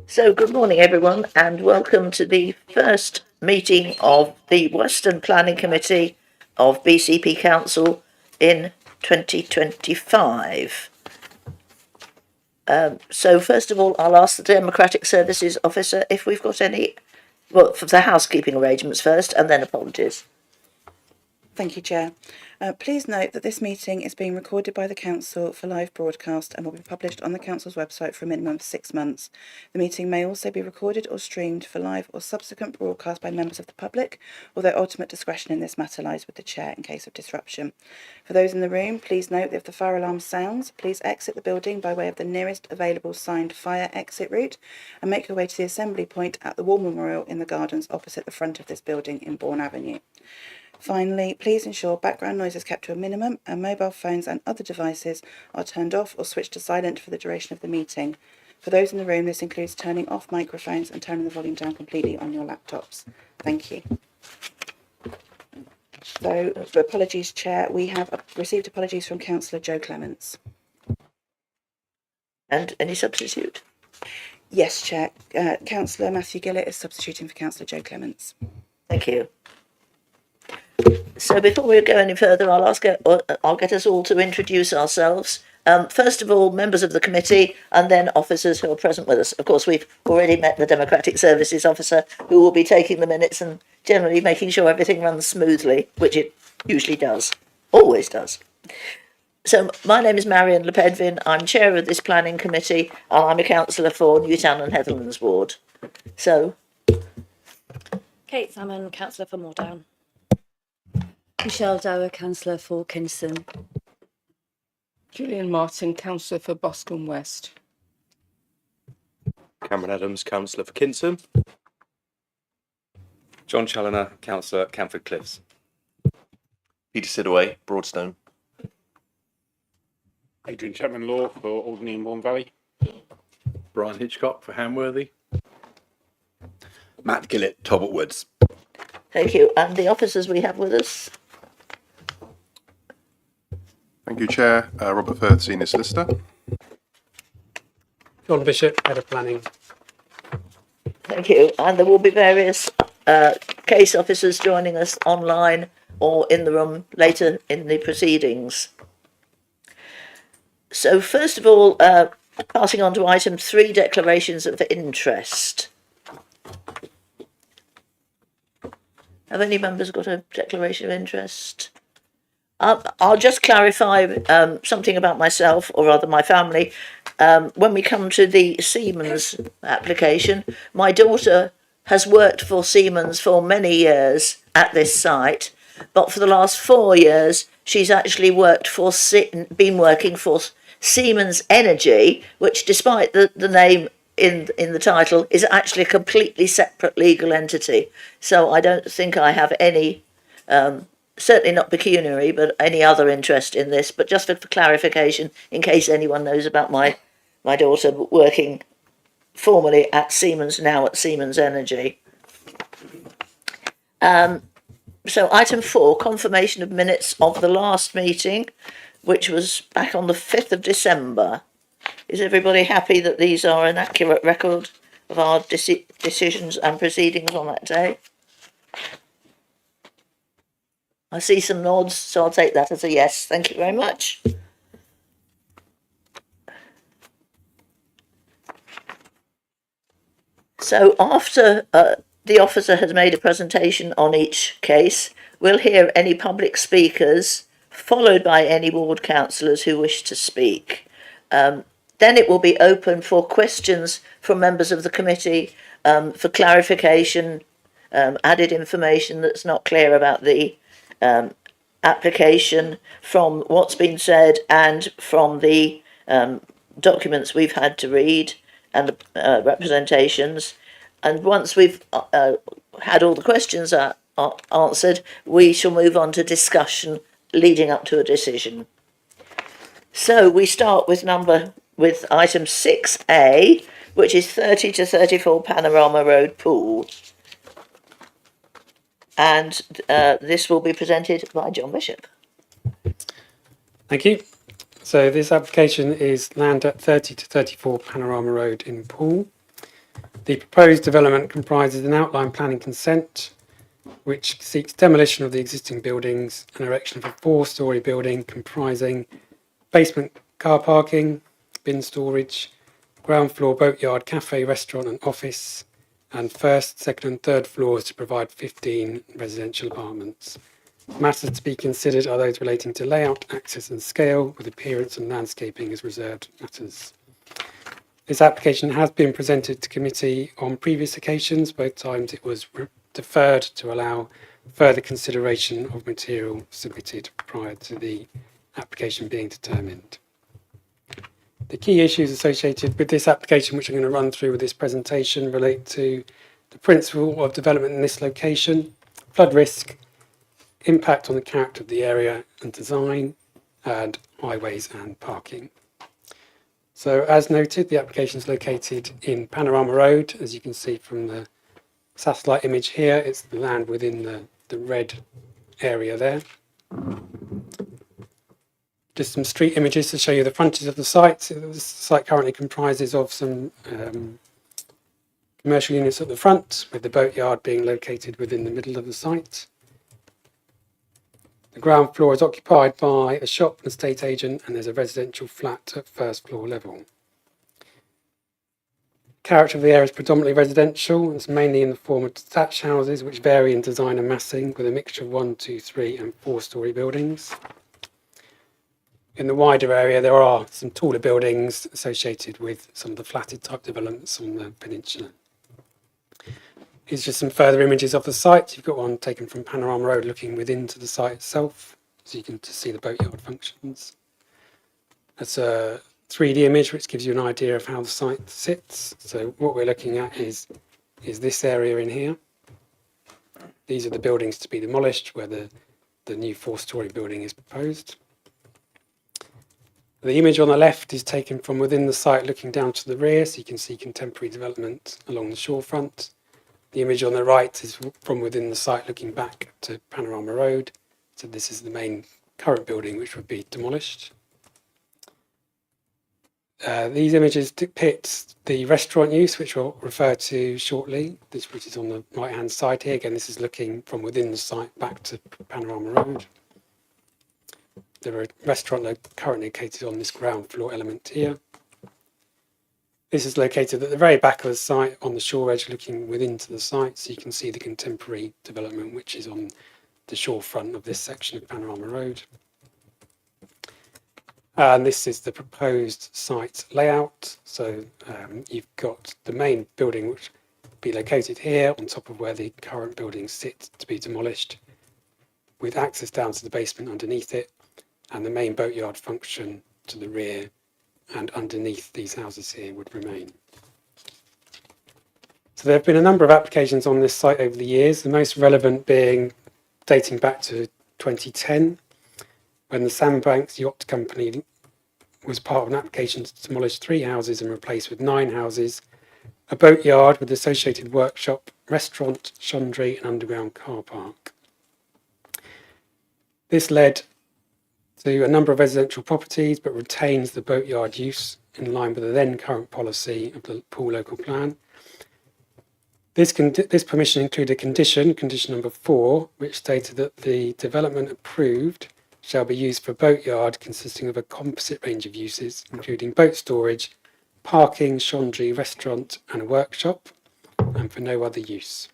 So good morning everyone and welcome to the first meeting of the Western Planning Committee of BCP Council in 2025. So first of all, I'll ask the Democratic Services Officer if we've got any, well, for the housekeeping arrangements first and then apologies. Thank you, Chair. Please note that this meeting is being recorded by the Council for live broadcast and will be published on the Council's website for a minimum of 6 months. The meeting may also be recorded or streamed for live or subsequent broadcast by members of the public, although ultimate discretion in this matter lies with the Chair in case of disruption. For those in the room, please note that if the fire alarm sounds, please exit the building by way of the nearest available signed fire exit route and make your way to the assembly point at the War Memorial in the gardens opposite the front of this building in Bourne Avenue. Finally, please ensure background noise is kept to a minimum and mobile phones and other devices are turned off or switched to silent for the duration of the meeting. For those in the room, this includes turning off microphones and turning the volume down completely on your laptops. Thank you. So, apologies, Chair. We have received apologies from Councillor Joe Clements. And any substitute? Yes, Chair. Councillor Matthew Gillett is substituting for Councillor Joe Clements. Thank you. So before we go any further, I'll get us all to introduce ourselves. First of all, members of the committee and then officers who are present with us. Of course, we've already met the Democratic Services Officer who will be taking the minutes and generally making sure everything runs smoothly, which it usually does, always does. So my name is Marion Lepedvin. I'm chair of this planning committee and I'm a councillor for Newtown and Heatherlands Ward. So. Kate Salmon, councillor for Moordown. Michelle Dower, councillor for Kinston. Julian Martin, councillor for Boscombe West. Cameron Adams, councillor for Kinston. John Challoner, councillor at Camford Cliffs. Peter Sidaway, Broadstone. Adrian Chapman Law for Alderney and Bourne Valley. Brian Hitchcock for Hamworthy. Matt Gillett, Talbot Woods. Thank you. And the officers we have with us? Thank you, Chair. Robert Firth, Senior Solicitor. John Bishop, Head of Planning. Thank you. And there will be various case officers joining us online or in the room later in the proceedings. So first of all, passing on to item 3, declarations of interest. Have any members got a declaration of interest? I'll just clarify something about myself, or rather my family. When we come to the Siemens application, my daughter has worked for Siemens for many years at this site, but for the last 4 years, she's actually been working for Siemens Energy, which, despite the name in the title, is actually a completely separate legal entity. So I don't think I have any, certainly not pecuniary, but any other interest in this. But just for clarification, in case anyone knows about my daughter working formerly at Siemens, now at Siemens Energy. So item 4, confirmation of minutes of the last meeting, which was back on the 5th of December. Is everybody happy that these are an accurate record of our decisions and proceedings on that day? I see some nods, so I'll take that as a yes. Thank you very much. So after the officer has made a presentation on each case, we'll hear any public speakers, followed by any ward councillors who wish to speak. Then it will be open for questions from members of the committee for clarification, added information that's not clear about the application from what's been said and from the documents we've had to read and the representations. And once we've had all the questions answered, we shall move on to discussion leading up to a decision. So we start with item 6A, which is 30 to 34 Panorama Road Pool. And this will be presented by John Bishop. Thank you. So this application is land at 30 to 34 Panorama Road in Poole. The proposed development comprises an outline planning consent which seeks demolition of the existing buildings and erection of a 4-storey building comprising basement car parking, bin storage, ground floor boatyard, cafe, restaurant and office, and first, second and third floors to provide 15 residential apartments. Matters to be considered are those relating to layout, access and scale, with appearance and landscaping as reserved matters. This application has been presented to committee on previous occasions. Both times it was deferred to allow further consideration of material submitted prior to the application being determined. The key issues associated with this application, which I'm going to run through with this presentation, relate to the principle of development in this location, flood risk, impact on the character of the area and design, and highways and parking. So as noted, the application is located in Panorama Road. As you can see from the satellite image here, it's the land within the red area there. Just some street images to show you the frontage of the site. The site currently comprises of some commercial units at the front, with the boatyard being located within the middle of the site. The ground floor is occupied by a shop, an estate agent, and there's a residential flat at first floor level. The character of the area is predominantly residential. It's mainly in the form of detached houses, which vary in design and massing, with a mixture of 1, 2, 3 and 4-storey buildings. In the wider area, there are some taller buildings associated with some of the flatted type developments on the peninsula. Here's just some further images of the site. You've got one taken from Panorama Road looking within to the site itself, so you can see the boatyard functions. That's a 3D image which gives you an idea of how the site sits. So what we're looking at is this area in here. These are the buildings to be demolished where the new 4-storey building is proposed. The image on the left is taken from within the site looking down to the rear, so you can see contemporary development along the shorefront. The image on the right is from within the site looking back to Panorama Road. So this is the main current building which would be demolished. These images depict the restaurant use, which we'll refer to shortly, which is on the right-hand side here. Again, this is looking from within the site back to Panorama Road. There are restaurant currently located on this ground floor element here. This is located at the very back of the site on the shore edge looking within to the site, so you can see the contemporary development which is on the shore front of this section of Panorama Road. And this is the proposed site layout. So you've got the main building which will be located here on top of where the current buildings sit to be demolished, with access down to the basement underneath it, and the main boatyard function to the rear and underneath these houses here would remain. So there have been a number of applications on this site over the years, the most relevant being dating back to 2010, when the Sandbanks Yacht Company was part of an application to demolish 3 houses and replace with 9 houses, a boatyard with associated workshop, restaurant, chandlery and underground car park. This led to a number of residential properties, but retains the boatyard use in line with the then current policy of the Poole local plan. This permission included a condition number 4, which stated that the development approved shall be used for a boatyard consisting of a composite range of uses, including boat storage, parking, chandlery, restaurant and a workshop, and for no other use.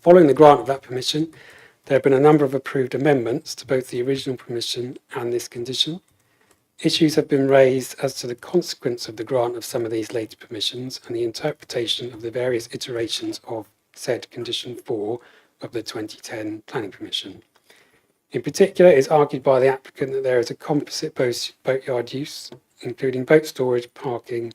Following the grant of that permission, there have been a number of approved amendments to both the original permission and this condition. Issues have been raised as to the consequence of the grant of some of these later permissions and the interpretation of the various iterations of said condition 4 of the 2010 planning permission. In particular, it is argued by the applicant that there is a composite boatyard use, including boat storage, parking,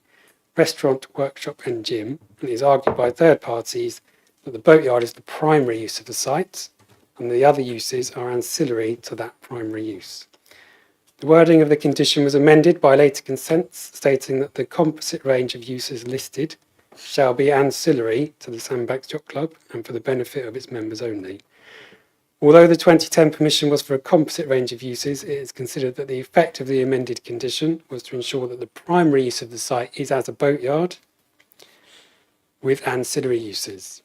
restaurant, workshop and gym, and it is argued by third parties that the boatyard is the primary use of the site, and the other uses are ancillary to that primary use. The wording of the condition was amended by later consents, stating that the composite range of uses listed shall be ancillary to the Sandbanks Yacht Club and for the benefit of its members only. Although the 2010 permission was for a composite range of uses, it is considered that the effect of the amended condition was to ensure that the primary use of the site is as a boatyard, with ancillary uses.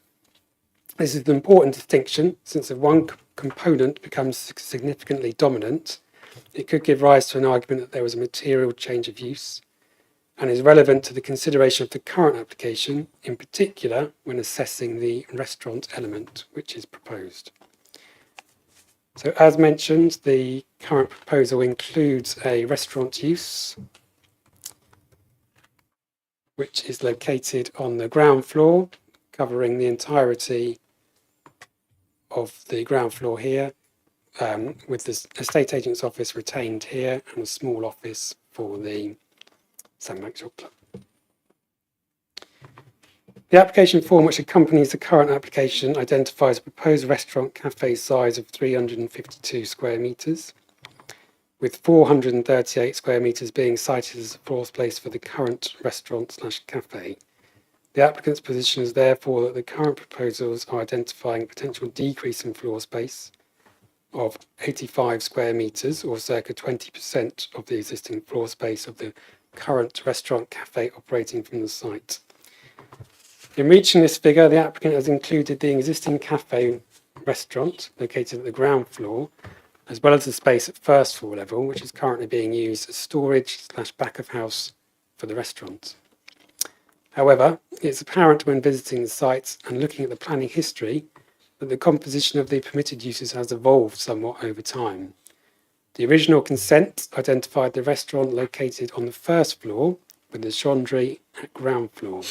This is an important distinction since if one component becomes significantly dominant, it could give rise to an argument that there was a material change of use and is relevant to the consideration of the current application, in particular when assessing the restaurant element which is proposed. So as mentioned, the current proposal includes a restaurant use, which is located on the ground floor, covering the entirety of the ground floor here, with the estate agent's office retained here and a small office for the St Maxwell Club. The application form which accompanies the current application identifies a proposed restaurant cafe size of 352 square metres, with 438 square metres being cited as the floor space for the current restaurant/cafe. The applicant's position is therefore that the current proposals are identifying a potential decrease in floor space of 85 square metres, or circa 20% of the existing floor space of the current restaurant cafe operating from the site. In reaching this figure, the applicant has included the existing cafe restaurant located at the ground floor, as well as the space at first floor level, which is currently being used as storage/back of house for the restaurant. However, it's apparent when visiting the site and looking at the planning history that the composition of the permitted uses has evolved somewhat over time. The original consent identified the restaurant located on the first floor with the chandlery at ground floor.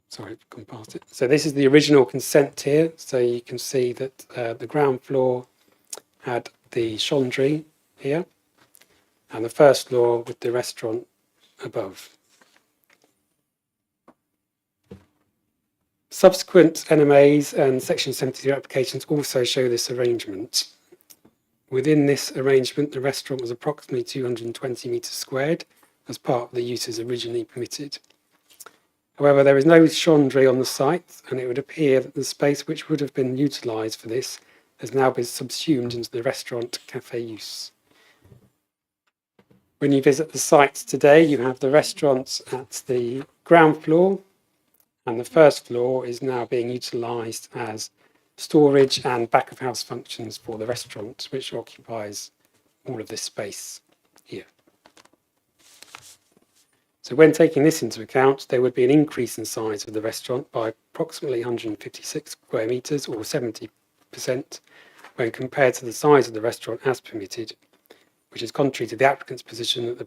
Sorry, I've gone past it. So this is the original consent here. So you can see that the ground floor had the chandlery here and the first floor with the restaurant above. Subsequent NMAs and Section 73 applications also show this arrangement. Within this arrangement, the restaurant was approximately 220 metres squared as part of the uses originally permitted. However, there is no chandlery on the site, and it would appear that the space which would have been utilised for this has now been subsumed into the restaurant cafe use. When you visit the site today, you have the restaurant at the ground floor, and the first floor is now being utilised as storage and back of house functions for the restaurant, which occupies all of this space here. So when taking this into account, there would be an increase in size of the restaurant by approximately 156 square metres, or 70%, when compared to the size of the restaurant as permitted, which is contrary to the applicant's position that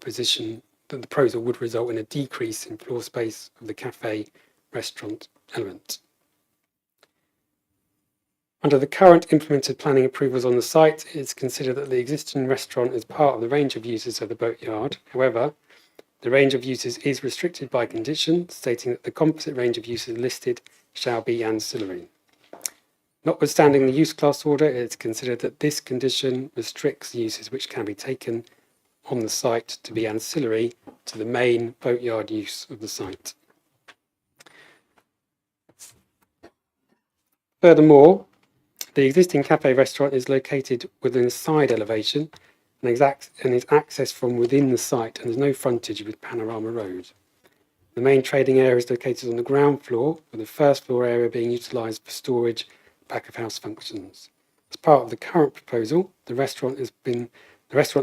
the proposal would result in a decrease in floor space of the cafe restaurant element. Under the current implemented planning approvals on the site, it is considered that the existing restaurant is part of the range of uses of the boatyard. However, the range of uses is restricted by condition, stating that the composite range of uses listed shall be ancillary. Notwithstanding the use class order, it is considered that this condition restricts the uses which can be taken on the site to be ancillary to the main boatyard use of the site. Furthermore, the existing cafe restaurant is located within a side elevation and is accessed from within the site, and there's no frontage with Panorama Road. The main trading area is located on the ground floor, with the first floor area being utilised for storage, back of house functions. As part of the current proposal, the restaurant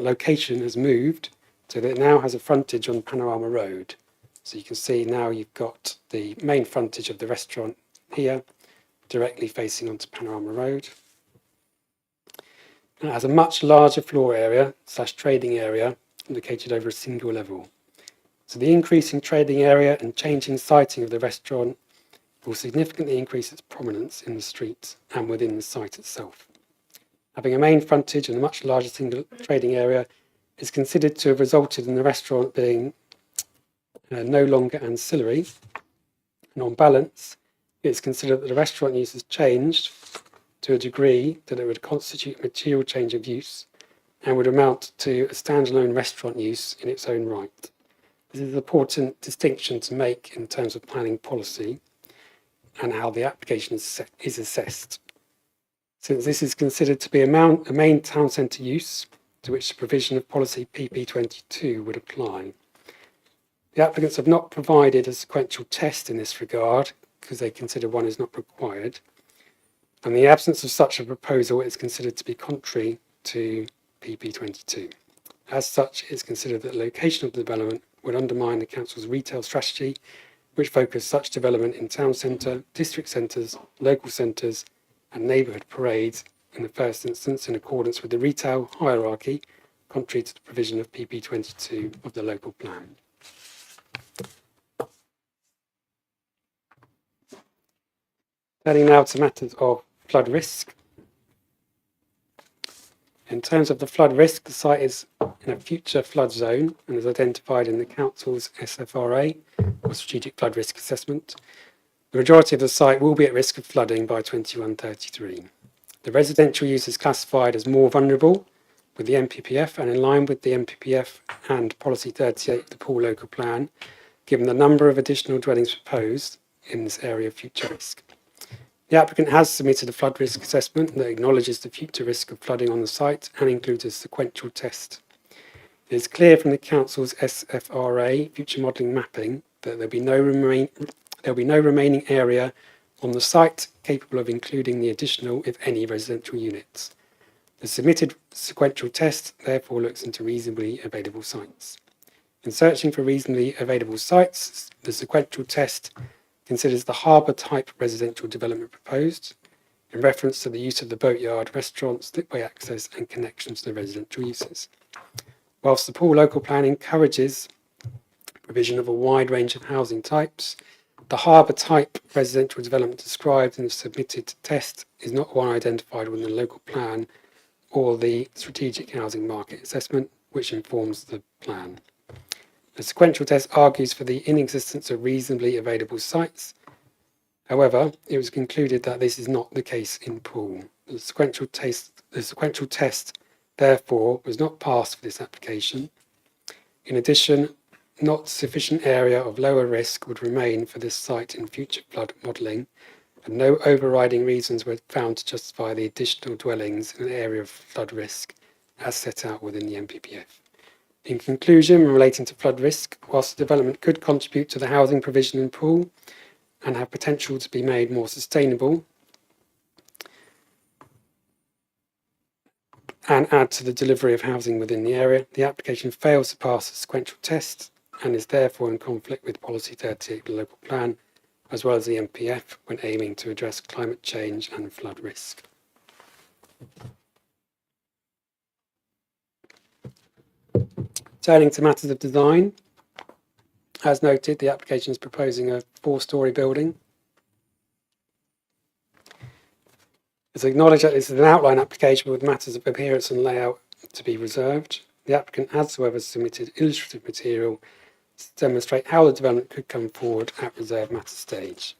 location has moved so that it now has a frontage on Panorama Road. So you can see now you've got the main frontage of the restaurant here, directly facing onto Panorama Road. It has a much larger floor area / trading area located over a single level. So the increase in trading area and changing siting of the restaurant will significantly increase its prominence in the street and within the site itself. Having a main frontage and a much larger single trading area is considered to have resulted in the restaurant being no longer ancillary, and on balance, it's considered that the restaurant use has changed to a degree that it would constitute a material change of use and would amount to a standalone restaurant use in its own right. This is an important distinction to make in terms of planning policy and how the application is assessed. Since this is considered to be a main town centre use to which the provision of policy PP22 would apply. The applicants have not provided a sequential test in this regard because they consider one is not required. And the absence of such a proposal is considered to be contrary to PP22. As such, it is considered that the location of the development would undermine the council's retail strategy, which focused such development in town centre, district centres, local centres and neighbourhood parades in the first instance in accordance with the retail hierarchy, contrary to the provision of PP22 of the local plan. Turning now to matters of flood risk. In terms of the flood risk, the site is in a future flood zone and is identified in the council's SFRA, or Strategic Flood Risk Assessment. The majority of the site will be at risk of flooding by 2133. The residential use is classified as more vulnerable with the MPPF and in line with the MPPF and Policy 38 of the Poole Local Plan, given the number of additional dwellings proposed in this area of future risk. The applicant has submitted a flood risk assessment that acknowledges the future risk of flooding on the site and includes a sequential test. It is clear from the council's SFRA future modelling mapping that there'll be no remaining area on the site capable of including the additional, if any, residential units. The submitted sequential test therefore looks into reasonably available sites. In searching for reasonably available sites, the sequential test considers the harbour type residential development proposed in reference to the use of the boatyard, restaurants, slipway access and connections to the residential uses. Whilst the Poole Local Plan encourages provision of a wide range of housing types, the harbour type residential development described in the submitted test is not one identified within the local plan or the strategic housing market assessment, which informs the plan. The sequential test argues for the inexistence of reasonably available sites. However, it was concluded that this is not the case in Poole. The sequential test, therefore, was not passed for this application. In addition, not sufficient area of lower risk would remain for this site in future flood modelling, and no overriding reasons were found to justify the additional dwellings in an area of flood risk as set out within the MPPF. In conclusion, relating to flood risk, whilst the development could contribute to the housing provision in Poole and have potential to be made more sustainable and add to the delivery of housing within the area, the application fails to pass the sequential test and is therefore in conflict with Policy 38 of the local plan, as well as the MPF when aiming to address climate change and flood risk. Turning to matters of design, as noted, the application is proposing a 4-storey building. It's acknowledged that this is an outline application with matters of appearance and layout to be reserved. The applicant has, however, submitted illustrative material to demonstrate how the development could come forward at reserved matter stage.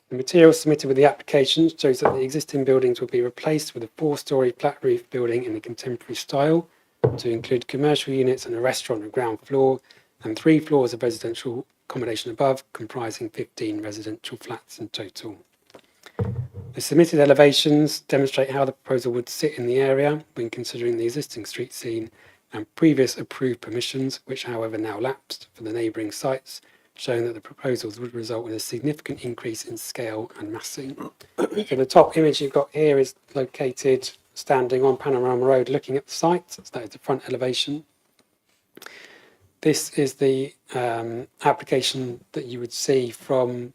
The material submitted with the application shows that the existing buildings will be replaced with a 4-storey flat roof building in a contemporary style to include commercial units and a restaurant on the ground floor and 3 floors of residential accommodation above, comprising 15 residential flats in total. The submitted elevations demonstrate how the proposal would sit in the area when considering the existing street scene and previous approved permissions, which however now lapsed for the neighbouring sites, showing that the proposals would result in a significant increase in scale and massing. So the top image you've got here is located standing on Panorama Road looking at the site, so that is the front elevation. This is the application that you would see from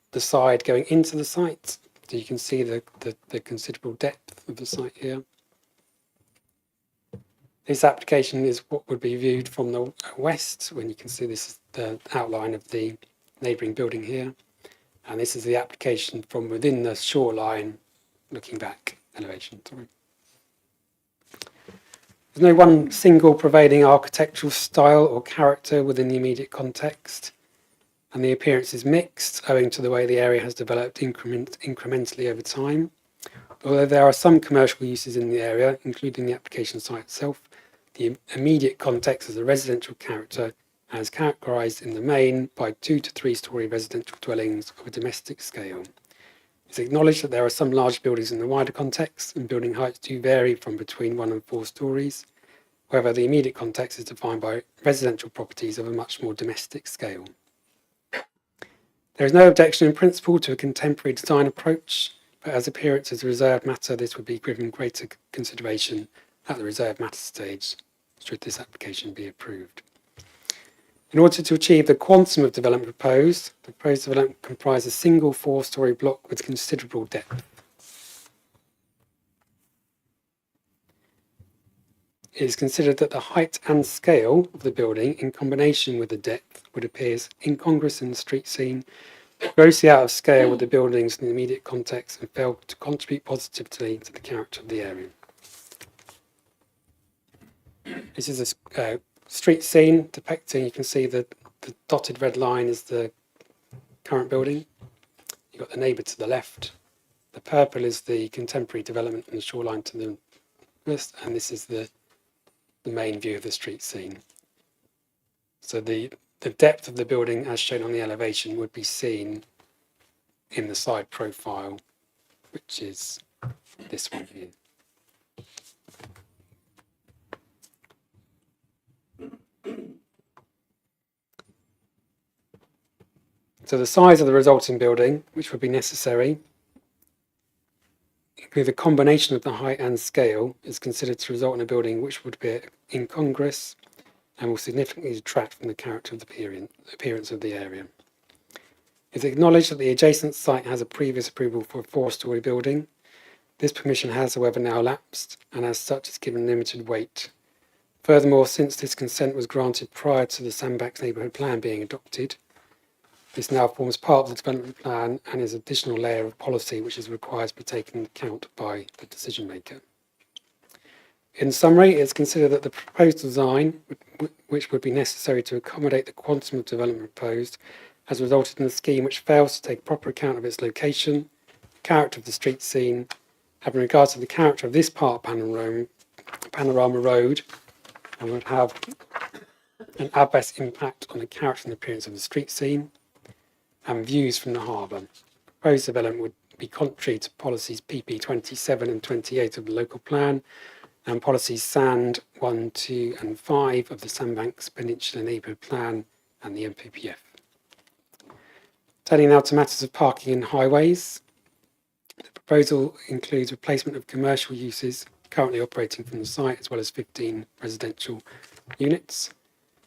the side going into the site. So you can see the considerable depth of the site here. This application is what would be viewed from the west, when you can see this is the outline of the neighbouring building here. And this is the application from within the shoreline, looking back elevation. Sorry. There's no one single prevailing architectural style or character within the immediate context, and the appearance is mixed owing to the way the area has developed incrementally over time. Although there are some commercial uses in the area, including the application site itself, the immediate context has a residential character and is characterised in the main by 2 to 3 storey residential dwellings of a domestic scale. It's acknowledged that there are some large buildings in the wider context, and building heights do vary from between 1 and 4 storeys. However, the immediate context is defined by residential properties of a much more domestic scale. There is no objection in principle to a contemporary design approach, but as appearance is a reserved matter, this would be given greater consideration at the reserved matter stage, should this application be approved. In order to achieve the quantum of development proposed, the proposed development comprises a single 4-storey block with considerable depth. It is considered that the height and scale of the building, in combination with the depth, would appear incongruous in the street scene, grossly out of scale with the buildings in the immediate context, and fail to contribute positively to the character of the area. This is a street scene depicting, you can see the dotted red line is the current building. You've got the neighbour to the left. The purple is the contemporary development on the shoreline to the west, and this is the main view of the street scene. So the depth of the building as shown on the elevation would be seen in the side profile, which is this one here. So the size of the resulting building, which would be necessary, with a combination of the height and scale, is considered to result in a building which would be incongruous and will significantly detract from the character of the appearance of the area. It is acknowledged that the adjacent site has a previous approval for a 4-storey building. This permission has, however, now lapsed, and as such is given limited weight. Furthermore, since this consent was granted prior to the Sandbanks Neighbourhood Plan being adopted, this now forms part of the development plan and is an additional layer of policy which is required to be taken into account by the decision maker. In summary, it is considered that the proposed design, which would be necessary to accommodate the quantum of development proposed, has resulted in a scheme which fails to take proper account of its location, character of the street scene, having regard to the character of this part of Panorama Road, and would have an adverse impact on the character and appearance of the street scene, and views from the harbour. Proposed development would be contrary to policies PP 27 and 28 of the local plan and policies SAND 1, 2 and 5 of the Sandbanks Peninsula Neighbourhood Plan and the MPPF. Turning now to matters of parking and highways. The proposal includes replacement of commercial uses currently operating from the site as well as 15 residential units.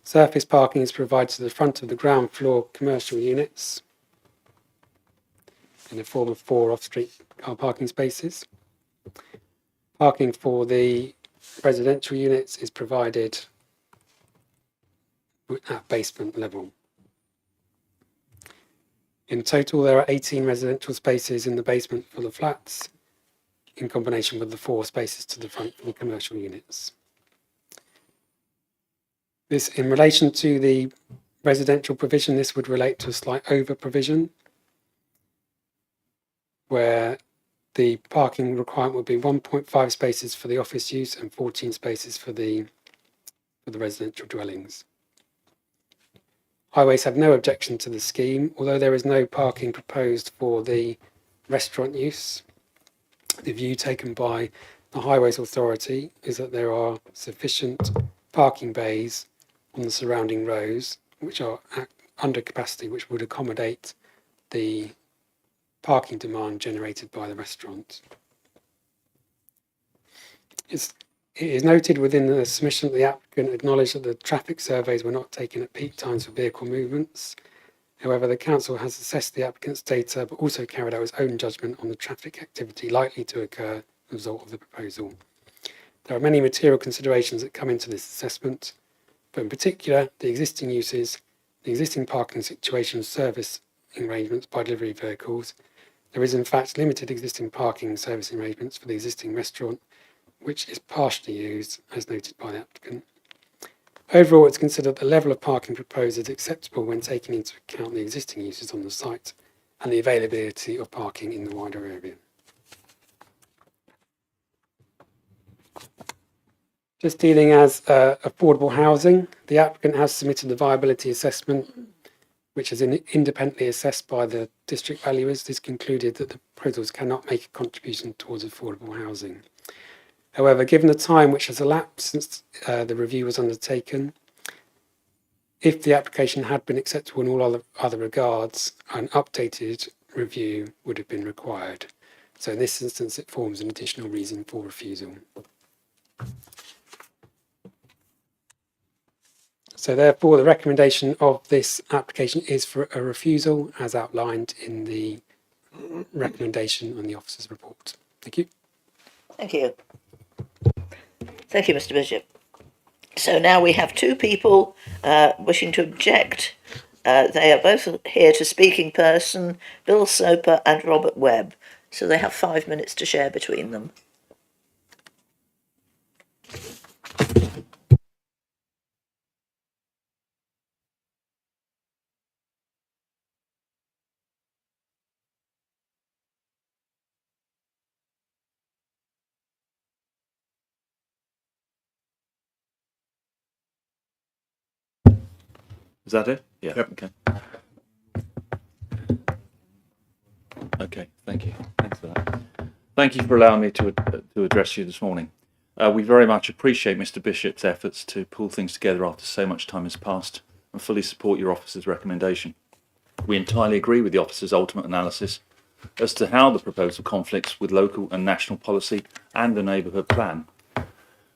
Surface parking is provided to the front of the ground floor commercial units in the form of 4 off-street car parking spaces. Parking for the residential units is provided at basement level. In total, there are 18 residential spaces in the basement for the flats, in combination with the 4 spaces to the front for the commercial units. This, in relation to the residential provision, this would relate to a slight over provision, where the parking requirement would be 1.5 spaces for the office use and 14 spaces for the residential dwellings. Highways have no objection to the scheme, although there is no parking proposed for the restaurant use. The view taken by the Highways Authority is that there are sufficient parking bays on the surrounding rows, which are under capacity, which would accommodate the parking demand generated by the restaurant. It is noted within the submission that the applicant acknowledged that the traffic surveys were not taken at peak times for vehicle movements. However, the council has assessed the applicant's data, but also carried out its own judgment on the traffic activity likely to occur as a result of the proposal. There are many material considerations that come into this assessment, but in particular, the existing uses, the existing parking situation, service arrangements by delivery vehicles. There is in fact limited existing parking and service arrangements for the existing restaurant, which is partially used, as noted by the applicant. Overall, it's considered that the level of parking proposed is acceptable when taking into account the existing uses on the site and the availability of parking in the wider area. Just dealing as affordable housing, the applicant has submitted the viability assessment, which is independently assessed by the district valuers. This concluded that the proposals cannot make a contribution towards affordable housing. However, given the time which has elapsed since the review was undertaken, if the application had been acceptable in all other regards, an updated review would have been required. So in this instance, it forms an additional reason for refusal. So therefore, the recommendation of this application is for a refusal as outlined in the recommendation on the officer's report. Thank you. Thank you. Thank you, Mr. Bishop. So now we have two people wishing to object. They are both here to speak in person, Bill Soper and Robert Webb. So they have 5 minutes to share between them. Is that it? Yeah. Yep. Okay. Okay. Thank you. Thanks for that. Thank you for allowing me to address you this morning. We very much appreciate Mr. Bishop's efforts to pull things together after so much time has passed and fully support your officer's recommendation. We entirely agree with the officer's ultimate analysis as to how the proposal conflicts with local and national policy and the neighbourhood plan.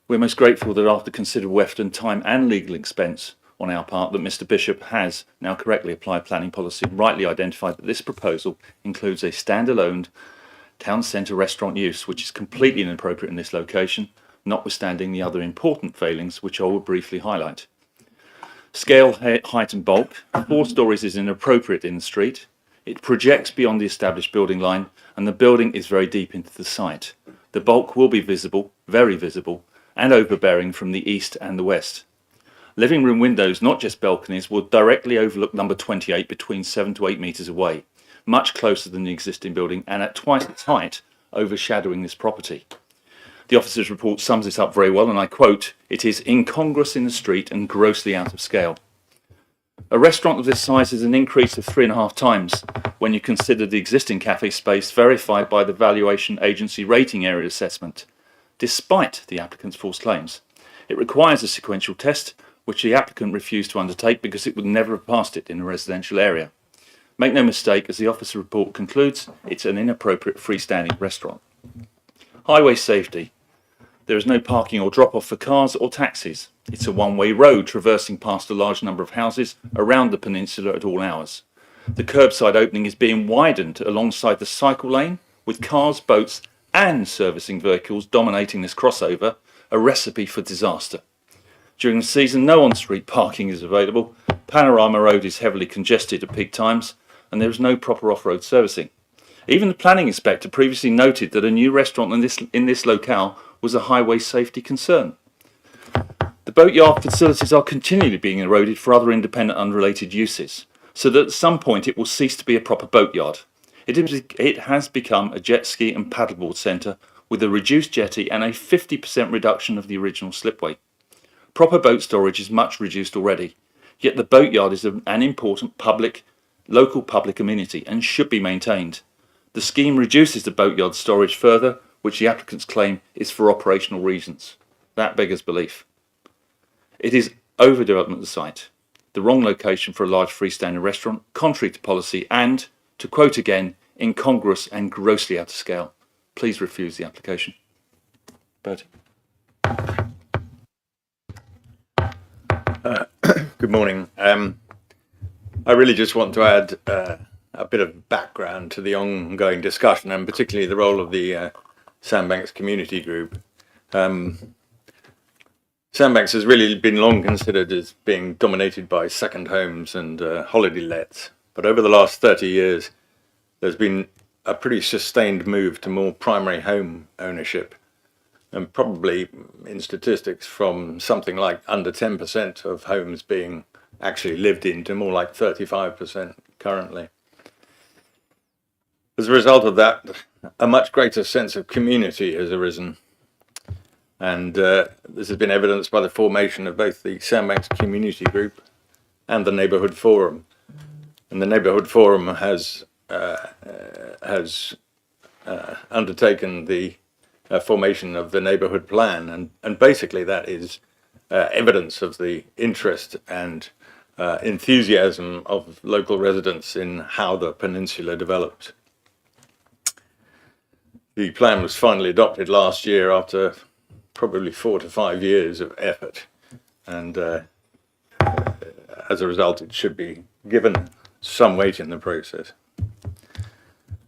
We're most grateful that after considerable effort and time and legal expense on our part, that Mr. Bishop has now correctly applied planning policy and rightly identified that this proposal includes a standalone town centre restaurant use, which is completely inappropriate in this location, notwithstanding the other important failings, which I will briefly highlight. Scale, height and bulk. 4 stories is inappropriate in the street. It projects beyond the established building line, and the building is very deep into the site. The bulk will be visible, very visible, and overbearing from the east and the west. Living room windows, not just balconies, will directly overlook number 28 between 7 to 8 metres away, much closer than the existing building and at twice its height, overshadowing this property. The officer's report sums this up very well, and I quote, "It is incongruous in the street and grossly out of scale." A restaurant of this size is an increase of 3.5 times when you consider the existing cafe space verified by the valuation agency rating area assessment, despite the applicant's false claims. It requires a sequential test, which the applicant refused to undertake because it would never have passed it in a residential area. Make no mistake, as the officer report concludes, it's an inappropriate freestanding restaurant. Highway safety. There is no parking or drop-off for cars or taxis. It's a one-way road traversing past a large number of houses around the peninsula at all hours. The curbside opening is being widened alongside the cycle lane, with cars, boats and servicing vehicles dominating this crossover, a recipe for disaster. During the season, no on-street parking is available. Panorama Road is heavily congested at peak times, and there is no proper off-road servicing. Even the planning inspector previously noted that a new restaurant in this locale was a highway safety concern. The boatyard facilities are continually being eroded for other independent unrelated uses, so that at some point it will cease to be a proper boatyard. It has become a jet ski and paddleboard centre with a reduced jetty and a 50% reduction of the original slipway. Proper boat storage is much reduced already, yet the boatyard is an important local public amenity and should be maintained. The scheme reduces the boatyard storage further, which the applicants claim is for operational reasons. That beggars belief. It is overdevelopment of the site, the wrong location for a large freestanding restaurant, contrary to policy and, to quote again, incongruous and grossly out of scale. Please refuse the application. Bertie. Good morning. I really just want to add a bit of background to the ongoing discussion, and particularly the role of the Sandbanks Community Group. Sandbanks has really been long considered as being dominated by second homes and holiday lets, but over the last 30 years there's been a pretty sustained move to more primary home ownership, and probably in statistics from something like under 10% of homes being actually lived in to more like 35% currently. As a result of that, a much greater sense of community has arisen, and this has been evidenced by the formation of both the Sandbanks Community Group and the Neighbourhood Forum. And the Neighbourhood Forum has undertaken the formation of the neighbourhood plan, and basically that is evidence of the interest and enthusiasm of local residents in how the peninsula develops. The plan was finally adopted last year after probably 4 to 5 years of effort, and as a result it should be given some weight in the process.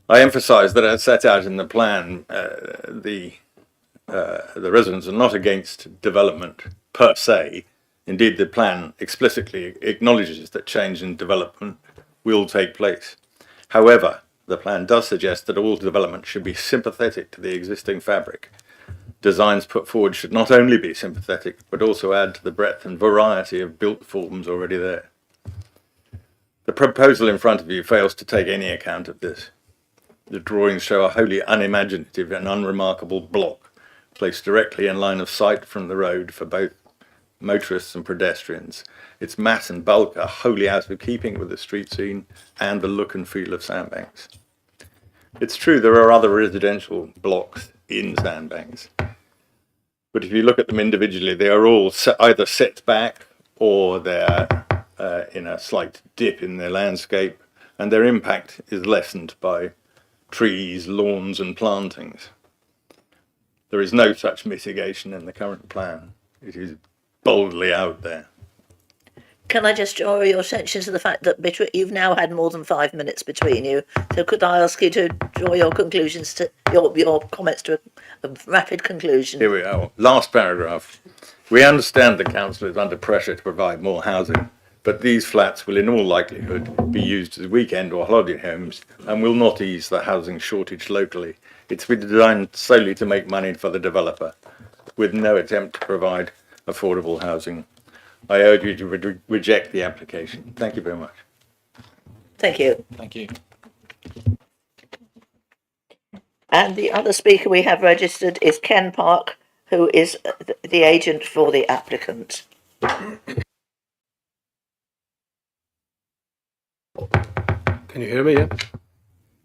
I emphasise that as set out in the plan, the residents are not against development per se. Indeed, the plan explicitly acknowledges that change in development will take place. However, the plan does suggest that all development should be sympathetic to the existing fabric. Designs put forward should not only be sympathetic, but also add to the breadth and variety of built forms already there. The proposal in front of you fails to take any account of this. The drawings show a wholly unimaginative and unremarkable block placed directly in line of sight from the road for both motorists and pedestrians. Its mass and bulk are wholly out of keeping with the street scene and the look and feel of Sandbanks. It's true there are other residential blocks in Sandbanks, but if you look at them individually, they are all either set back or they're in a slight dip in their landscape, and their impact is lessened by trees, lawns and plantings. There is no such mitigation in the current plan. It is boldly out there. Can I just draw your attention to the fact that you've now had more than 5 minutes between you? So could I ask you to draw your conclusions to your comments to a rapid conclusion? Here we are. Last paragraph. We understand the council is under pressure to provide more housing, but these flats will in all likelihood be used as weekend or holiday homes and will not ease the housing shortage locally. It's been designed solely to make money for the developer, with no attempt to provide affordable housing. I urge you to reject the application. Thank you very much. Thank you. Thank you. And the other speaker we have registered is Ken Park, who is the agent for the applicant. Can you hear me? Yeah.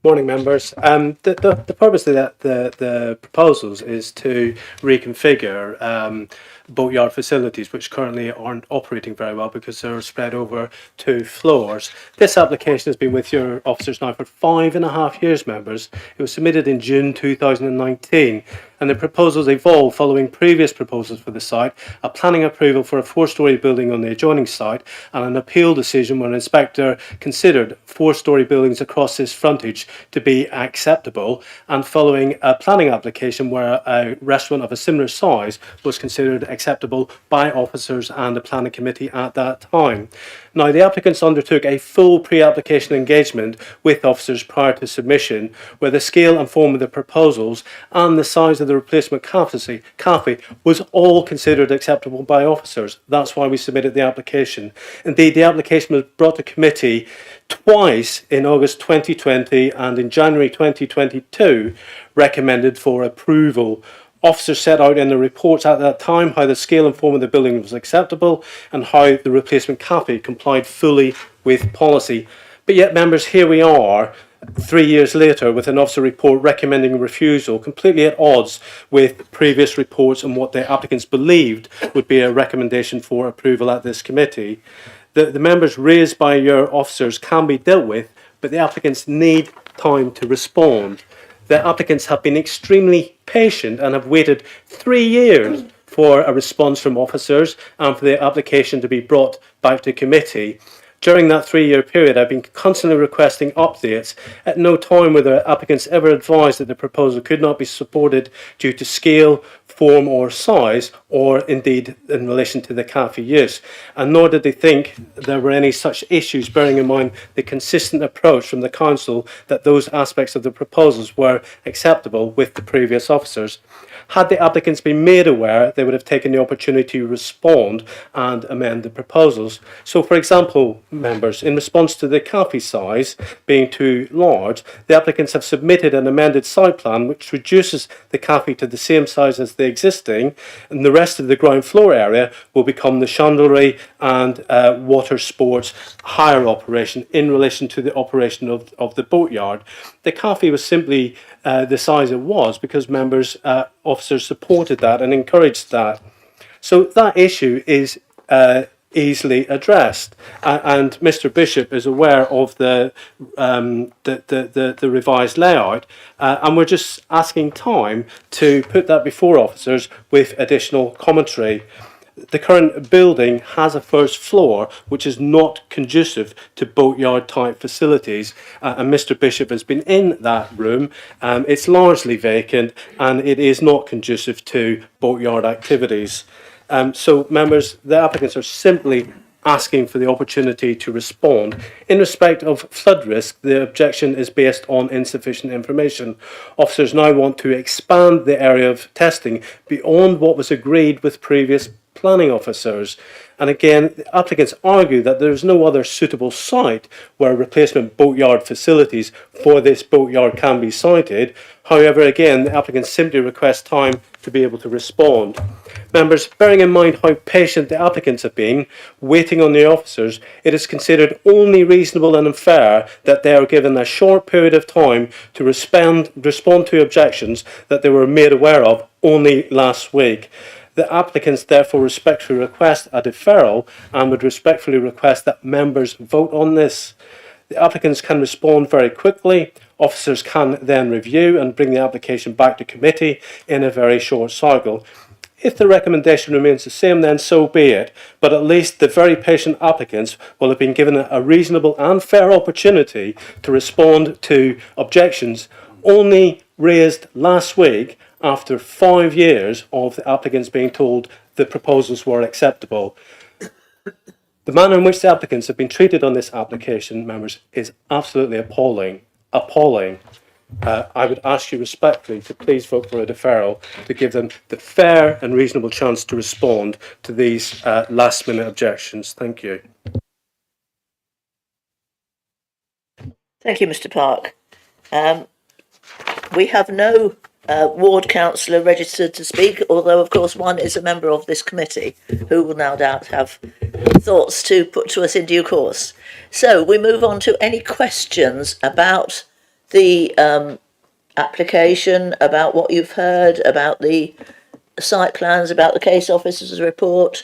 Morning, members. The purpose of the proposals is to reconfigure boatyard facilities which currently aren't operating very well because they're spread over 2 floors. This application has been with your officers now for 5.5 years, members. It was submitted in June 2019, and the proposals evolved following previous proposals for the site, a planning approval for a 4-storey building on the adjoining site, and an appeal decision where an inspector considered 4-storey buildings across this frontage to be acceptable, and following a planning application where a restaurant of a similar size was considered acceptable by officers and the planning committee at that time. Now, the applicants undertook a full pre-application engagement with officers prior to submission, where the scale and form of the proposals and the size of the replacement cafe was all considered acceptable by officers. That's why we submitted the application. Indeed, the application was brought to committee twice in August 2020 and in January 2022, recommended for approval. Officers set out in the reports at that time how the scale and form of the building was acceptable and how the replacement cafe complied fully with policy. But yet, members, here we are 3 years later with an officer report recommending refusal, completely at odds with previous reports and what the applicants believed would be a recommendation for approval at this committee. The members raised by your officers can be dealt with, but the applicants need time to respond. The applicants have been extremely patient and have waited 3 years for a response from officers and for the application to be brought back to committee. During that 3-year period, I've been constantly requesting updates. At no time were the applicants ever advised that the proposal could not be supported due to scale, form or size, or indeed in relation to the cafe use. And nor did they think there were any such issues, bearing in mind the consistent approach from the council that those aspects of the proposals were acceptable with the previous officers. Had the applicants been made aware, they would have taken the opportunity to respond and amend the proposals. So, for example, members, in response to the CAFE size being too large, the applicants have submitted an amended site plan which reduces the CAFE to the same size as the existing, and the rest of the ground floor area will become the chandlery and water sports hire operation in relation to the operation of the boatyard. The CAFE was simply the size it was because officers supported that and encouraged that. So that issue is easily addressed, and Mr. Bishop is aware of the revised layout, and we're just asking time to put that before officers with additional commentary. The current building has a first floor which is not conducive to boatyard type facilities, and Mr. Bishop has been in that room. It's largely vacant and it is not conducive to boatyard activities. So members, the applicants are simply asking for the opportunity to respond. In respect of flood risk, the objection is based on insufficient information. Officers now want to expand the area of testing beyond what was agreed with previous planning officers. And again, the applicants argue that there is no other suitable site where replacement boatyard facilities for this boatyard can be sited. However, again, the applicants simply request time to be able to respond. Members, bearing in mind how patient the applicants have been, waiting on the officers, it is considered only reasonable and fair that they are given a short period of time to respond to objections that they were made aware of only last week. The applicants therefore respectfully request a deferral and would respectfully request that members vote on this. The applicants can respond very quickly. Officers can then review and bring the application back to committee in a very short cycle. If the recommendation remains the same, then so be it, but at least the very patient applicants will have been given a reasonable and fair opportunity to respond to objections only raised last week after 5 years of the applicants being told the proposals were acceptable. The manner in which the applicants have been treated on this application, members, is absolutely appalling. Appalling. I would ask you respectfully to please vote for a deferral to give them the fair and reasonable chance to respond to these last-minute objections. Thank you. Thank you, Mr. Park. We have no ward councillor registered to speak, although of course one is a member of this committee who will no doubt have thoughts to put to us in due course. So we move on to any questions about the application, about what you've heard, about the site plans, about the case officer's report,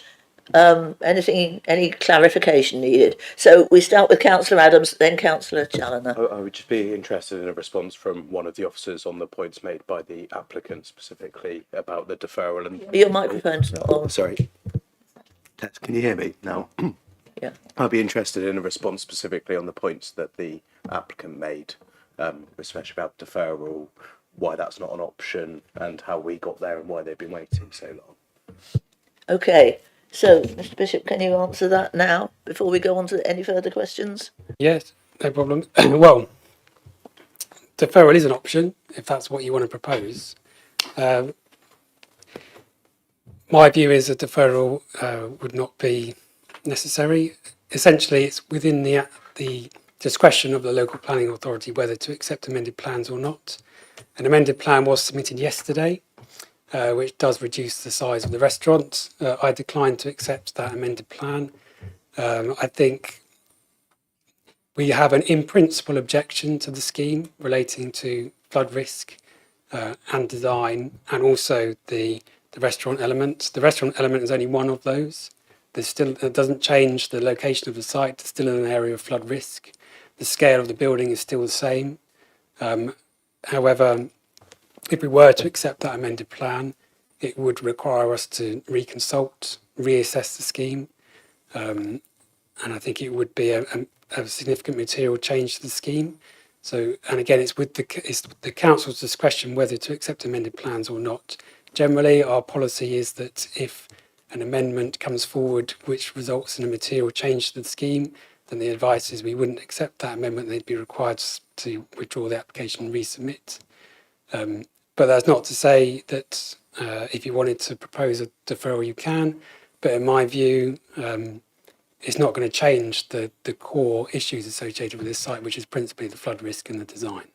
any clarification needed. So we start with Councillor Adams, then Councillor Challoner. I would just be interested in a response from one of the officers on the points made by the applicant, specifically about the deferral and... Your microphone's not on. Sorry. Can you hear me now? Yeah. I'd be interested in a response specifically on the points that the applicant made, especially about deferral, why that's not an option, and how we got there and why they've been waiting so long. Okay. So, Mr. Bishop, can you answer that now before we go on to any further questions? Yes, no problem. Well, deferral is an option if that's what you want to propose. My view is a deferral would not be necessary. Essentially, it's within the discretion of the local planning authority whether to accept amended plans or not. An amended plan was submitted yesterday, which does reduce the size of the restaurant. I declined to accept that amended plan. I think we have an in-principle objection to the scheme relating to flood risk and design, and also the restaurant element. The restaurant element is only one of those. It doesn't change the location of the site. It's still in an area of flood risk. The scale of the building is still the same. However, if we were to accept that amended plan, it would require us to reconsult, reassess the scheme, and I think it would be a significant material change to the scheme. So, and again, it's the council's discretion whether to accept amended plans or not. Generally, our policy is that if an amendment comes forward which results in a material change to the scheme, then the advice is we wouldn't accept that amendment. They'd be required to withdraw the application and resubmit. But that's not to say that if you wanted to propose a deferral, you can. But in my view, it's not going to change the core issues associated with this site, which is principally the flood risk and the design.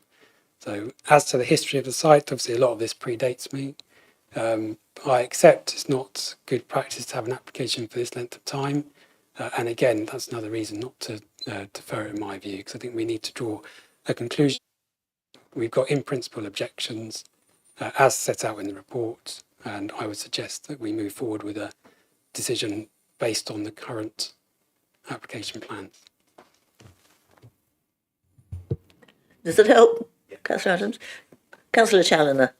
So as to the history of the site, obviously a lot of this predates me. I accept it's not good practice to have an application for this length of time. And again, that's another reason not to defer it in my view, because I think we need to draw a conclusion. We've got in principle objections as set out in the report, and I would suggest that we move forward with a decision based on the current application plans. Does that help, Councillor Adams? Councillor Challoner.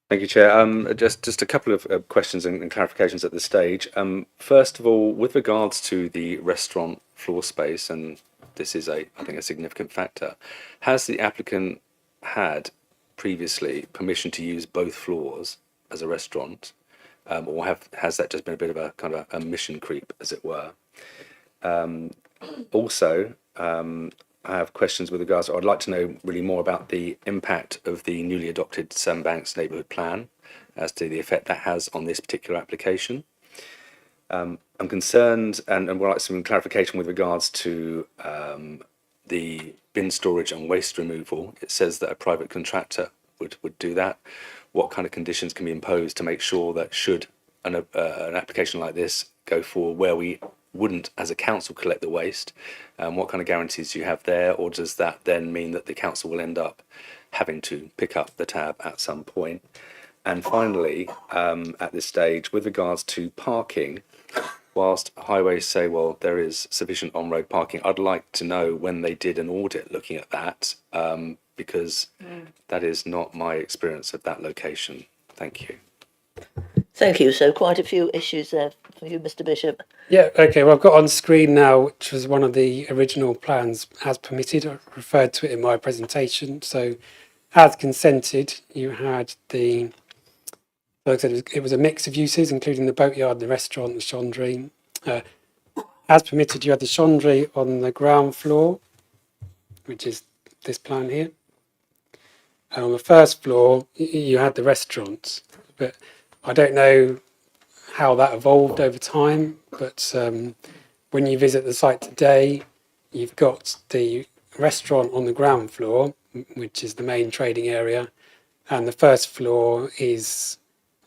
Thank you, Chair. Just a couple of questions and clarifications at this stage. First of all, with regards to the restaurant floor space, and this is I think a significant factor, has the applicant had previously permission to use both floors as a restaurant, or has that just been a bit of a kind of a mission creep, as it were? Also, I have questions with regards to, I'd like to know really more about the impact of the newly adopted Sandbanks neighbourhood plan as to the effect that has on this particular application. I'm concerned and would like some clarification with regards to the bin storage and waste removal. It says that a private contractor would do that. What kind of conditions can be imposed to make sure that should an application like this go forward where we wouldn't as a council collect the waste, what kind of guarantees do you have there, or does that then mean that the council will end up having to pick up the tab at some point? And finally, at this stage, with regards to parking, whilst highways say, well, there is sufficient on-road parking, I'd like to know when they did an audit looking at that, because that is not my experience of that location. Thank you. Thank you. So quite a few issues there for you, Mr. Bishop. Yeah, okay, well, I've got on screen now, which was one of the original plans as permitted. I referred to it in my presentation. So as consented, you had the, like I said, it was a mix of uses, including the boatyard, the restaurant, the chandlery. As permitted, you had the chandlery on the ground floor, which is this plan here. And on the first floor, you had the restaurant. But I don't know how that evolved over time, but when you visit the site today, you've got the restaurant on the ground floor, which is the main trading area, and the first floor is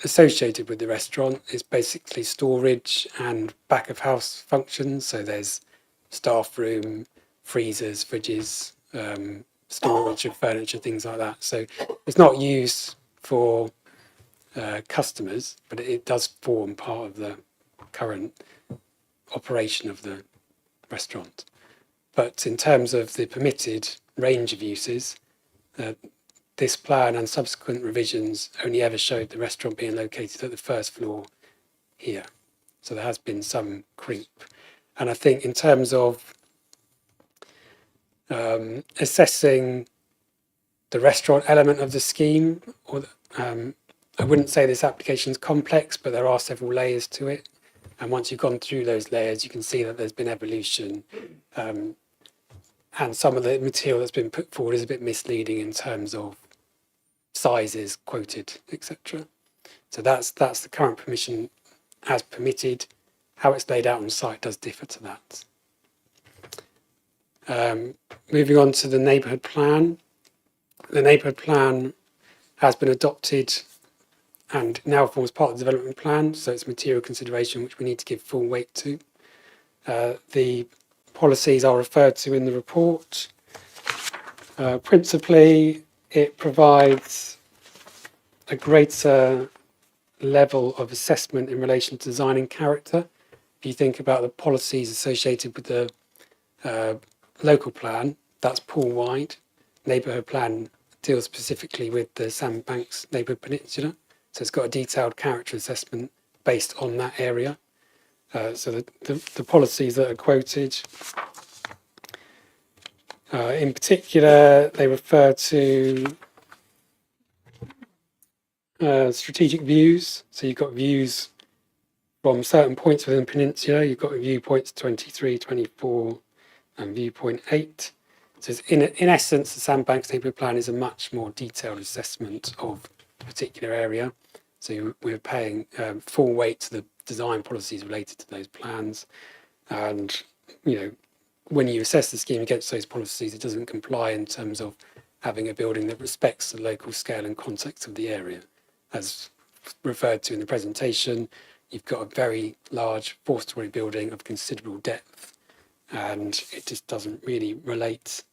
associated with the restaurant. It's basically storage and back of house functions, so there's staff room, freezers, fridges, storage of furniture, things like that. So it's not used for customers, but it does form part of the current operation of the restaurant. But in terms of the permitted range of uses, this plan and subsequent revisions only ever showed the restaurant being located at the first floor here. So there has been some creep. And I think in terms of assessing the restaurant element of the scheme, or I wouldn't say this application is complex, but there are several layers to it. And once you've gone through those layers, you can see that there's been evolution. And some of the material that's been put forward is a bit misleading in terms of sizes quoted, etc. So that's the current permission as permitted. How it's laid out on site does differ to that. Moving on to the neighbourhood plan. The neighbourhood plan has been adopted and now forms part of the development plan, so it's material consideration which we need to give full weight to. The policies are referred to in the report. Principally, it provides a greater level of assessment in relation to design and character. If you think about the policies associated with the local plan, that's pool-wide. Neighbourhood plan deals specifically with the Sandbanks neighbourhood peninsula. So it's got a detailed character assessment based on that area. So the policies that are quoted, in particular, they refer to strategic views. So you've got views from certain points within the peninsula. You've got viewpoints 23, 24, and viewpoint 8. So it's in essence, the Sandbanks neighbourhood plan is a much more detailed assessment of a particular area. So we're paying full weight to the design policies related to those plans. And, you know, when you assess the scheme against those policies, it doesn't comply in terms of having a building that respects the local scale and context of the area. As referred to in the presentation, you've got a very large 4-storey building of considerable depth, and it just doesn't really relate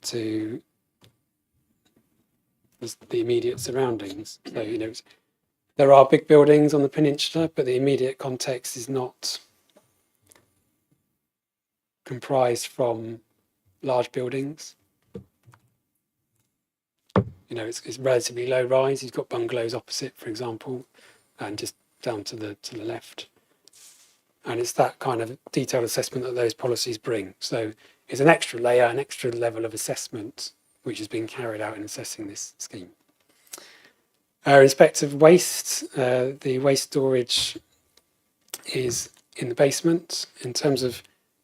to the immediate surroundings. So, you know, there are big buildings on the peninsula, but the immediate context is not comprised from large buildings. You know, it's relatively low rise. You've got bungalows opposite, for example, and just down to the left. And it's that kind of detailed assessment that those policies bring. So it's an extra layer, an extra level of assessment which has been carried out in assessing this scheme. In respect of waste, the waste storage is in the basement. In terms of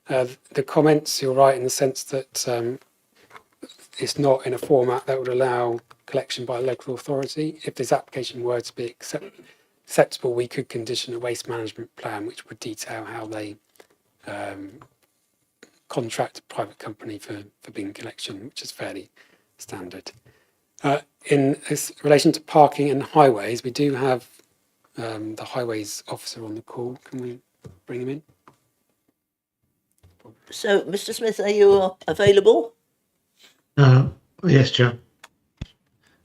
the comments, you're right in the sense that it's not in a format that would allow collection by a local authority. If this application were to be acceptable, we could condition a waste management plan which would detail how they contract a private company for bin collection, which is fairly standard. In relation to parking and highways, we do have the highways officer on the call. Can we bring him in? So, Mr. Smith, are you available? Yes, Chair.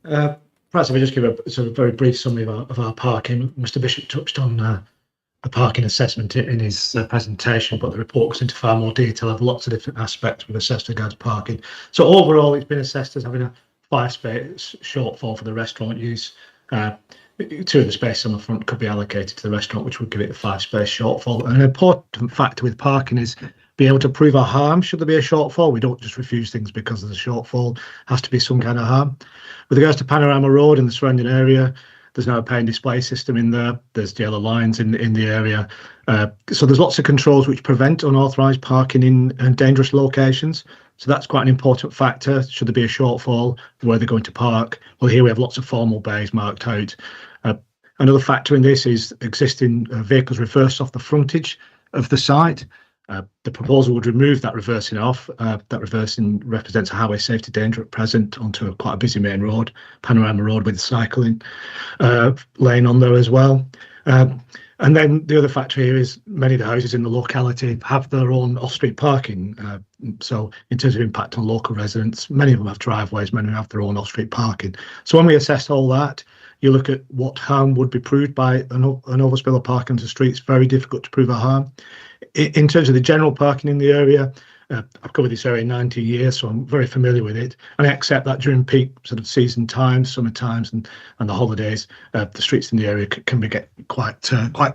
Perhaps if I just give a sort of very brief summary of our parking. Mr. Bishop touched on the parking assessment in his presentation, but the report goes into far more detail of lots of different aspects we've assessed regards parking. So overall, it's been assessed as having a 5-space shortfall for the restaurant use. 2 of the spaces on the front could be allocated to the restaurant, which would give it a 5-space shortfall. And an important factor with parking is be able to prove a harm should there be a shortfall. We don't just refuse things because there's a shortfall. Has to be some kind of harm. With regards to Panorama Road and the surrounding area, there's now a pay and display system in there. There's yellow lines in the area. So there's lots of controls which prevent unauthorised parking in dangerous locations. So that's quite an important factor. Should there be a shortfall, where they're going to park? Well, here we have lots of formal bays marked out. Another factor in this is existing vehicles reversed off the frontage of the site. The proposal would remove that reversing off. That reversing represents a highway safety danger at present onto quite a busy main road, Panorama Road, with cycling lane on there as well. And then the other factor here is many of the houses in the locality have their own off-street parking. So in terms of impact on local residents, many of them have driveways, many have their own off-street parking. So when we assess all that, you look at what harm would be proved by an overspill of parking onto the streets. Very difficult to prove a harm. In terms of the general parking in the area, I've covered this area 90 years, so I'm very familiar with it. And I accept that during peak sort of season times, summer times, and the holidays, the streets in the area can get quite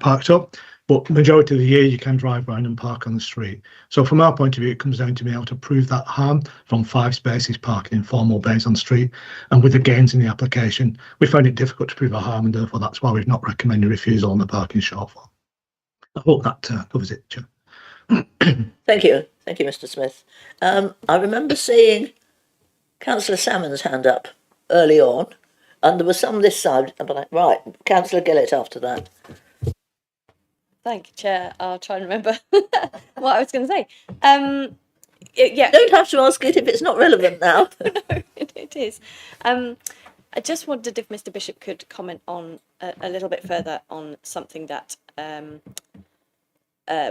parked up. But majority of the year, you can drive around and park on the street. So from our point of view, it comes down to being able to prove that harm from 5 spaces parking in formal bays on the street. And with the gains in the application, we found it difficult to prove a harm, and therefore that's why we've not recommended refusal on the parking shortfall. I hope that covers it, Chair. Thank you, Mr. Smith. I remember seeing Councillor Salmon's hand up early on, and there was some this side. Right, Councillor Gillett after that. Thank you, Chair. I'll try and remember what I was going to say. Yeah. You don't have to ask it if it's not relevant now. No, it is. I just wondered if Mr. Bishop could comment on a little bit further on something that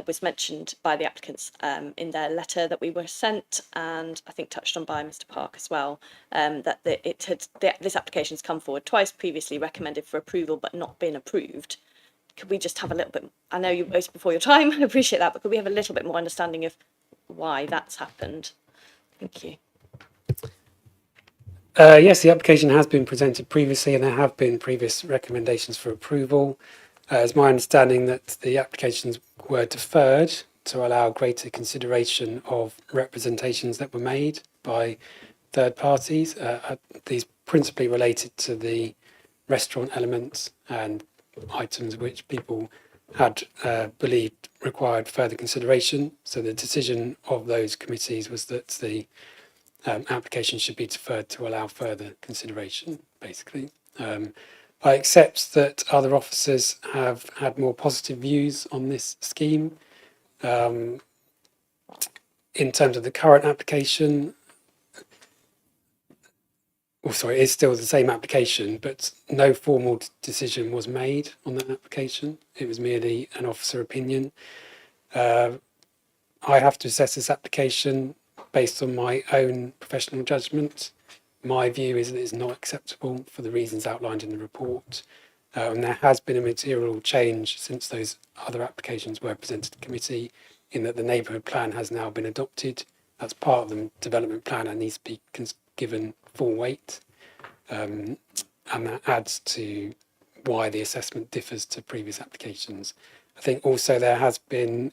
was mentioned by the applicants in their letter that we were sent, and I think touched on by Mr. Park as well, that this application has come forward twice previously, recommended for approval but not been approved. Could we just have a little bit, I know you it's before your time, I appreciate that, but could we have a little bit more understanding of why that's happened? Thank you. Yes, the application has been presented previously, and there have been previous recommendations for approval. It's my understanding that the applications were deferred to allow greater consideration of representations that were made by third parties. These principally related to the restaurant elements and items which people had believed required further consideration. So the decision of those committees was that the application should be deferred to allow further consideration, basically. I accept that other officers have had more positive views on this scheme. In terms of the current application, it is still the same application, but no formal decision was made on that application. It was merely an officer opinion. I have to assess this application based on my own professional judgment. My view is that it's not acceptable for the reasons outlined in the report. And there has been a material change since those other applications were presented to committee, in that the neighbourhood plan has now been adopted. That's part of the development plan and needs to be given full weight. And that adds to why the assessment differs to previous applications. I think also there has been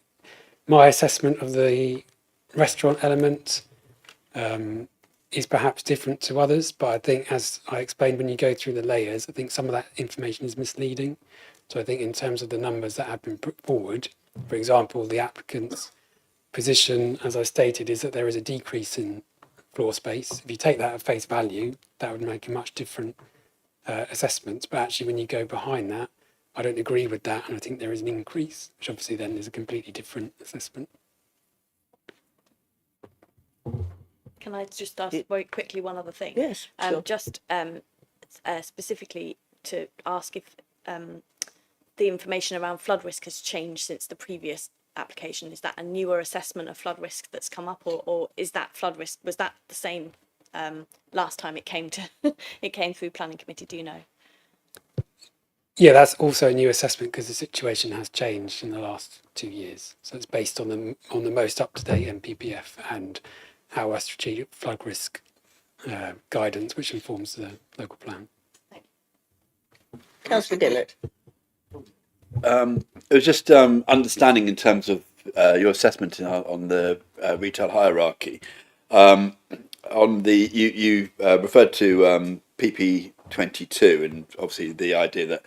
my assessment of the restaurant element is perhaps different to others, but I think, as I explained when you go through the layers, I think some of that information is misleading. So I think in terms of the numbers that have been put forward, for example, the applicant's position, as I stated, is that there is a decrease in floor space. If you take that at face value, that would make a much different assessment. But actually, when you go behind that, I don't agree with that, and I think there is an increase, which obviously then is a completely different assessment. Can I just ask very quickly one other thing? Yes, sure. Just specifically to ask if the information around flood risk has changed since the previous application. Is that a newer assessment of flood risk that's come up, or is that flood risk, was that the same last time it came to it came through planning committee? Do you know? Yeah, that's also a new assessment because the situation has changed in the last 2 years. So it's based on the most up-to-date MPPF and our strategic flood risk guidance, which informs the local plan. Councillor Gillett. It was just understanding in terms of your assessment on the retail hierarchy. On the you referred to PP22, and obviously the idea that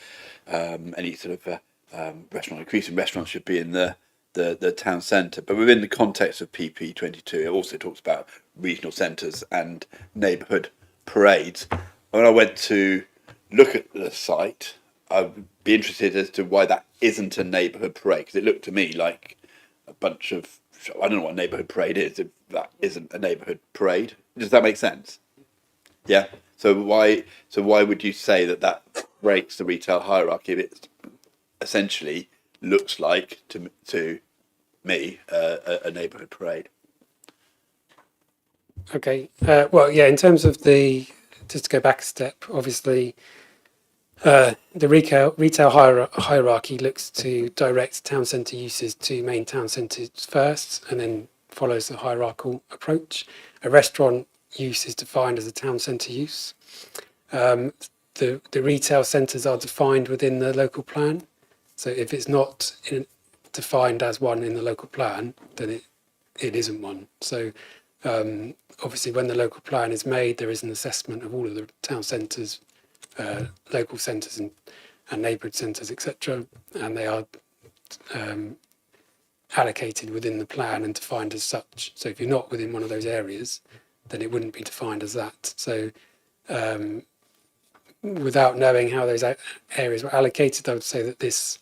any sort of restaurant, increase in restaurants should be in the town centre. But within the context of PP22, it also talks about regional centres and neighbourhood parades. When I went to look at the site, I'd be interested as to why that isn't a neighbourhood parade, because it looked to me like a bunch of, I don't know what a neighbourhood parade is, if that isn't a neighbourhood parade. Does that make sense? Yeah. So why would you say that breaks the retail hierarchy if it essentially looks like to me a neighbourhood parade? Okay. Well, yeah, in terms of just to go back a step, obviously the retail hierarchy looks to direct town centre uses to main town centres first, and then follows the hierarchical approach. A restaurant use is defined as a town centre use. The retail centres are defined within the local plan. So if it's not defined as one in the local plan, then it isn't one. So obviously when the local plan is made, there is an assessment of all of the town centres, local centres and neighbourhood centres, etc. And they are allocated within the plan and defined as such. So if you're not within one of those areas, then it wouldn't be defined as that. So without knowing how those areas were allocated, I would say that this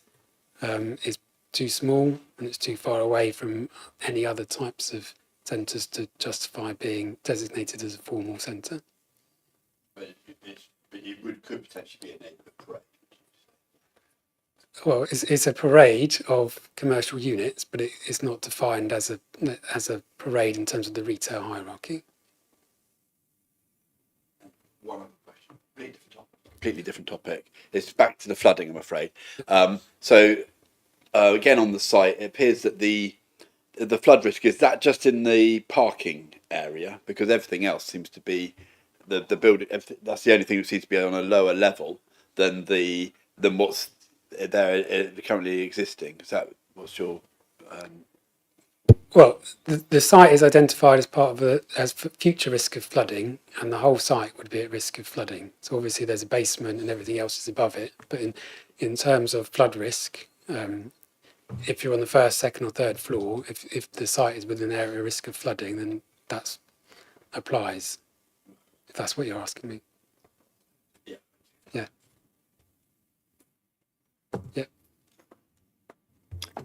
is too small and it's too far away from any other types of centres to justify being designated as a formal centre. But it could potentially be a neighbourhood parade. Well, it's a parade of commercial units, but it's not defined as a parade in terms of the retail hierarchy. One other question, completely different topic. It's back to the flooding, I'm afraid. Again, on the site, it appears that the flood risk, is that just in the parking area? Because everything else seems to be the building. That's the only thing that seems to be on a lower level than what's there currently existing. Is that what's your? Well, the site is identified as part of as future risk of flooding, and the whole site would be at risk of flooding. So obviously there's a basement and everything else is above it. But in terms of flood risk, if you're on the first, second, or third floor, if the site is within an area of risk of flooding, then that applies. If that's what you're asking me. Yeah. Yeah. Yeah.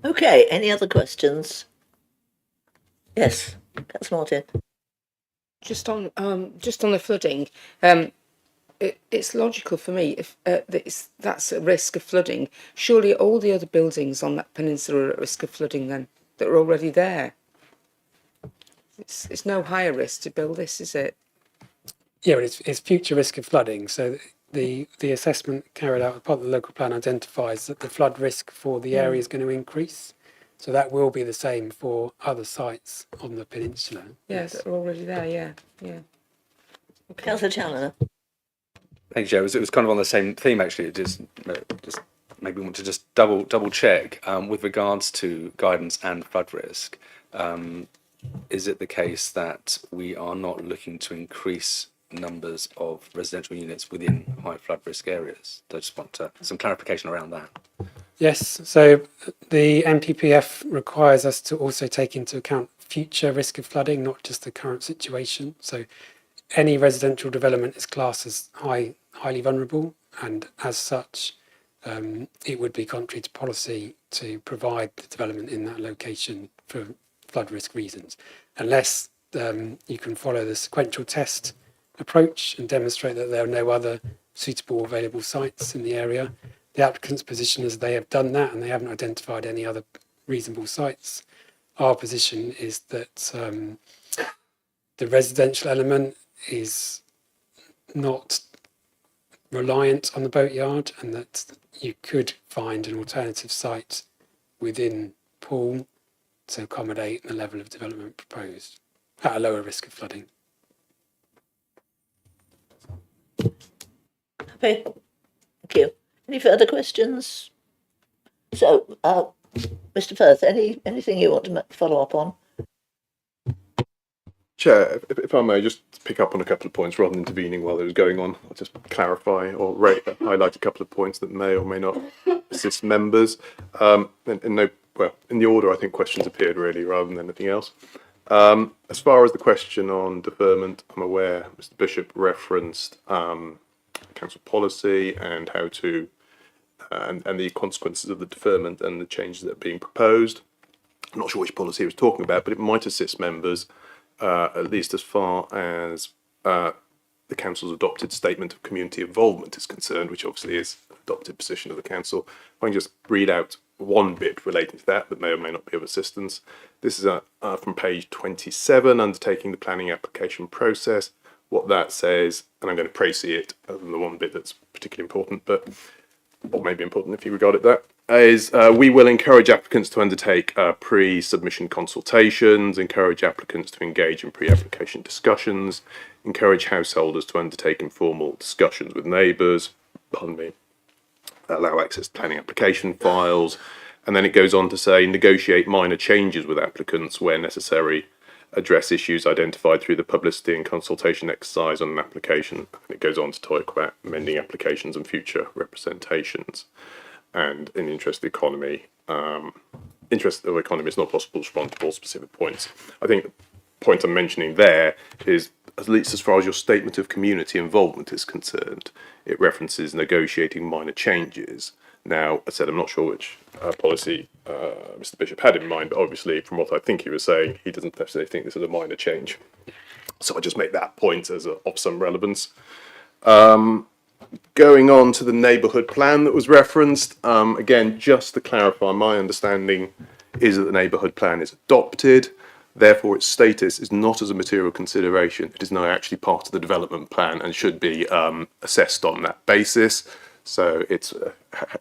Okay, any other questions? Yes, Councillor Martin. Just on the flooding, it's logical for me if that's a risk of flooding. Surely all the other buildings on that peninsula are at risk of flooding then that are already there. It's no higher risk to build this, is it? Yeah, but it's future risk of flooding. So the assessment carried out as part of the local plan identifies that the flood risk for the area is going to increase. So that will be the same for other sites on the peninsula. Yeah, that are already there. Yeah. Okay. Councillor Challoner. Thank you, Joe. It was kind of on the same theme actually. Just maybe want to just double check with regards to guidance and flood risk. Is it the case that we are not looking to increase numbers of residential units within high flood risk areas? I just want some clarification around that. Yes, so the NPPF requires us to also take into account future risk of flooding, not just the current situation. So any residential development is classed as highly vulnerable, and as such, it would be contrary to policy to provide the development in that location for flood risk reasons, unless you can follow the sequential test approach and demonstrate that there are no other suitable available sites in the area. The applicant's position is they have done that and they haven't identified any other reasonable sites. Our position is that the residential element is not reliant on the boatyard and that you could find an alternative site within Poole to accommodate the level of development proposed at a lower risk of flooding. Okay, thank you. Any further questions? So, Mr. Firth, anything you want to follow up on? Chair, if I may just pick up on a couple of points rather than intervening while it was going on, I'll just clarify or highlight a couple of points that may or may not assist members. In the order I think questions appeared really rather than anything else. As far as the question on deferment, I'm aware Mr. Bishop referenced council policy and how to and the consequences of the deferment and the changes that are being proposed. I'm not sure which policy he was talking about, but it might assist members at least as far as the council's adopted statement of community involvement is concerned, which obviously is an adopted position of the council. If I can just read out one bit relating to that may or may not be of assistance. This is from page 27, undertaking the planning application process. What that says, and I'm going to précis it other than the one bit that's particularly important, but or maybe important if you regard it that, is we will encourage applicants to undertake pre-submission consultations, encourage applicants to engage in pre-application discussions, encourage householders to undertake informal discussions with neighbours, allow access to planning application files, and then it goes on to say negotiate minor changes with applicants where necessary, address issues identified through the publicity and consultation exercise on an application. And it goes on to talk about amending applications and future representations. And in the interest of the economy, it's not possible to respond to all specific points. I think the point I'm mentioning there is, at least as far as your statement of community involvement is concerned, it references negotiating minor changes. Now, I said I'm not sure which policy Mr. Bishop had in mind, but obviously from what I think he was saying, he doesn't necessarily think this is a minor change. So I just make that point as of some relevance. Going on to the neighbourhood plan that was referenced, again, just to clarify, my understanding is that the neighbourhood plan is adopted, therefore its status is not as a material consideration, it is now actually part of the development plan and should be assessed on that basis. So it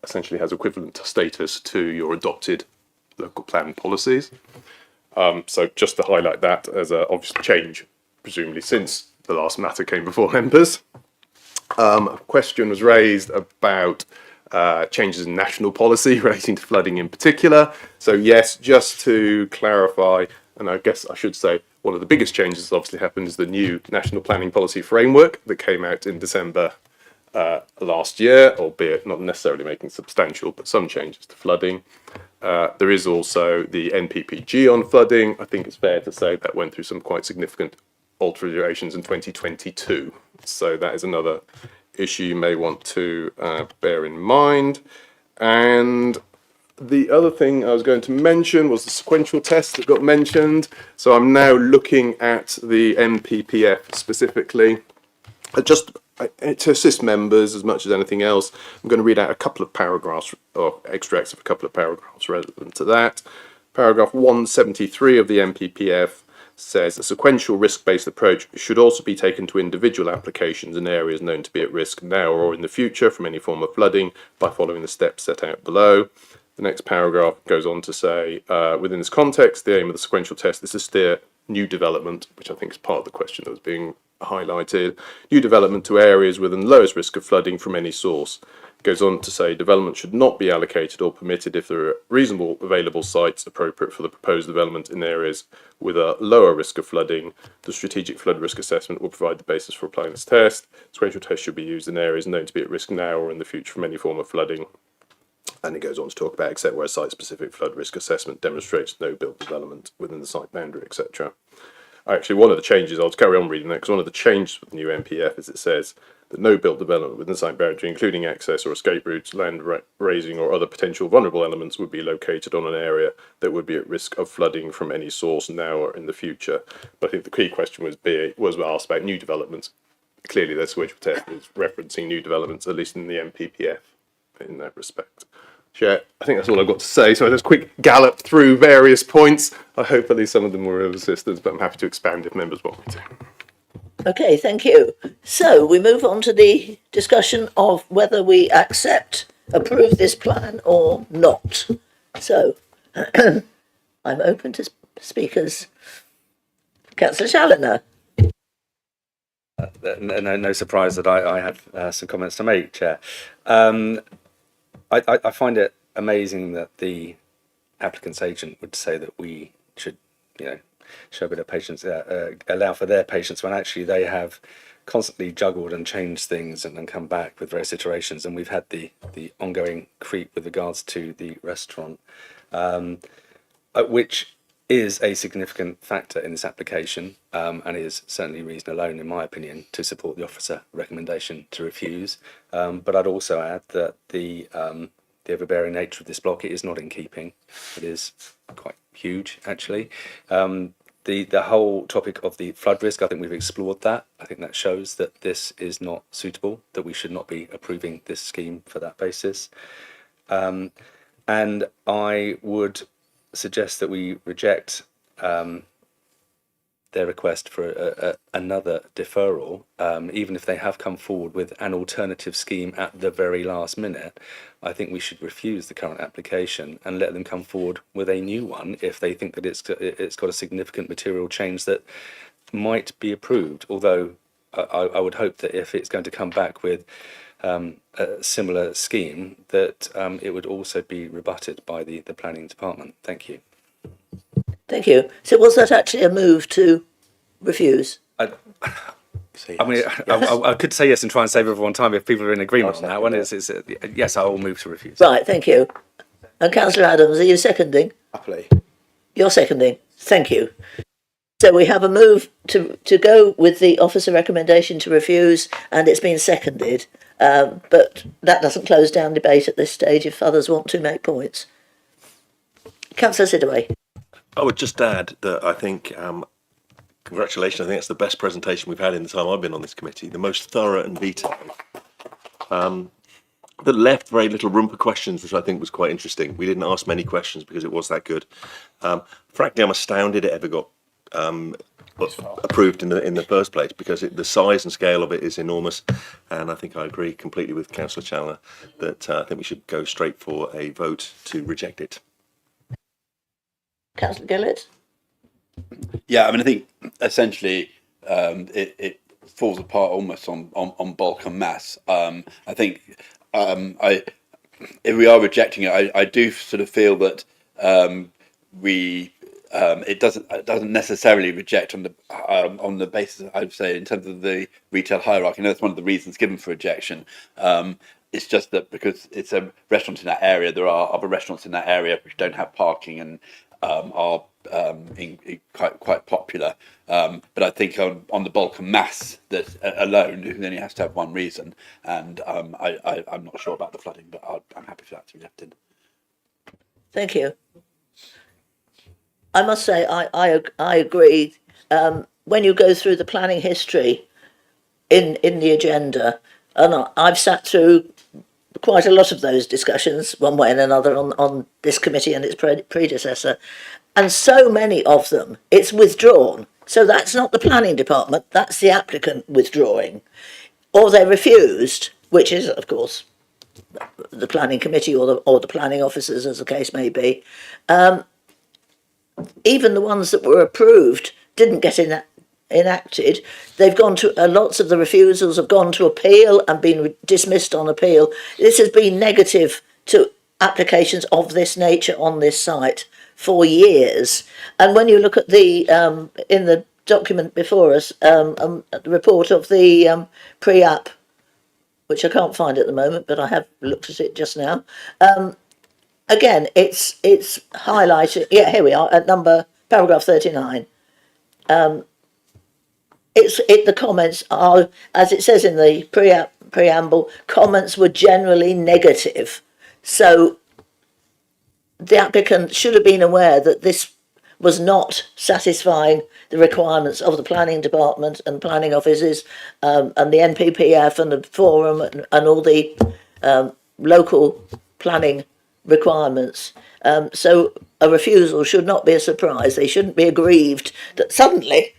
essentially has equivalent status to your adopted local plan policies. So just to highlight that as an obvious change, presumably since the last matter came before members. A question was raised about changes in national policy relating to flooding in particular. So yes, just to clarify, and I guess I should say one of the biggest changes that obviously happened is the new National Planning Policy Framework that came out in December last year, albeit not necessarily making substantial, but some changes to flooding. There is also the NPPG on flooding. I think it's fair to say that went through some quite significant alterations in 2022. So that is another issue you may want to bear in mind. And The other thing I was going to mention was the sequential test that got mentioned. So I'm now looking at the MPPF specifically. To assist members as much as anything else, I'm going to read out a couple of paragraphs or extracts of a couple of paragraphs relevant to that. Paragraph 173 of the MPPF says a sequential risk-based approach should also be taken to individual applications in areas known to be at risk now or in the future from any form of flooding by following the steps set out below. The next paragraph goes on to say, within this context, the aim of the sequential test is to steer new development, which I think is part of the question that was being highlighted, new development to areas with the lowest risk of flooding from any source. It goes on to say development should not be allocated or permitted if there are reasonable available sites appropriate for the proposed development in areas with a lower risk of flooding. The strategic flood risk assessment will provide the basis for applying this test. Sequential test should be used in areas known to be at risk now or in the future from any form of flooding. And it goes on to talk about except where site-specific flood risk assessment demonstrates no built development within the site boundary, etc. Actually, one of the changes, I'll carry on reading that, because one of the changes with the new MPF is it says that no built development within the site boundary, including access or escape routes, land raising or other potential vulnerable elements, would be located on an area that would be at risk of flooding from any source now or in the future. But I think the key question was asked about new developments. Clearly, the sequential test is referencing new developments, at least in the MPPF, in that respect. Chair, I think that's all I've got to say. So just quick gallop through various points. I hope at least some of them were of assistance, but I'm happy to expand if members want me to. Okay, thank you. So we move on to the discussion of whether we approve this plan or not. So I'm open to speakers. Councillor Challoner. No surprise that I have some comments to make, Chair. I find it amazing that the applicant's agent would say that we should, show a bit of patience, allow for their patience when actually they have constantly juggled and changed things and come back with various iterations. And we've had the ongoing creep with regards to the restaurant, which is a significant factor in this application, and is certainly reason alone, in my opinion, to support the officer recommendation to refuse. But I'd also add that the overbearing nature of this block, it is not in keeping. It is quite huge, actually. The whole topic of the flood risk, I think we've explored that. I think that shows that this is not suitable, that we should not be approving this scheme for that basis. And I would suggest that we reject their request for another deferral, even if they have come forward with an alternative scheme at the very last minute. I think we should refuse the current application and let them come forward with a new one if they think that it's got a significant material change that might be approved. Although I would hope that if it's going to come back with a similar scheme, that it would also be rebutted by the planning department. Thank you. Thank you. So was that actually a move to refuse? I mean, I could say yes and try and save everyone time if people are in agreement on that one. Yes, I will move to refuse. Right, thank you. And Councillor Adams, are you seconding? Happily. You're seconding. Thank you. So we have a move to go with the officer recommendation to refuse, and it's been seconded. But that doesn't close down debate at this stage if others want to make points. Councillor Sidaway. I would just add that I think, congratulations, I think that's the best presentation we've had in the time I've been on this committee, the most thorough and detailed. That left very little room for questions, which I think was quite interesting. We didn't ask many questions because it was that good. Frankly, I'm astounded it ever got approved in the first place, because the size and scale of it is enormous. And I think I agree completely with Councillor Challoner that I think we should go straight for a vote to reject it. Councillor Gillett? Yeah, I mean, I think essentially it falls apart almost on bulk and mass. I think if we are rejecting it, I do sort of feel that it doesn't necessarily reject on the basis, I'd say, in terms of the retail hierarchy. I know that's one of the reasons given for rejection. It's just that because it's a restaurant in that area, there are other restaurants in that area which don't have parking and are quite popular. But I think on the bulk and mass, that alone, it only has to have one reason. And I'm not sure about the flooding, but I'm happy for that to be left in. Thank you. I must say, I agree. When you go through the planning history in the agenda, and I've sat through quite a lot of those discussions, one way and another, on this committee and its predecessor, and so many of them, it's withdrawn. So that's not the planning department, that's the applicant withdrawing. Or they're refused, which is, of course, the planning committee or the planning officers, as the case may be. Even the ones that were approved didn't get enacted. They've gone to lots of the refusals have gone to appeal and been dismissed on appeal. This has been negative to applications of this nature on this site for years. And when you look at the in the document before us, the report of the pre-app, which I can't find at the moment, but I have looked at it just now. Again, it's highlighted. Yeah, here we are at paragraph 39. The comments are, as it says in the preamble, comments were generally negative. So the applicant should have been aware that this was not satisfying the requirements of the planning department and planning offices, and the NPPF and the forum and all the local planning requirements. So a refusal should not be a surprise. They shouldn't be aggrieved that suddenly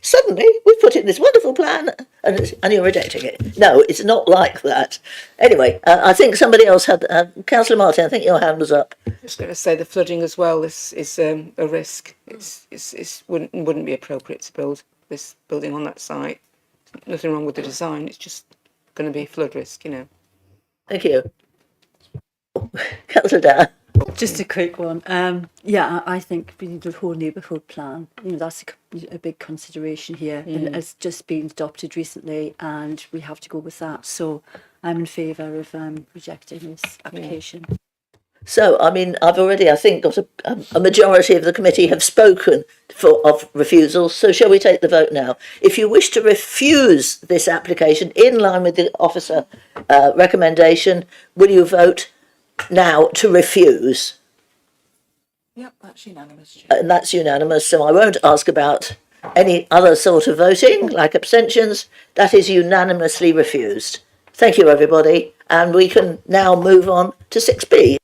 we've put in this wonderful plan and you're rejecting it. No, it's not like that. Anyway, I think somebody else had, Councillor Martin, I think your hand was up. Just going to say the flooding as well is a risk. It's wouldn't be appropriate to build this building on that site. Nothing wrong with the design. It's just going to be flood risk, you know. Thank you. Councillor Dare. Just a quick one. Yeah, I think we need the whole neighbourhood plan. You know, that's a big consideration here, and it's just been adopted recently, and we have to go with that. So I'm in favour of rejecting this application. So, I mean, I've already, I think, got a majority of the committee have spoken of refusals. So shall we take the vote now? If you wish to refuse this application in line with the officer recommendation, will you vote now to refuse? Yep, that's unanimous. And that's unanimous. So I won't ask about any other sort of voting, like abstentions. That is unanimously refused. Thank you, everybody. And we can now move on to 6B.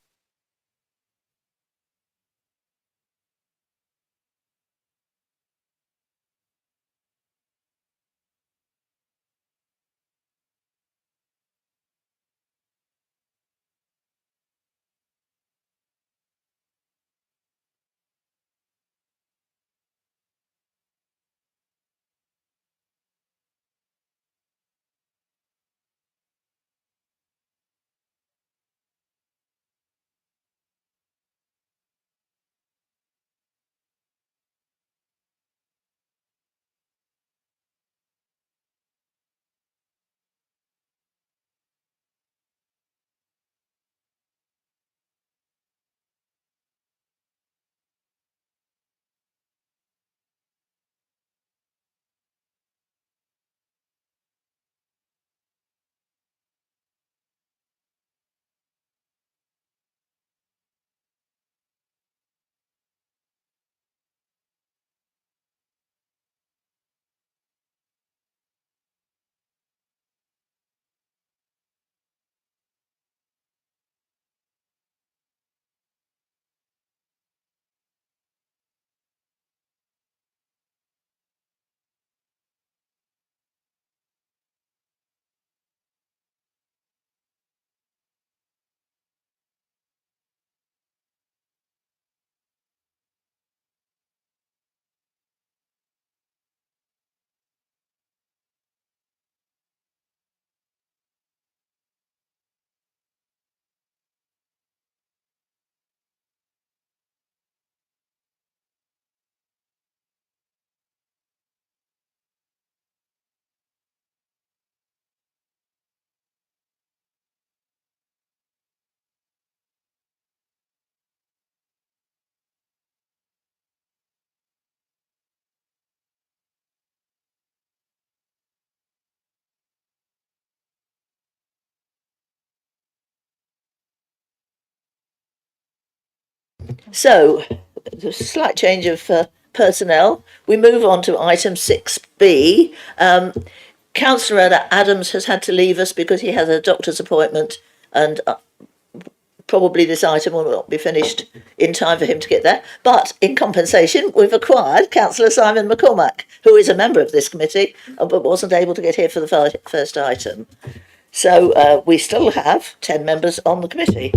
So, there's a slight change of personnel. We move on to item 6B. Councillor Adams has had to leave us because he has a doctor's appointment, and probably this item will not be finished in time for him to get there. But in compensation, we've acquired Councillor Simon McCormack, who is a member of this committee, but wasn't able to get here for the first item. So we still have 10 members on the committee.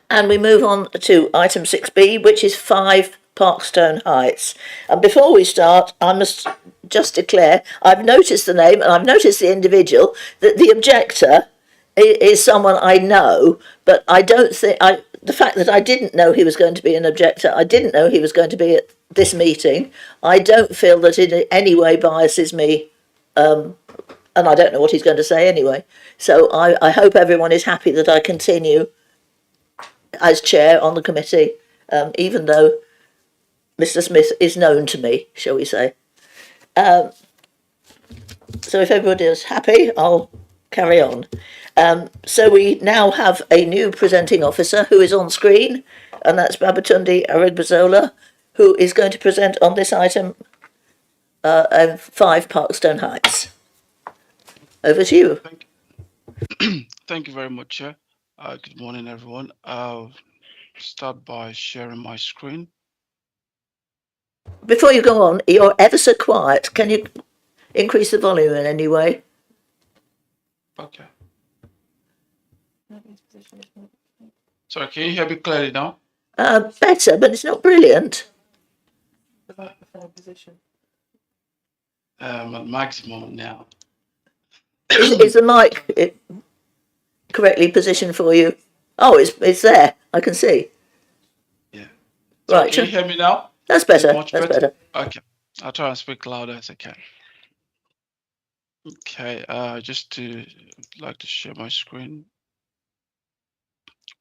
And we move on to item 6B, which is 5 Parkstone Heights. And before we start, I must just declare, I've noticed the name and I've noticed the individual, that the objector is someone I know, but I don't think, the fact that I didn't know he was going to be an objector, I didn't know he was going to be at this meeting, I don't feel that it in any way biases me, and I don't know what he's going to say anyway. So I hope everyone is happy that I continue as chair on the committee, even though Mr. Smith is known to me, shall we say. So if everybody is happy, I'll carry on. So we now have a new presenting officer who is on screen, and that's Babatunde Arigbazola, who is going to present on this item 5 Parkstone Heights. Over to you. Thank you very much, Chair. Good morning, everyone. I'll start by sharing my screen. Before you go on, you're ever so quiet. Can you increase the volume in any way? Okay. Sorry, can you hear me clearly now? Better, but it's not brilliant. At maximum now. Is the mic correctly positioned for you? Oh, it's there. I can see. Yeah. So Right. can you hear me now? That's better. Much That's better. Okay. I'll try and speak louder as I can. Okay. Just to like to share my screen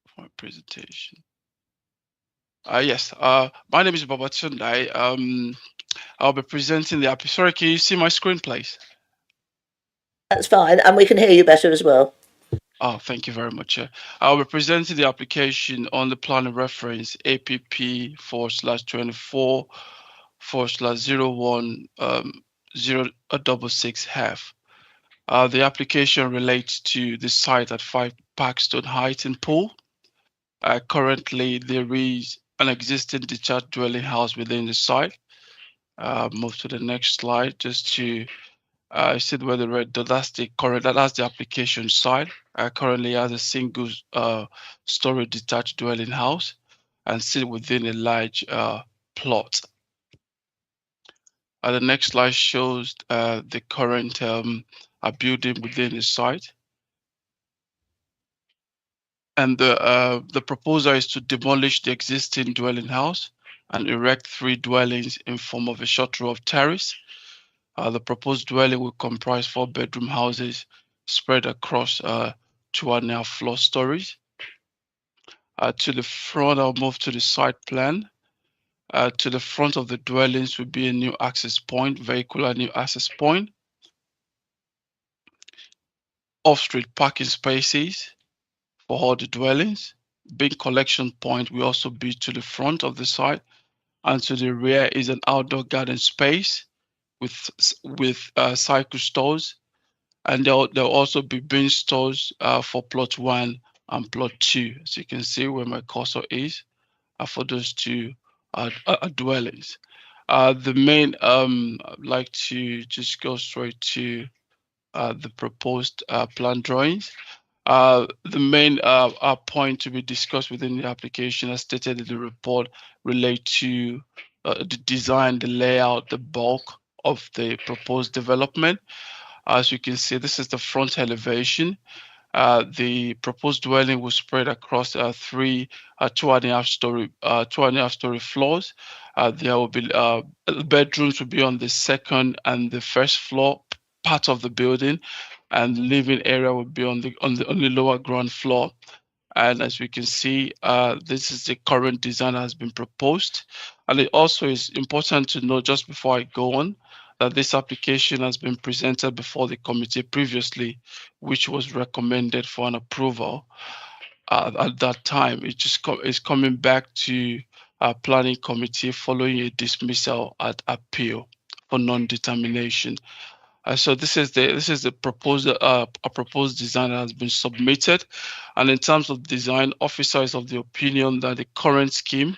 for my presentation. Yes. My name is Babatunde. I'll be presenting the Sorry, can you see my screen, please? That's fine, and we can hear you better as well. Oh, thank you very much. I'll be presenting the application on the planning reference APP/24/01/066F. The application relates to the site at 5 Parkstone Heights in Poole. Currently, there is an existing detached dwelling house within the site. Move to the next slide just to see where the red dot, that's the application site. Currently has a single story detached dwelling house and sit within a large plot. The next slide shows the current building within the site. And the proposal is to demolish the existing dwelling house and erect 3 dwellings in form of a short row of terrace. The proposed dwelling will comprise 4-bedroom houses spread across 2.5 floor stories. To the front, I'll move to the site plan. To the front of the dwellings will be a new access point, vehicular new access point. Off-street parking spaces for all the dwellings. Big collection point will also be to the front of the site, and to the rear is an outdoor garden space with cycle stores, and there'll also be bin stores for plot 1 and plot 2, as you can see where my cursor is, for those 2 dwellings. The main I'd like to just go straight to the proposed plan drawings. The main point to be discussed within the application, as stated in the report, relate to the design, the layout, the bulk of the proposed development. As you can see, this is the front elevation. The proposed dwelling will spread across 3 2.5 story floors. There will be bedrooms will be on the second and the first floor part of the building, and the living area will be on the lower ground floor. And as we can see, this is the current design that has been proposed. And it also is important to know, just before I go on, that this application has been presented before the committee previously, which was recommended for an approval. at that time. It just is coming back to our planning committee following a dismissal at appeal for non-determination. So this is the proposal, a proposed design that has been submitted, and in terms of design, officer is of the opinion that the current scheme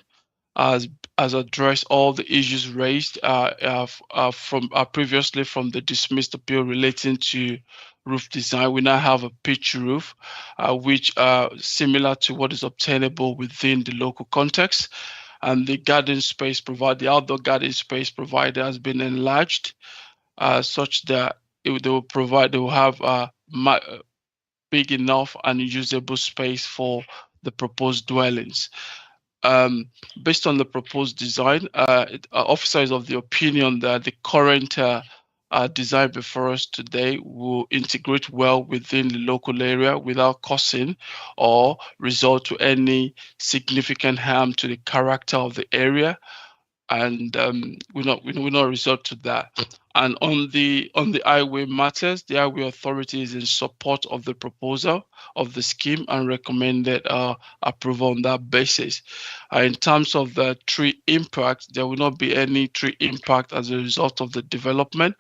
has addressed all the issues raised from previously from the dismissed appeal relating to roof design. We now have a pitch roof, which similar to what is obtainable within the local context, and the garden space the outdoor garden space provided has been enlarged such that they will have big enough and usable space for the proposed dwellings. Based on the proposed design, officer is of the opinion that the current design before us today will integrate well within the local area without causing or result to any significant harm to the character of the area, and we not resort to that. And on the highway matters, the highway authority is in support of the proposal of the scheme and recommended approval on that basis. In terms of the tree impact, there will not be any tree impact as a result of the development.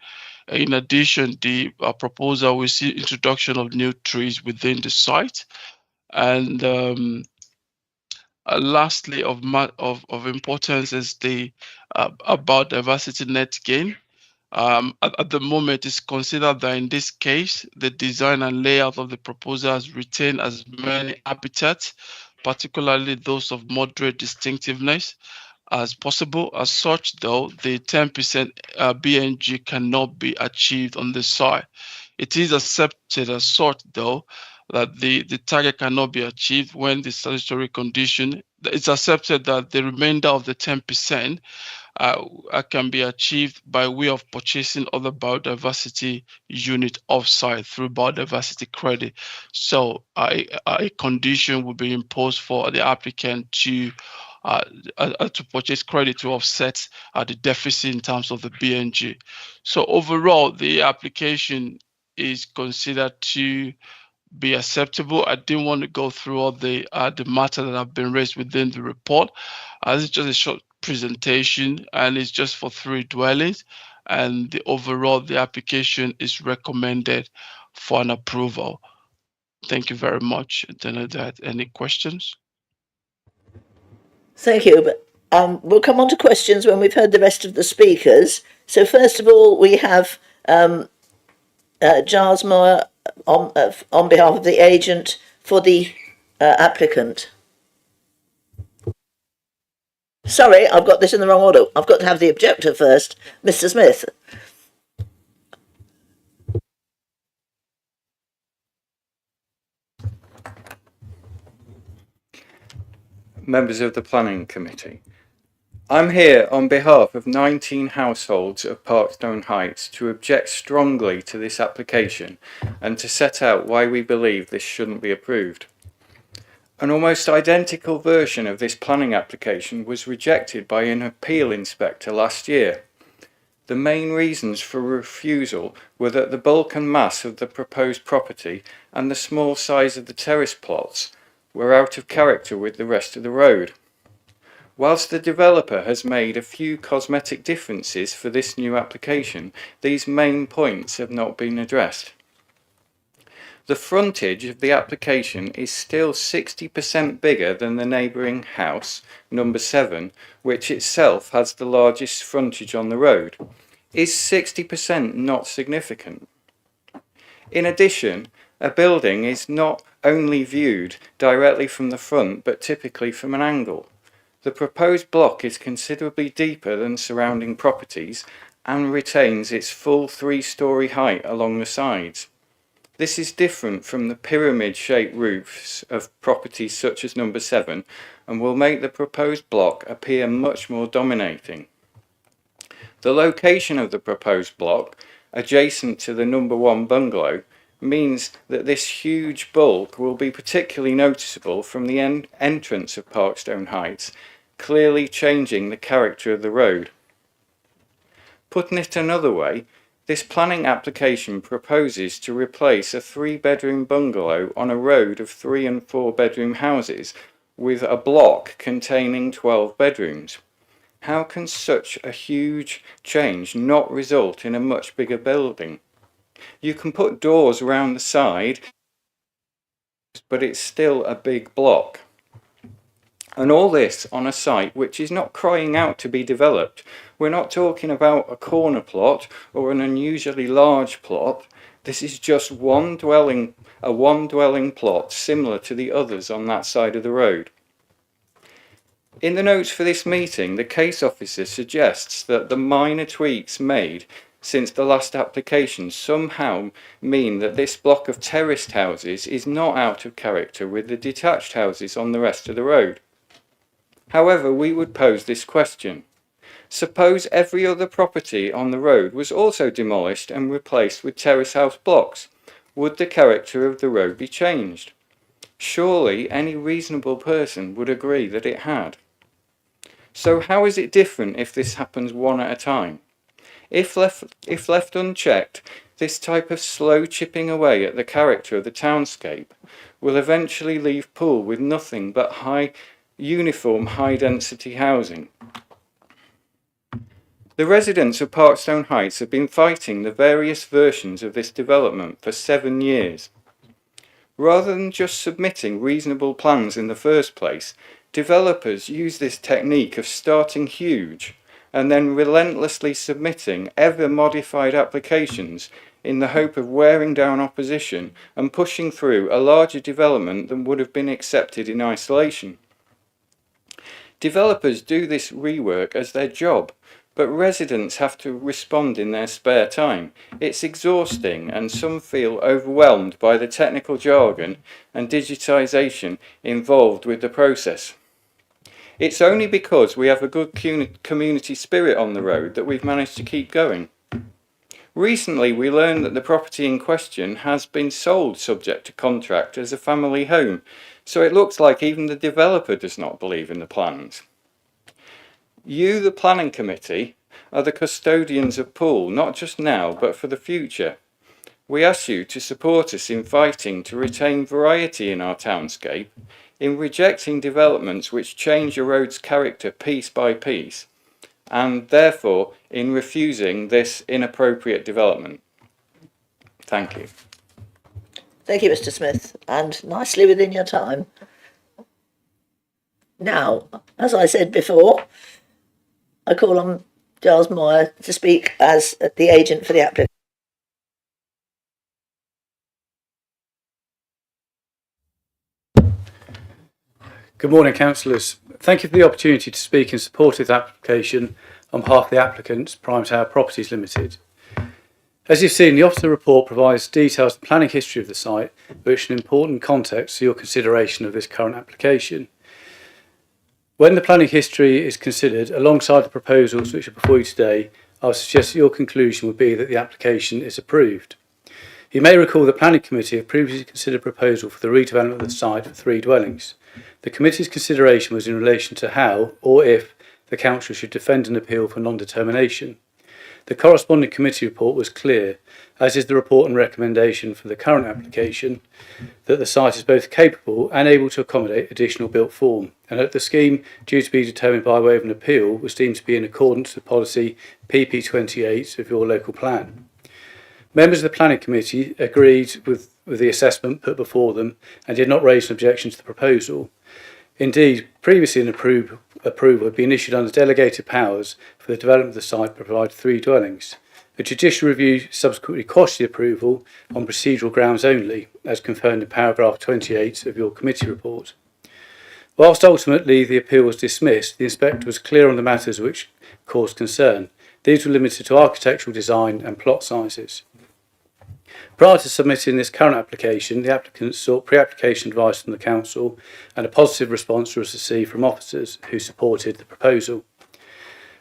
In addition, the proposal will see introduction of new trees within the site. And lastly, of importance is the about diversity net gain. At the moment, it's considered that in this case, the design and layout of the proposal has retained as many habitats, particularly those of moderate distinctiveness, as possible. As such, though, the 10% BNG cannot be achieved on the site. It is accepted as such, though, that the target cannot be achieved when the statutory condition, it's accepted that the remainder of the 10% can be achieved by way of purchasing other biodiversity unit offsite through biodiversity credit. So a condition will be imposed for the applicant to purchase credit to offset the deficit in terms of the BNG. So overall, the application is considered to be acceptable. I didn't want to go through all the matter that have been raised within the report. This is just a short presentation, and it's just for 3 dwellings. And the application is recommended for an approval. Thank you very much. I don't know if there are any questions. Thank you. But we'll come on to questions when we've heard the rest of the speakers. So first of all, we have Giles Moore on behalf of the agent for the applicant. Sorry, I've got this in the wrong order. I've got to have the objector first, Mr. Smith. Members of the Planning Committee, I'm here on behalf of 19 households of Parkstone Heights to object strongly to this application and to set out why we believe this shouldn't be approved. An almost identical version of this planning application was rejected by an appeal inspector last year. The main reasons for refusal were that the bulk and mass of the proposed property and the small size of the terrace plots were out of character with the rest of the road. Whilst the developer has made a few cosmetic differences for this new application, these main points have not been addressed. The frontage of the application is still 60% bigger than the neighbouring house, number 7, which itself has the largest frontage on the road. Is 60% not significant? In addition, a building is not only viewed directly from the front, but typically from an angle. The proposed block is considerably deeper than surrounding properties and retains its full 3-storey height along the sides. This is different from the pyramid-shaped roofs of properties such as number 7 and will make the proposed block appear much more dominating. The location of the proposed block, adjacent to the number 1 bungalow, means that this huge bulk will be particularly noticeable from the entrance of Parkstone Heights, clearly changing the character of the road. Putting it another way, This planning application proposes to replace a 3-bedroom bungalow on a road of 3 and 4 bedroom houses with a block containing 12 bedrooms. How can such a huge change not result in a much bigger building? You can put doors around the side, but it's still a big block. And all this on a site which is not crying out to be developed. We're not talking about a corner plot or an unusually large plot. This is just a one dwelling plot similar to the others on that side of the road. In the notes for this meeting, the case officer suggests that the minor tweaks made since the last application somehow mean that this block of terraced houses is not out of character with the detached houses on the rest of the road. However, we would pose this question. Suppose every other property on the road was also demolished and replaced with terrace house blocks. Would the character of the road be changed? Surely any reasonable person would agree that it had. So how is it different if this happens one at a time? If left unchecked, this type of slow chipping away at the character of the townscape will eventually leave Poole with nothing but uniform high-density housing. The residents of Parkstone Heights have been fighting the various versions of this development for 7 years. Rather than just submitting reasonable plans in the first place, developers use this technique of starting huge and then relentlessly submitting ever-modified applications in the hope of wearing down opposition and pushing through a larger development than would have been accepted in isolation. Developers do this rework as their job, but residents have to respond in their spare time. It's exhausting and some feel overwhelmed by the technical jargon and digitisation involved with the process. It's only because we have a good community spirit on the road that we've managed to keep going. Recently, we learned that the property in question has been sold subject to contract as a family home, so it looks like even the developer does not believe in the plans. You, the planning committee, are the custodians of Poole, not just now, but for the future. We ask you to support us in fighting to retain variety in our townscape, in rejecting developments which change a road's character piece by piece, and therefore in refusing this inappropriate development. Thank you. Thank you, Mr. Smith, and nicely within your time. Now, as I said before, I call on Giles Moyer to speak as the agent for the applicant. Good morning, councillors. Thank you for the opportunity to speak in support of the application on behalf of the applicants, Prime Tower Properties Limited. As you've seen, the officer report provides details of the planning history of the site, which is an important context to your consideration of this current application. When the planning history is considered alongside the proposals which are before you today, I would suggest that your conclusion would be that the application is approved. You may recall the Planning Committee have previously considered a proposal for the redevelopment of the site for 3 dwellings. The committee's consideration was in relation to how, or if, the council should defend an appeal for non-determination. The corresponding committee report was clear, as is the report and recommendation for the current application, that the site is both capable and able to accommodate additional built form, and that the scheme due to be determined by way of an appeal was deemed to be in accordance with policy PP28 of your local plan. Members of the Planning Committee agreed with the assessment put before them and did not raise an objection to the proposal. Indeed, previously an approval had been issued under delegated powers for the development of the site to provide 3 dwellings. A judicial review subsequently quashed the approval on procedural grounds only, as confirmed in paragraph 28 of your committee report. Whilst ultimately the appeal was dismissed, the inspector was clear on the matters which caused concern. These were limited to architectural design and plot sizes. Prior to submitting this current application, the applicants sought pre-application advice from the council, and a positive response was received from officers who supported the proposal.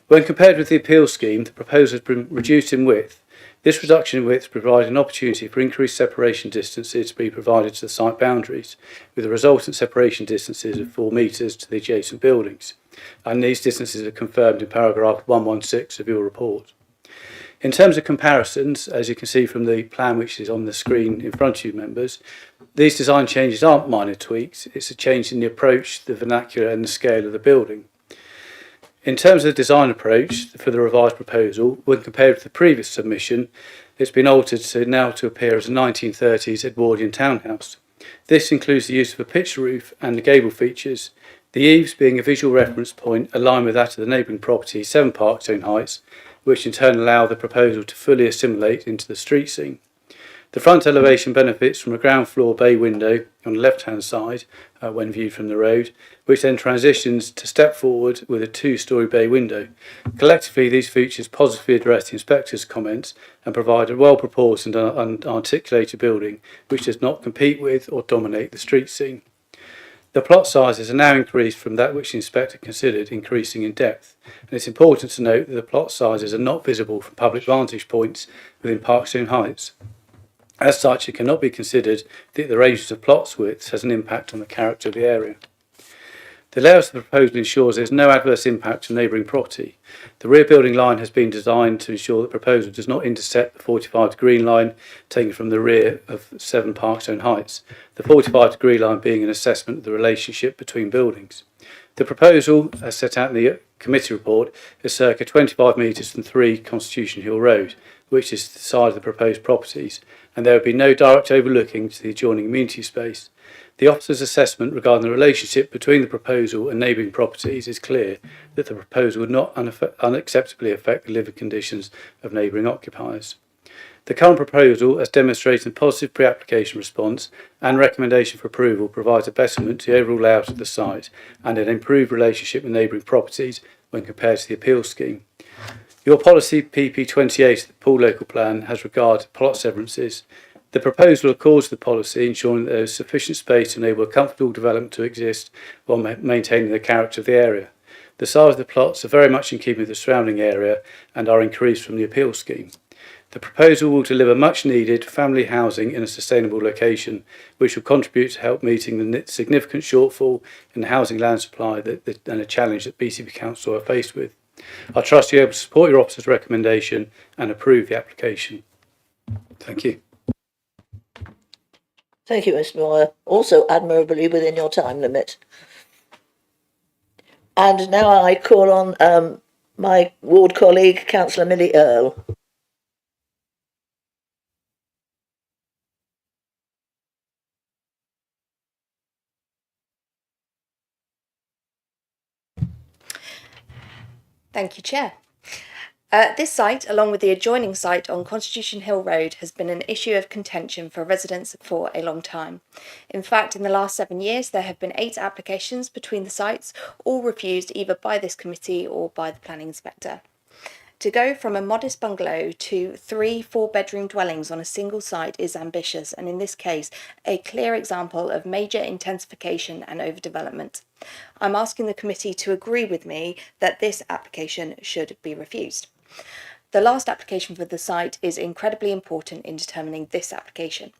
When compared with the appeal scheme, the proposal has been reduced in width. This reduction in width provided an opportunity for increased separation distances to be provided to the site boundaries, with the resultant separation distances of 4 metres to the adjacent buildings, and these distances are confirmed in paragraph 116 of your report. In terms of comparisons, as you can see from the plan which is on the screen in front of you members, these design changes aren't minor tweaks, it's a change in the approach, the vernacular and the scale of the building. In terms of the design approach for the revised proposal, when compared with the previous submission, it's been altered to appear as a 1930s Edwardian townhouse. This includes the use of a pitched roof and the gable features, the eaves being a visual reference point aligned with that of the neighbouring property 7 Parkstone Heights, which in turn allow the proposal to fully assimilate into the street scene. The front elevation benefits from a ground floor bay window on the left-hand side when viewed from the road, which then transitions to step forward with a 2-storey bay window. Collectively, these features positively address the inspector's comments and provide a well-proportioned and articulated building which does not compete with or dominate the street scene. The plot sizes are now increased from that which the inspector considered increasing in depth, and it's important to note that the plot sizes are not visible from public vantage points within Parkstone Heights. As such, it cannot be considered that the ranges of plots widths has an impact on the character of the area. The layout of the proposal ensures there is no adverse impact to neighbouring property. The rear building line has been designed to ensure that the proposal does not intercept the 45-degree line taken from the rear of 7 Parkstone Heights, the 45-degree line being an assessment of the relationship between buildings. The proposal, as set out in the committee report, is circa 25 metres from 3 Constitution Hill Road, which is the side of the proposed properties, and there would be no direct overlooking to the adjoining amenity space. The officer's assessment regarding the relationship between the proposal and neighbouring properties is clear that the proposal would not unacceptably affect the living conditions of neighbouring occupiers. The current proposal, as demonstrated in positive pre-application response and recommendation for approval, provides a betterment to the overall layout of the site and an improved relationship with neighbouring properties when compared to the appeal scheme. Your policy PP28, the pool local plan, has regard to plot severances. The proposal accords the policy, ensuring that there is sufficient space to enable a comfortable development to exist while maintaining the character of the area. The size of the plots are very much in keeping with the surrounding area and are increased from the appeal scheme. The proposal will deliver much needed family housing in a sustainable location, which will contribute to help meeting the significant shortfall in the housing land supply and a challenge that BCP Council are faced with. I trust you're able to support your officer's recommendation and approve the application. Thank you. Thank you, Mr. Moore. Also admirably within your time limit. And now I call on my ward colleague, Councillor Millie Earle. Thank you, Chair. This site, along with the adjoining site on Constitution Hill Road, has been an issue of contention for residents for a long time. In fact, in the last 7 years, there have been 8 applications between the sites, all refused either by this committee or by the planning inspector. To go from a modest bungalow to 3 4-bedroom dwellings on a single site is ambitious, and in this case, a clear example of major intensification and overdevelopment. I'm asking the committee to agree with me that this application should be refused. The last application for the site is incredibly important in determining this application,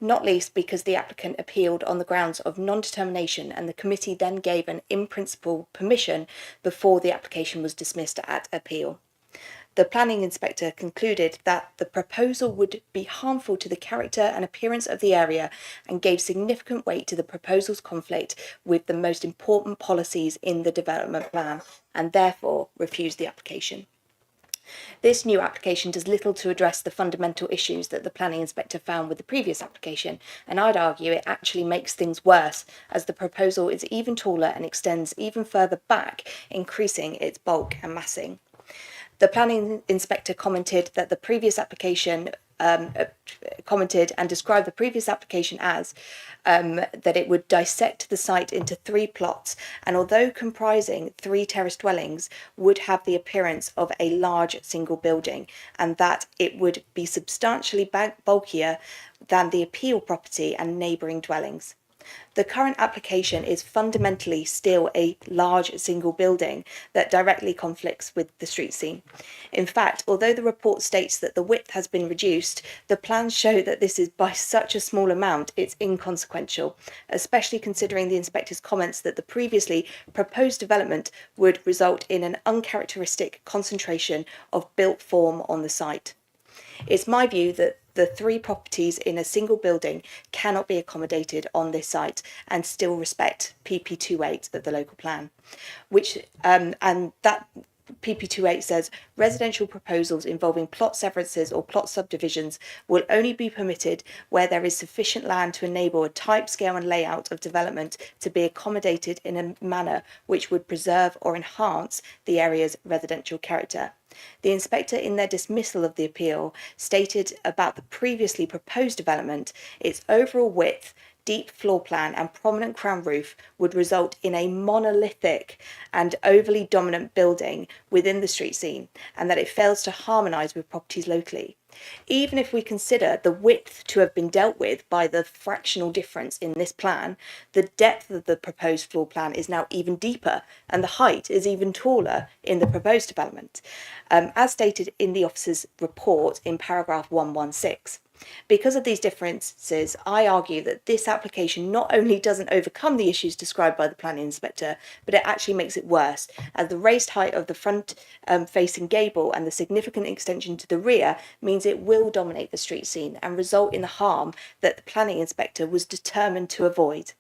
not least because the applicant appealed on the grounds of non-determination and the committee then gave an in-principle permission before the application was dismissed at appeal. The planning inspector concluded that the proposal would be harmful to the character and appearance of the area and gave significant weight to the proposal's conflict with the most important policies in the development plan and therefore refused the application. This new application does little to address the fundamental issues that the planning inspector found with the previous application, and I'd argue it actually makes things worse as the proposal is even taller and extends even further back, increasing its bulk and massing. The planning inspector commented that the previous application commented and described the previous application as that it would dissect the site into 3 plots, and although comprising 3 terrace dwellings, would have the appearance of a large single building, and that it would be substantially bulkier than the appeal property and neighbouring dwellings. The current application is fundamentally still a large single building that directly conflicts with the street scene. In fact, although the report states that the width has been reduced, the plans show that this is by such a small amount it's inconsequential, especially considering the inspector's comments that the previously proposed development would result in an uncharacteristic concentration of built form on the site. It's my view that the 3 properties in a single building cannot be accommodated on this site and still respect PP28 of the local plan, which and that PP28 says residential proposals involving plot severances or plot subdivisions will only be permitted where there is sufficient land to enable a type, scale and layout of development to be accommodated in a manner which would preserve or enhance the area's residential character. The inspector, in their dismissal of the appeal, stated about the previously proposed development, its overall width, deep floor plan and prominent crown roof would result in a monolithic and overly dominant building within the street scene, and that it fails to harmonise with properties locally. Even if we consider the width to have been dealt with by the fractional difference in this plan, the depth of the proposed floor plan is now even deeper and the height is even taller in the proposed development, as stated in the officer's report in paragraph 116. Because of these differences, I argue that this application not only doesn't overcome the issues described by the planning inspector, but it actually makes it worse, as the raised height of the front facing gable and the significant extension to the rear means it will dominate the street scene and result in the harm that the planning inspector was determined to avoid.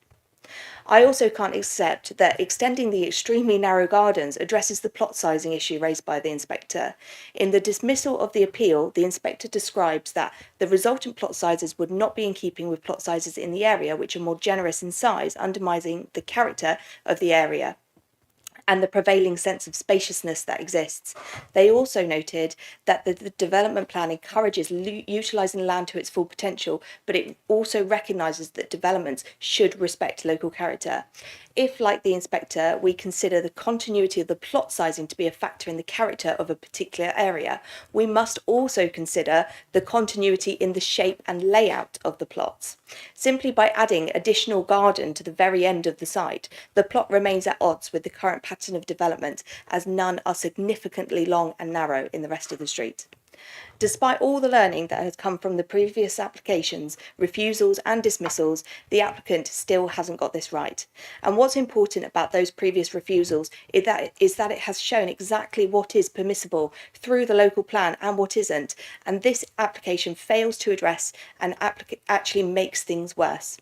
I also can't accept that extending the extremely narrow gardens addresses the plot sizing issue raised by the inspector. In the dismissal of the appeal, the inspector describes that the resultant plot sizes would not be in keeping with plot sizes in the area, which are more generous in size, undermining the character of the area and the prevailing sense of spaciousness that exists. They also noted that the development plan encourages utilising land to its full potential, but it also recognises that developments should respect local character. If, like the inspector, we consider the continuity of the plot sizing to be a factor in the character of a particular area, we must also consider the continuity in the shape and layout of the plots. Simply by adding additional garden to the very end of the site, the plot remains at odds with the current pattern of development, as none are significantly long and narrow in the rest of the street. Despite all the learning that has come from the previous applications, refusals and dismissals, the applicant still hasn't got this right. And what's important about those previous refusals is that it has shown exactly what is permissible through the local plan and what isn't. And this application fails to address and actually makes things worse.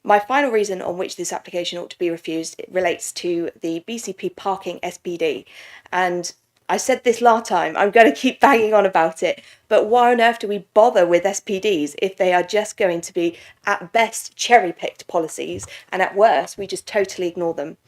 My final reason on which this application ought to be refused relates to the BCP parking SPD. And I said this last time, I'm going to keep banging on about it, but why on earth do we bother with SPDs if they are just going to be, at best, cherry-picked policies, and at worst, we just totally ignore them?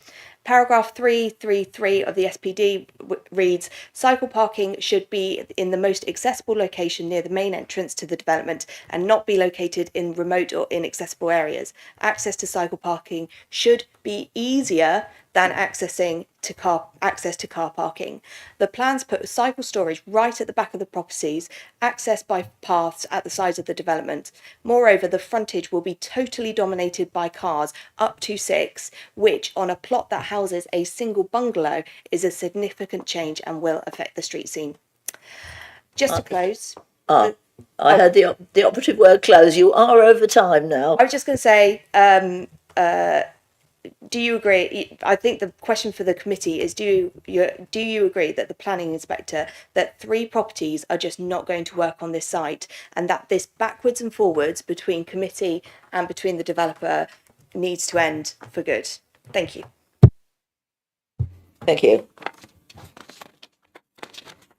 Paragraph 333 of the SPD reads, cycle parking should be in the most accessible location near the main entrance to the development and not be located in remote or inaccessible areas. Access to cycle parking should be easier than access to car parking. The plans put cycle storage right at the back of the properties, accessed by paths at the sides of the development. Moreover, the frontage will be totally dominated by cars, up to 6, which on a plot that houses a single bungalow is a significant change and will affect the street scene. Just to close. I heard the operative word close. You are over time now. I was just going to say, do you agree? I think the question for the committee is: do you agree that the planning inspector, that 3 properties are just not going to work on this site, and that this backwards and forwards between committee and between the developer needs to end for good? Thank you. Thank you.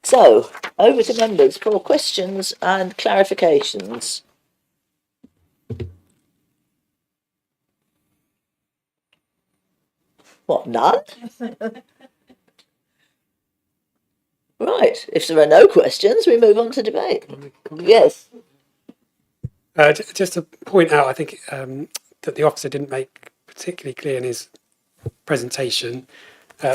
So, over to members for questions and clarifications. What, none? Right, if there are no questions, we move on to debate. Yes. Just to point out, I think that the officer didn't make particularly clear in his presentation.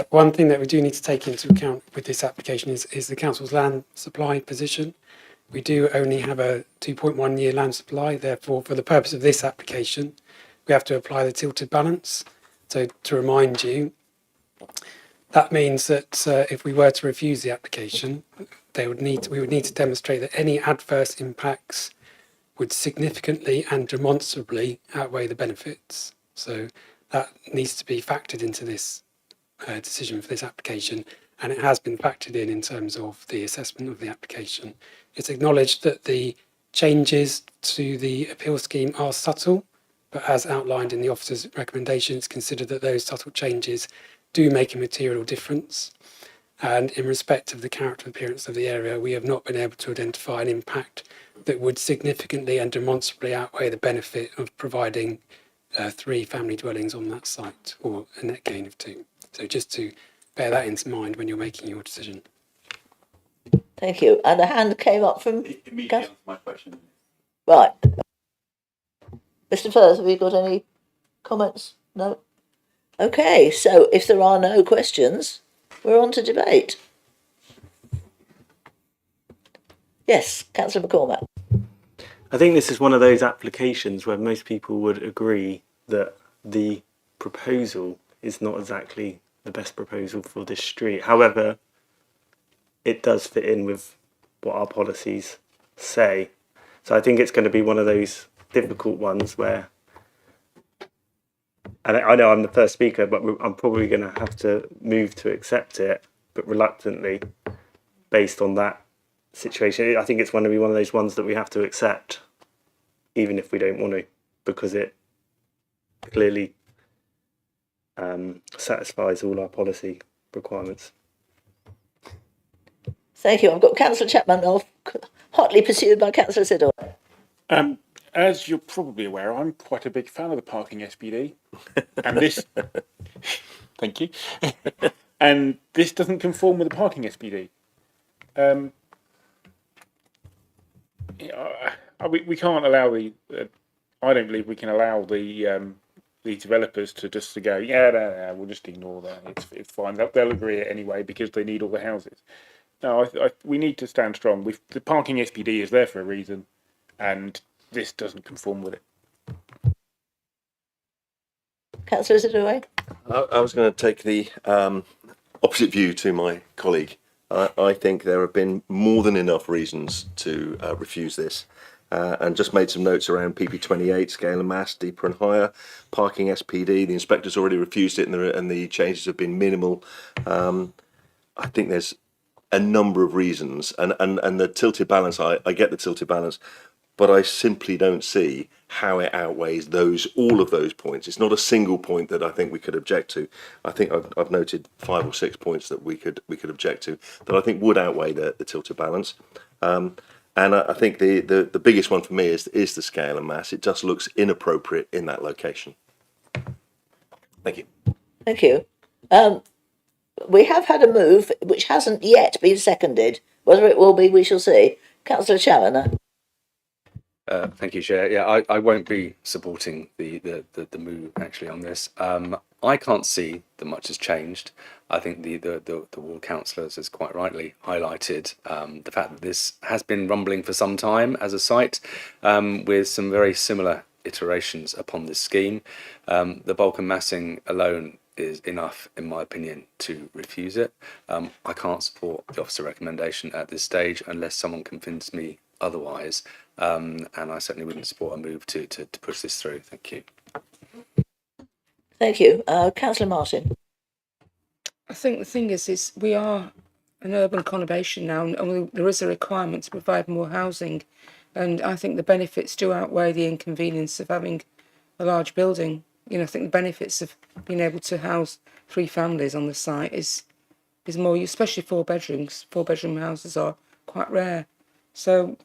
One thing that we do need to take into account with this application is the council's land supply position. We do only have a 2.1 year land supply, therefore for the purpose of this application, we have to apply the tilted balance. So to remind you, that means that if we were to refuse the application, we would need to demonstrate that any adverse impacts would significantly and demonstrably outweigh the benefits. So that needs to be factored into this decision for this application, and it has been factored in terms of the assessment of the application. It's acknowledged that the changes to the appeal scheme are subtle, but as outlined in the officer's recommendation, it's considered that those subtle changes do make a material difference. And in respect of the character and appearance of the area, we have not been able to identify an impact that would significantly and demonstrably outweigh the benefit of providing 3 family dwellings on that site, or a net gain of 2. So just to bear that into mind when you're making your decision. Thank you. And a hand came up from... Immediately my question. Right. Mr. Firth, have you got any comments? No? Okay, so if there are no questions, we're on to debate. Yes, Councillor McCormack. I think this is one of those applications where most people would agree that the proposal is not exactly the best proposal for this street. However, it does fit in with what our policies say. So I think it's going to be one of those difficult ones where, and I know I'm the first speaker, but I'm probably going to have to move to accept it, but reluctantly, based on that situation. I think it's going to be one of those ones that we have to accept, even if we don't want to, because it clearly satisfies all our policy requirements. Thank you. I've got Councillor Chapman, hotly pursued by Councillor Siddle. As you're probably aware, I'm quite a big fan of the parking SPD, and this, thank you, and this doesn't conform with the parking SPD. We can't allow the. I don't believe we can allow the developers to go, no, we'll just ignore that. It's fine. They'll agree it anyway because they need all the houses. No, we need to stand strong. The parking SPD is there for a reason, and this doesn't conform with it. Councillor Siddle. I was going to take the opposite view to my colleague. I think there have been more than enough reasons to refuse this, and just made some notes around PP28, scale and mass, deeper and higher, parking SPD. The inspector's already refused it, and the changes have been minimal. I think there's a number of reasons, and the tilted balance. I get the tilted balance, but I simply don't see how it outweighs all of those points. It's not a single point that I think we could object to. I think I've noted 5 or 6 points that we could object to that I think would outweigh the tilted balance. And I think the biggest one for me is the scale and mass. It just looks inappropriate in that location. Thank you. Thank you. We have had a move which hasn't yet been seconded. Whether it will be, we shall see. Councillor Challoner. Thank you, Chair. Yeah, I won't be supporting the move actually on this. I can't see that much has changed. I think the ward councillors has quite rightly highlighted the fact that this has been rumbling for some time as a site, with some very similar iterations upon this scheme. The bulk and massing alone is enough, in my opinion, to refuse it. I can't support the officer recommendation at this stage unless someone convinces me otherwise, and I certainly wouldn't support a move to push this through. Thank you. Thank you. Councillor Martin. I think the thing is we are an urban conurbation now, and there is a requirement to provide more housing, and I think the benefits do outweigh the inconvenience of having a large building. You know, I think the benefits of being able to house 3 families on the site is more, especially 4 bedrooms. 4-bedroom houses are quite rare. So,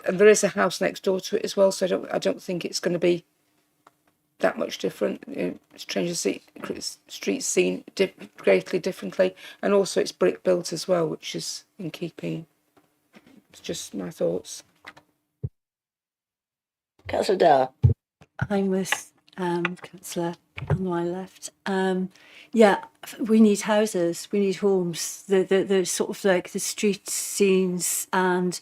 and there is a house next door to it as well. So I don't think it's going to be that much different. It's changed the street scene greatly differently, and also it's brick built as well, which is in keeping. It's just my thoughts. Councillor Dower. I'm with Councillor on my left. Yeah, we need houses, we need homes. The sort of like the street scenes and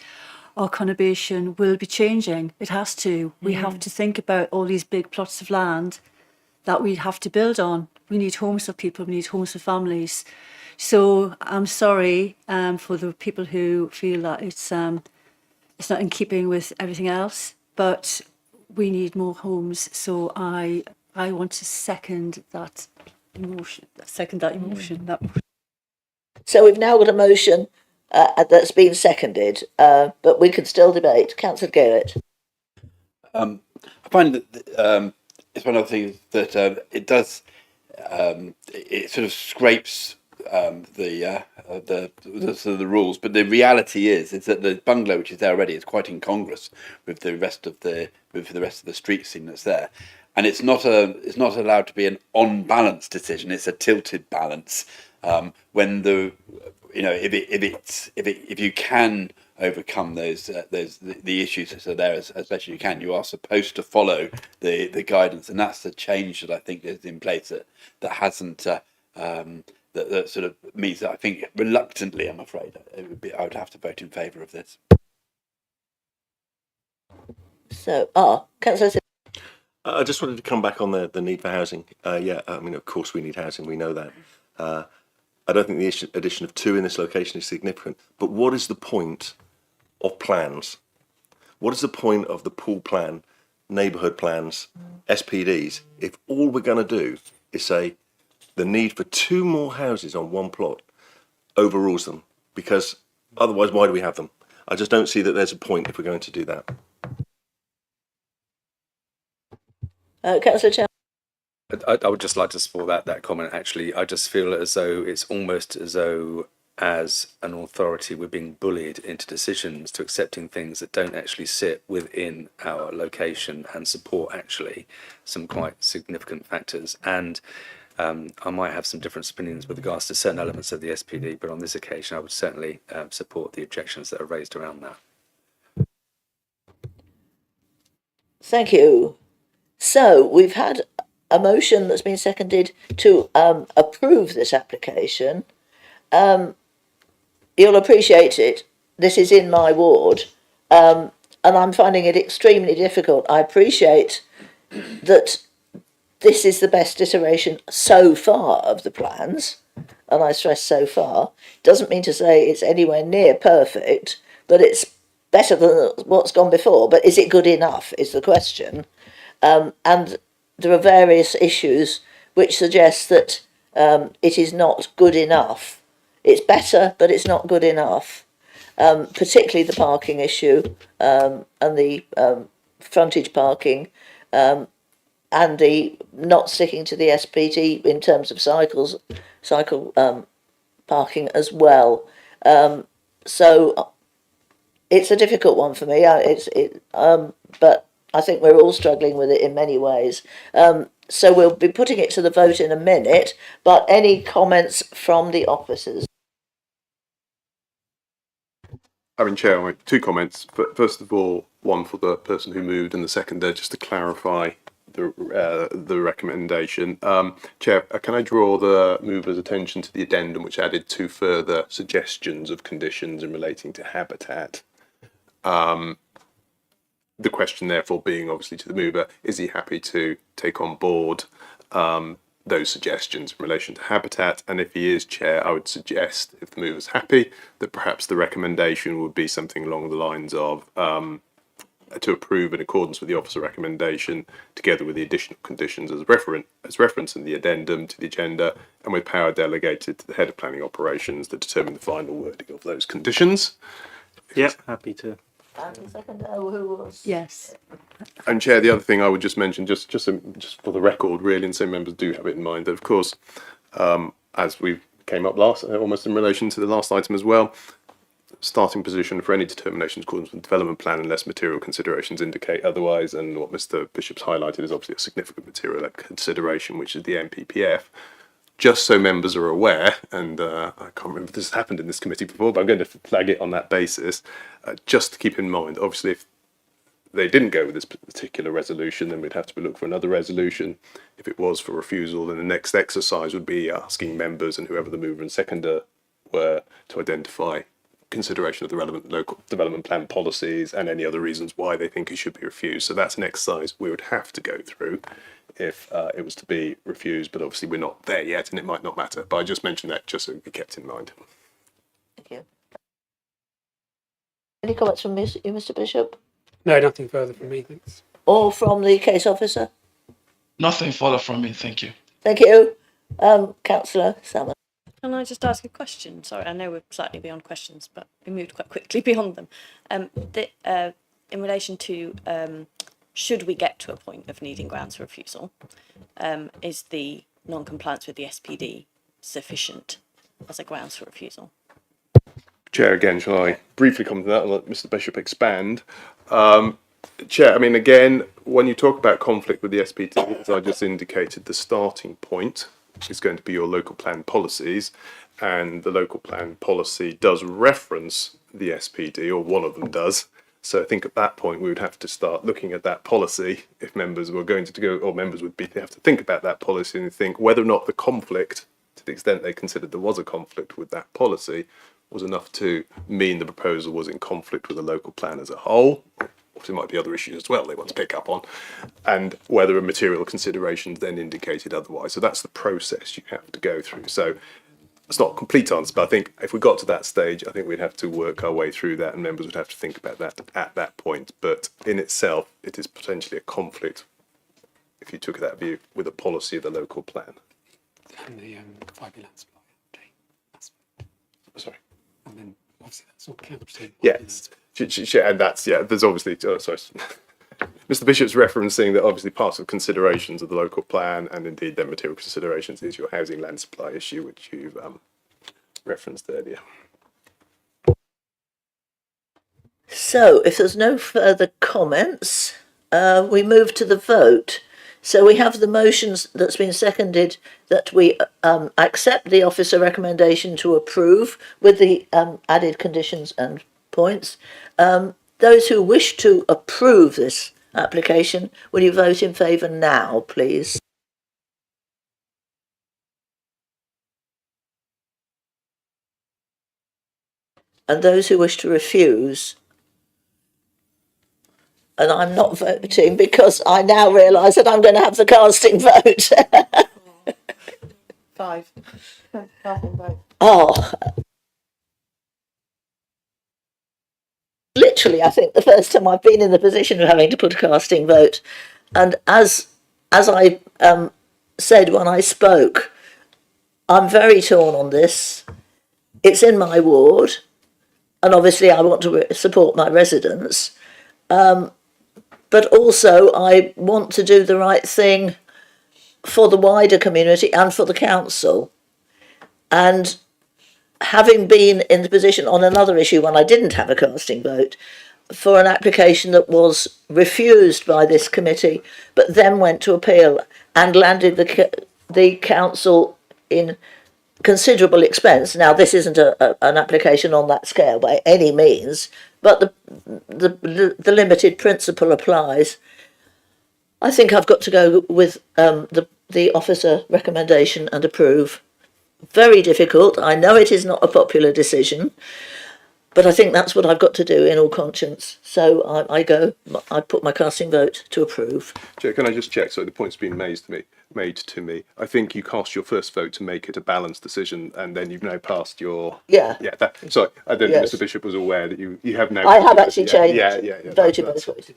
our conurbation will be changing. It has to. We have to think about all these big plots of land that we have to build on. We need homes for people, we need homes for families. So I'm sorry for the people who feel that it's not in keeping with everything else, but we need more homes. So I want to second that emotion. So we've now got a motion that's been seconded, but we can still debate. Councillor Garrett. I find that it's one of the things that it does. It sort of scrapes the sort of the rules, but the reality is that the bungalow which is there already is quite incongruous with the rest of the street scene that's there, and it's not allowed to be an on balance decision. It's a tilted balance. When the if you can overcome the issues that are there as best you can, you are supposed to follow the guidance, and that's the change that I think is in place that hasn't that sort of means that I think reluctantly, I'm afraid, I would have to vote in favour of this. So, Councillor. I just wanted to come back on the need for housing. Yeah, I mean, of course we need housing, we know that. I don't think the addition of 2 in this location is significant, but what is the point of plans? What is the point of the pool plan, neighbourhood plans, SPDs, if all we're going to do is say the need for 2 more houses on one plot overrules them? Because otherwise, why do we have them? I just don't see that there's a point if we're going to do that. Councillor Chair. I would just like to support that comment. Actually, I just feel as though it's almost as though, as an authority, we're being bullied into decisions to accepting things that don't actually sit within our location and support actually some quite significant factors. And I might have some different opinions with regards to certain elements of the SPD, but on this occasion, I would certainly support the objections that are raised around that. Thank you. So we've had a motion that's been seconded to approve this application. You'll appreciate it. This is in my ward, and I'm finding it extremely difficult. I appreciate that this is the best iteration so far of the plans, and I stress so far. Doesn't mean to say it's anywhere near perfect, but it's better than what's gone before. But is it good enough is the question. And there are various issues which suggest that it is not good enough. It's better, but it's not good enough. Particularly the parking issue and the frontage parking and the not sticking to the SPT in terms of cycle parking as well. So it's a difficult one for me. But I think we're all struggling with it in many ways. So we'll be putting it to the vote in a minute, but any comments from the officers? I mean, Chair, I have 2 comments. First of all, one for the person who moved, and the second there, just to clarify the recommendation. Chair, can I draw the mover's attention to the addendum which added 2 further suggestions of conditions in relating to habitat? The question therefore being obviously to the mover, is he happy to take on board those suggestions in relation to habitat? And if he is, Chair, I would suggest, if the mover's happy, that perhaps the recommendation would be something along the lines of to approve in accordance with the officer recommendation, together with the additional conditions as referenced in the addendum to the agenda, and with power delegated to the head of planning operations to determine the final wording of those conditions. Yep, happy to. And the second, who was? Yes. And Chair, the other thing I would just mention, just for the record, really, and so members do have it in mind, that of course, as we came up last, almost in relation to the last item as well, starting position for any determination in accordance with the development plan unless material considerations indicate otherwise, and what Mr. Bishop's highlighted is obviously a significant material consideration, which is the MPPF. Just so members are aware, and I can't remember if this has happened in this committee before, but I'm going to flag it on that basis, just to keep in mind, obviously, if they didn't go with this particular resolution, then we'd have to look for another resolution. If it was for refusal, then the next exercise would be asking members and whoever the mover and seconder were to identify consideration of the relevant local development plan policies and any other reasons why they think it should be refused. So that's an exercise we would have to go through if it was to be refused, but obviously we're not there yet and it might not matter. But I just mentioned that just so it be kept in mind. Thank you. Any comments from you, Mr. Bishop? No, nothing further from me, thanks. Or from the case officer? Nothing further from me, thank you. Thank you. Councillor Salmon. Can I just ask a question? Sorry, I know we're slightly beyond questions, but we moved quite quickly beyond them. In relation to should we get to a point of needing grounds for refusal, is the non-compliance with the SPD sufficient as a grounds for refusal? Chair, again, shall I briefly comment on that and let Mr. Bishop expand? Chair, I mean, again, when you talk about conflict with the SPD, as I just indicated, the starting point is going to be your local plan policies, and the local plan policy does reference the SPD, or one of them does. So I think at that point we would have to start looking at that policy if members were going to go, or members would have to think about that policy and think whether or not the conflict, to the extent they considered there was a conflict with that policy, was enough to mean the proposal was in conflict with the local plan as a whole. There might be other issues as well they want to pick up on, and whether a material considerations then indicated otherwise. So that's the process you have to go through. So it's not a complete answer, but I think if we got to that stage, I think we'd have to work our way through that, and members would have to think about that at that point. But in itself, it is potentially a conflict, if you took that view, with a policy of the local plan. And the 5-year land supply. Sorry. And then obviously that's all counted. Yes. And that's, there's obviously, sorry, Mr. Bishop's referencing that obviously part of considerations of the local plan, and indeed their material considerations, is your housing land supply issue, which you've referenced earlier. So if there's no further comments, we move to the vote. So we have the motions that's been seconded that we accept the officer recommendation to approve with the added conditions and points. Those who wish to approve this application, will you vote in favour now, please? And those who wish to refuse, and I'm not voting because I now realise that I'm going to have the casting vote. 5. Oh. Literally, I think the first time I've been in the position of having to put a casting vote. And as I said when I spoke, I'm very torn on this. It's in my ward, and obviously I want to support my residents. But also I want to do the right thing for the wider community and for the council. And having been in the position on another issue when I didn't have a casting vote for an application that was refused by this committee, but then went to appeal and landed the council in considerable expense. Now, this isn't an application on that scale by any means, but the limited principle applies. I think I've got to go with the officer recommendation and approve. Very difficult. I know it is not a popular decision, but I think that's what I've got to do in all conscience. So I put my casting vote to approve. Chair, can I just check? So the point's been made to me. I think you cast your first vote to make it a balanced decision, and then you've now passed your... Sorry, I don't think Mr. Bishop was aware that you have now... I have actually changed. Voted that's both ways.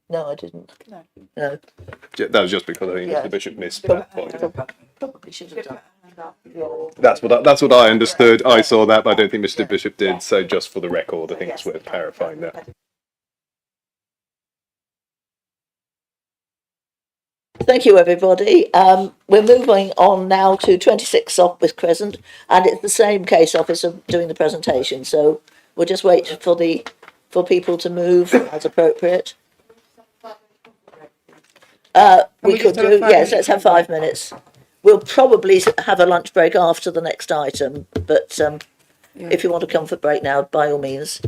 No, I didn't. No. That was just because I think Mr. Bishop missed that point. Probably should have done. That's what I understood. I saw that, but I don't think Mr. Bishop did. So just for the record, I think it's worth clarifying that. Thank you, everybody. We're moving on now to 26 Sopwith Crescent, and it's the same case officer doing the presentation. So we'll just wait for people to move as appropriate. We could do, yes, let's have 5 minutes. We'll probably have a lunch break after the next item, but if you want a comfort break now, by all means.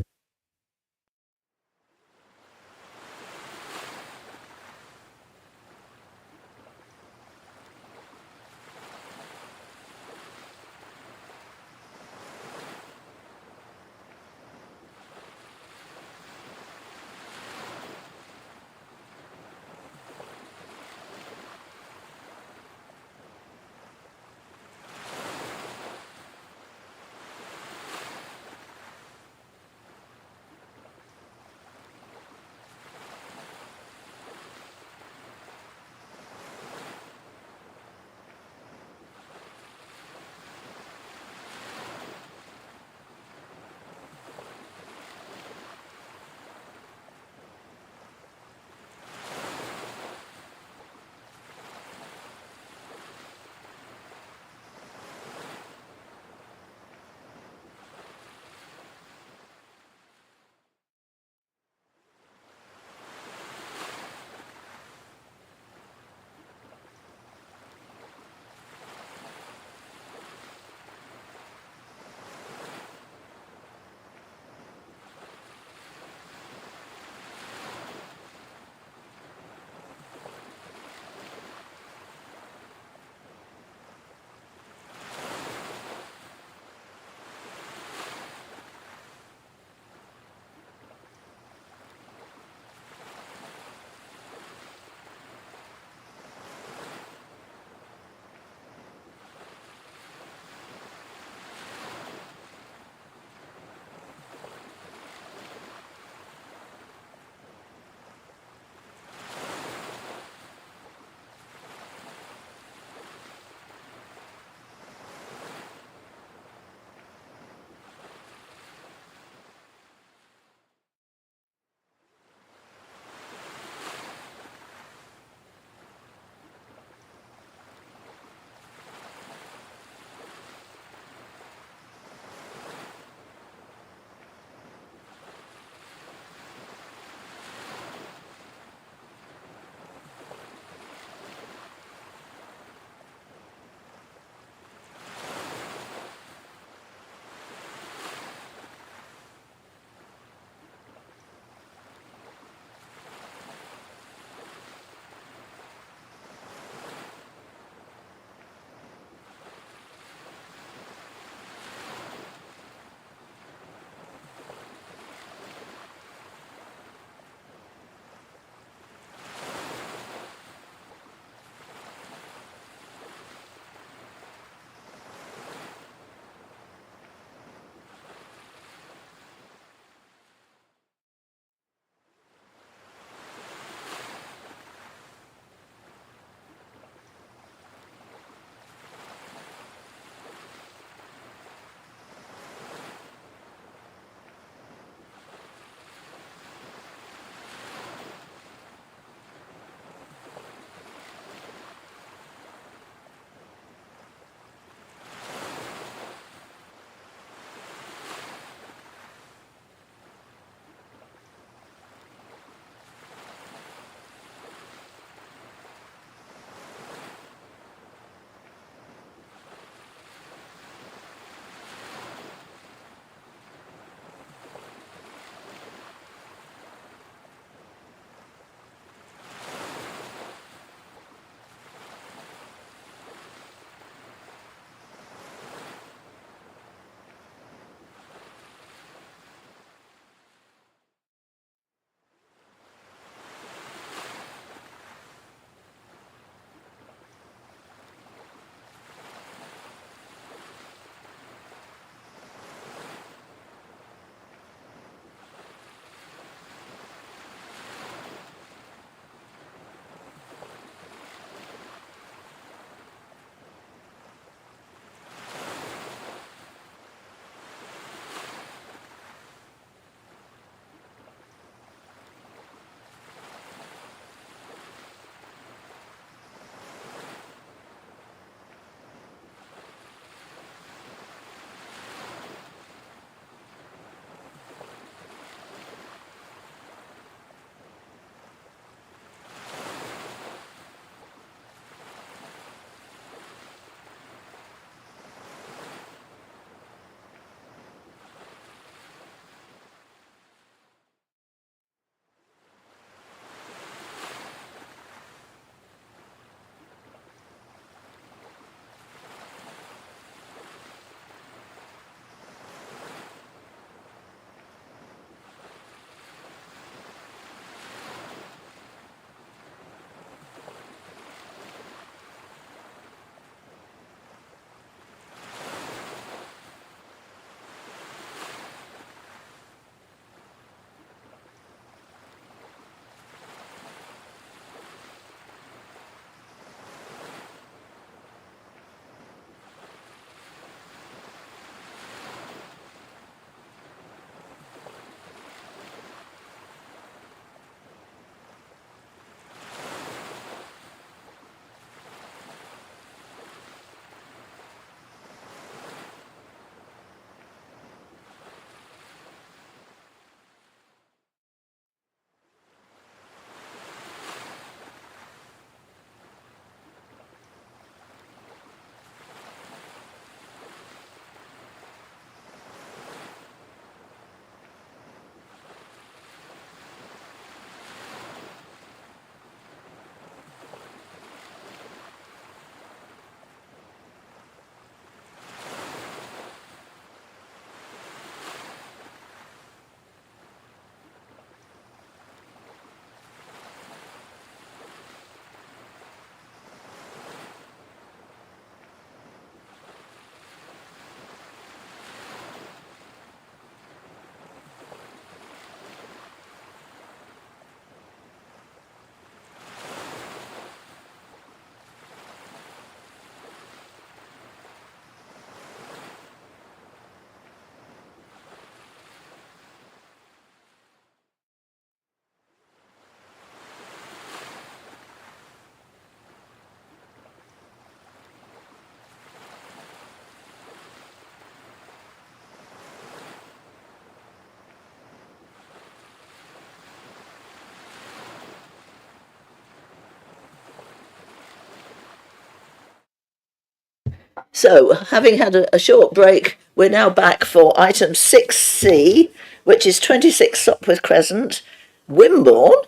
So, having had a short break, we're now back for item 6C, which is 26 Sopwith Crescent, Wimborne,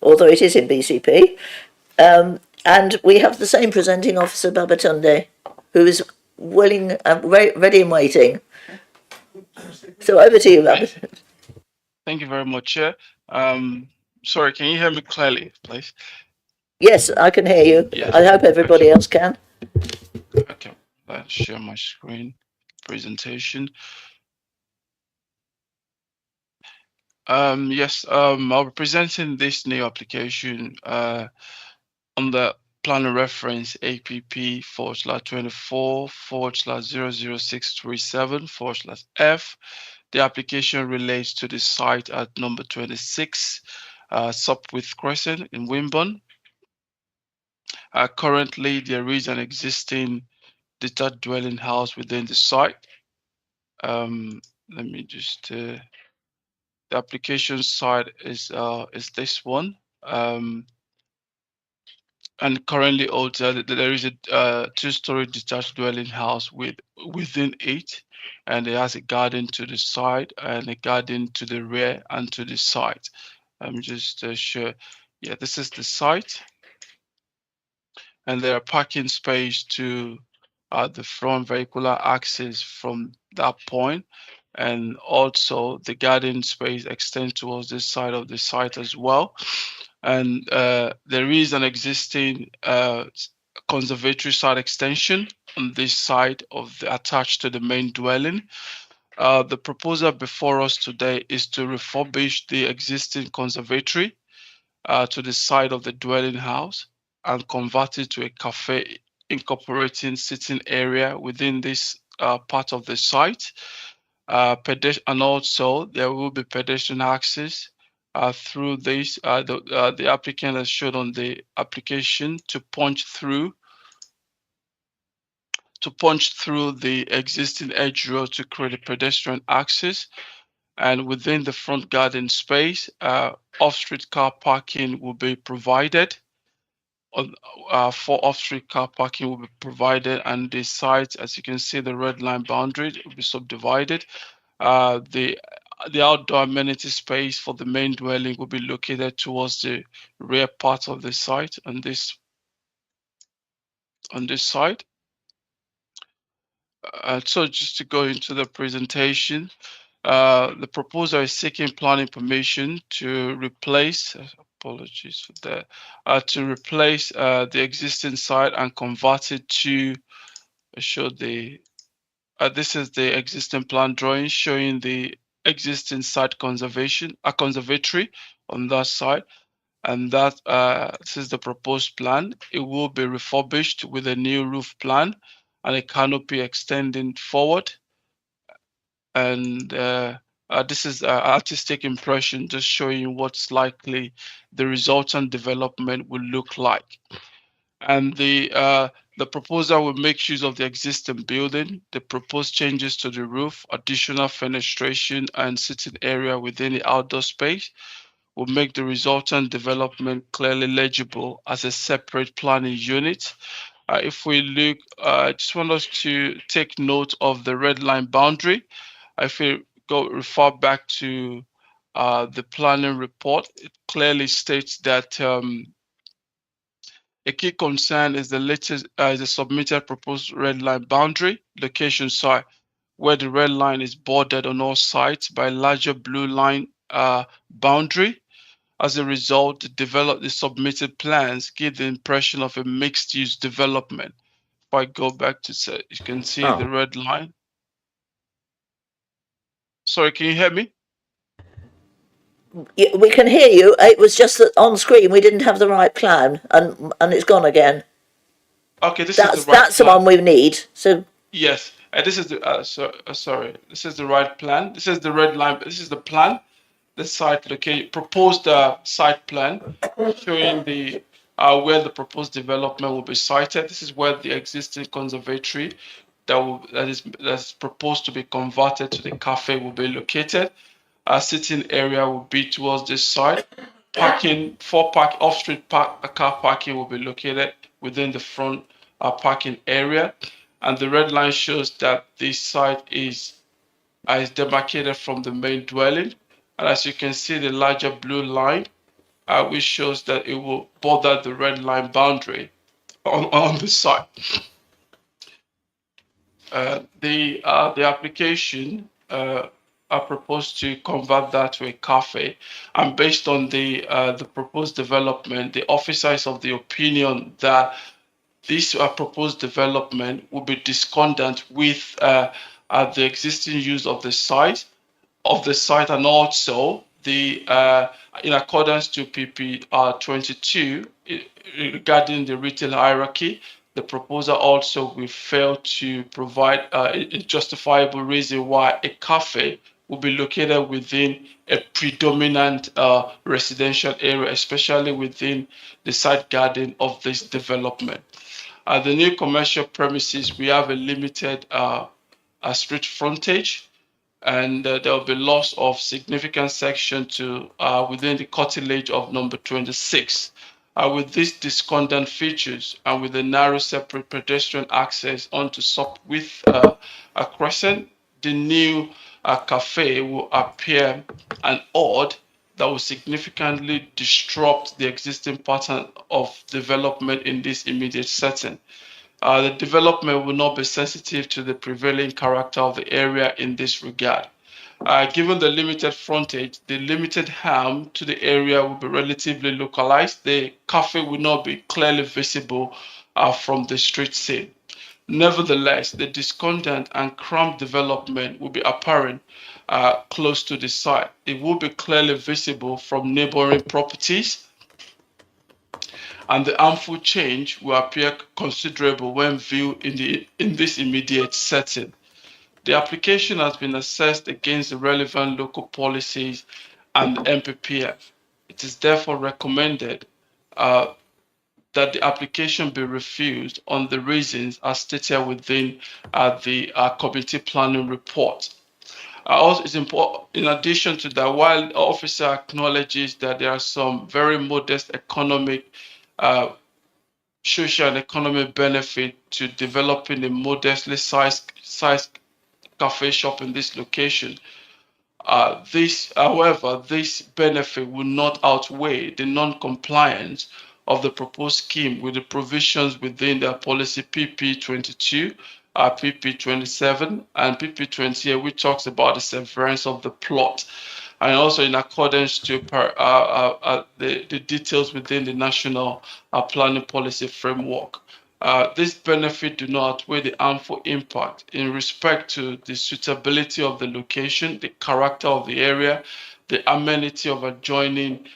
although it is in BCP. And we have the same presenting officer, Babatunde, who is willing, ready and waiting. So over to you, Babatunde. Thank you very much, Chair. Sorry, can you hear me clearly, please? Yes, I can hear you. Yes. I hope everybody else can. Okay, let's share my screen presentation. Yes, I'll be presenting this new application on the planning reference APP/24/00637/F. The application relates to the site at number 26, Sopwith Crescent in Wimborne. Currently, there is an existing detached dwelling house within the site. Let me just the application site is this one. And currently also there is a two-story detached dwelling house within it, and it has a garden to the side and a garden to the rear and to the side. I'm just sure. Yeah, this is the site, and there are parking space to the front vehicular access from that point, and also the garden space extends towards this side of the site as well. And there is an existing conservatory site extension on this side of attached to the main dwelling. The proposal before us today is to refurbish the existing conservatory to the side of the dwelling house and convert it to a cafe incorporating sitting area within this part of the site. And also there will be pedestrian access through this. The applicant has showed on the application to punch through the existing edge road to create a pedestrian access. And within the front garden space, off-street car parking will be provided. For off-street car parking will be provided, and the site, as you can see, the red line boundary will be subdivided. The outdoor amenity space for the main dwelling will be located towards the rear part of the site on this side. So just to go into the presentation, the proposer is seeking planning permission to replace, apologies for that, to replace the existing site and convert it to show the, this is the existing plan drawing showing the existing site conservatory on that side. And that this is the proposed plan. It will be refurbished with a new roof plan and a canopy extending forward. And this is artistic impression, just showing what's likely the resultant development will look like. And the proposal will make use of the existing building, the proposed changes to the roof, additional fenestration and sitting area within the outdoor space will make the resultant development clearly legible as a separate planning unit. If we look, I just want us to take note of the red line boundary. If we refer back to the planning report, it clearly states that a key concern is the latest the submitted proposed red line boundary location site, where the red line is bordered on all sides by a larger blue line boundary. As a result, the submitted plans give the impression of a mixed-use development. If I go back to say, you can see the red line. Sorry, can you hear me? Yeah, we can hear you. It was just that on screen we didn't have the right plan, and it's gone again. Okay, that's the one we need. So yes, this is the sorry, this is the right plan. This is the red line. This is the plan. The site location proposed site plan showing the where the proposed development will be sited. This is where the existing conservatory that's proposed to be converted to the cafe will be located. Sitting area will be towards this side. Parking off-street car parking will be located within the front parking area. and the red line shows that this site is demarcated from the main dwelling. And as you can see, the larger blue line, which shows that it will border the red line boundary on the site. The application I proposed to convert that to a cafe, and based on the proposed development, the officer is of the opinion that this proposed development will be discordant with the existing use of the site, and also the in accordance to PP 22 regarding the retail hierarchy. The proposer also will fail to provide a justifiable reason why a cafe will be located within a predominant residential area, especially within the side garden of this development. The new commercial premises, we have a limited street frontage, and there will be loss of significant section to within the curtilage of number 26. With these discordant features and with the narrow separate pedestrian access onto with a crescent, the new cafe will appear an odd that will significantly disrupt the existing pattern of development in this immediate setting. The development will not be sensitive to the prevailing character of the area in this regard. Given the limited frontage, the limited harm to the area will be relatively localized. The cafe will not be clearly visible from the street scene. Nevertheless, the discordant and cramped development will be apparent close to the site. It will be clearly visible from neighboring properties, and the harmful change will appear considerable when viewed in this immediate setting. The application has been assessed against the relevant local policies and the MPPF. It is therefore recommended that the application be refused on the reasons as stated within the committee planning report. Also, it's important, in addition to that, while the officer acknowledges that there are some very modest economic social and economic benefit to developing a modestly sized cafe shop in this location. However, this benefit will not outweigh the non-compliance of the proposed scheme with the provisions within the policy PP 22, PP 27, and PP 28, which talks about the severance of the plot, and also in accordance to the details within the national planning policy framework. This benefit do not outweigh the harmful impact in respect to the suitability of the location, the character of the area, the amenity of adjoining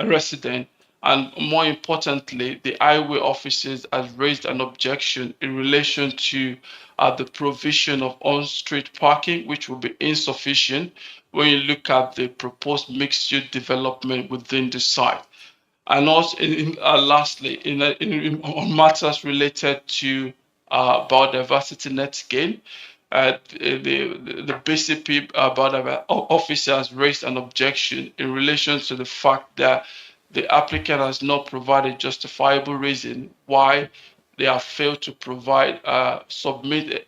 resident, and more importantly, the highway officers has raised an objection in relation to the provision of on-street parking, which will be insufficient when you look at the proposed mixed-use development within the site. And also, lastly, on matters related to biodiversity net gain, the BCP biodiversity officer has raised an objection in relation to the fact that the applicant has not provided justifiable reason why they have failed to provide submit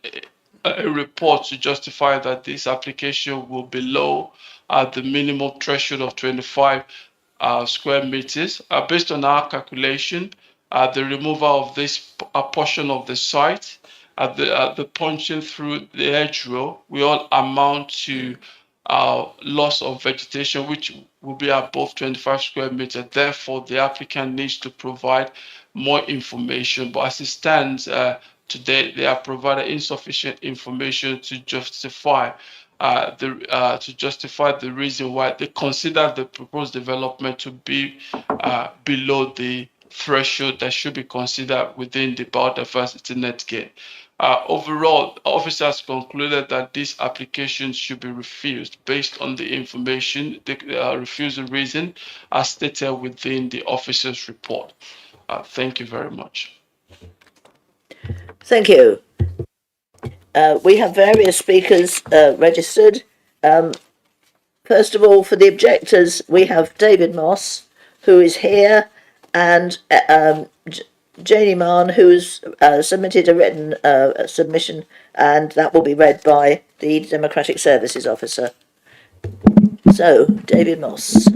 a report to justify that this application will be below the minimum threshold of 25 square meters. Based on our calculation, the removal of this portion of the site, the punching through the hedgerow, will all amount to loss of vegetation, which will be above 25 square meters. Therefore, the applicant needs to provide more information. But as it stands today, they have provided insufficient information to justify the reason why they consider the proposed development to be below the threshold that should be considered within the biodiversity net gain. Overall, officers concluded that this application should be refused based on the information, the refusal reason as stated within the officer's report. Thank you very much. Thank you. We have various speakers registered. First of all, for the objectors, we have David Moss, who is here, and Janie Mann, who's submitted a written submission, and that will be read by the Democratic Services Officer. So, David Moss.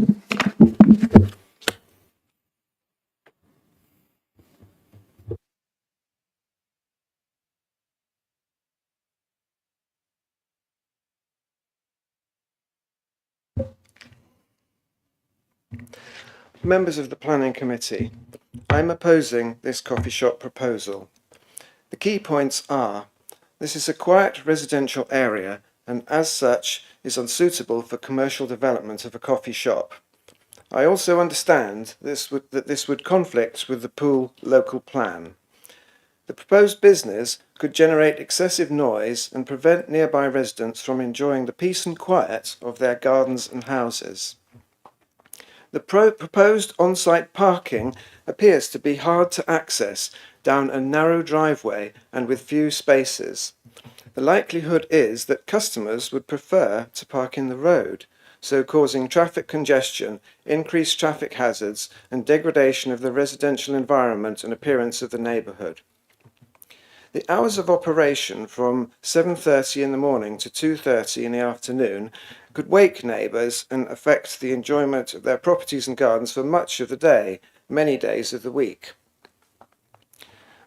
Members of the Planning Committee, I'm opposing this coffee shop proposal. The key points are: this is a quiet residential area and as such is unsuitable for commercial development of a coffee shop. I also understand that this would conflict with the pool local plan. The proposed business could generate excessive noise and prevent nearby residents from enjoying the peace and quiet of their gardens and houses. The proposed on-site parking appears to be hard to access down a narrow driveway and with few spaces. The likelihood is that customers would prefer to park in the road, so causing traffic congestion, increased traffic hazards and degradation of the residential environment and appearance of the neighbourhood. The hours of operation from 7:30 in the morning to 2:30 in the afternoon could wake neighbours and affect the enjoyment of their properties and gardens for much of the day, many days of the week.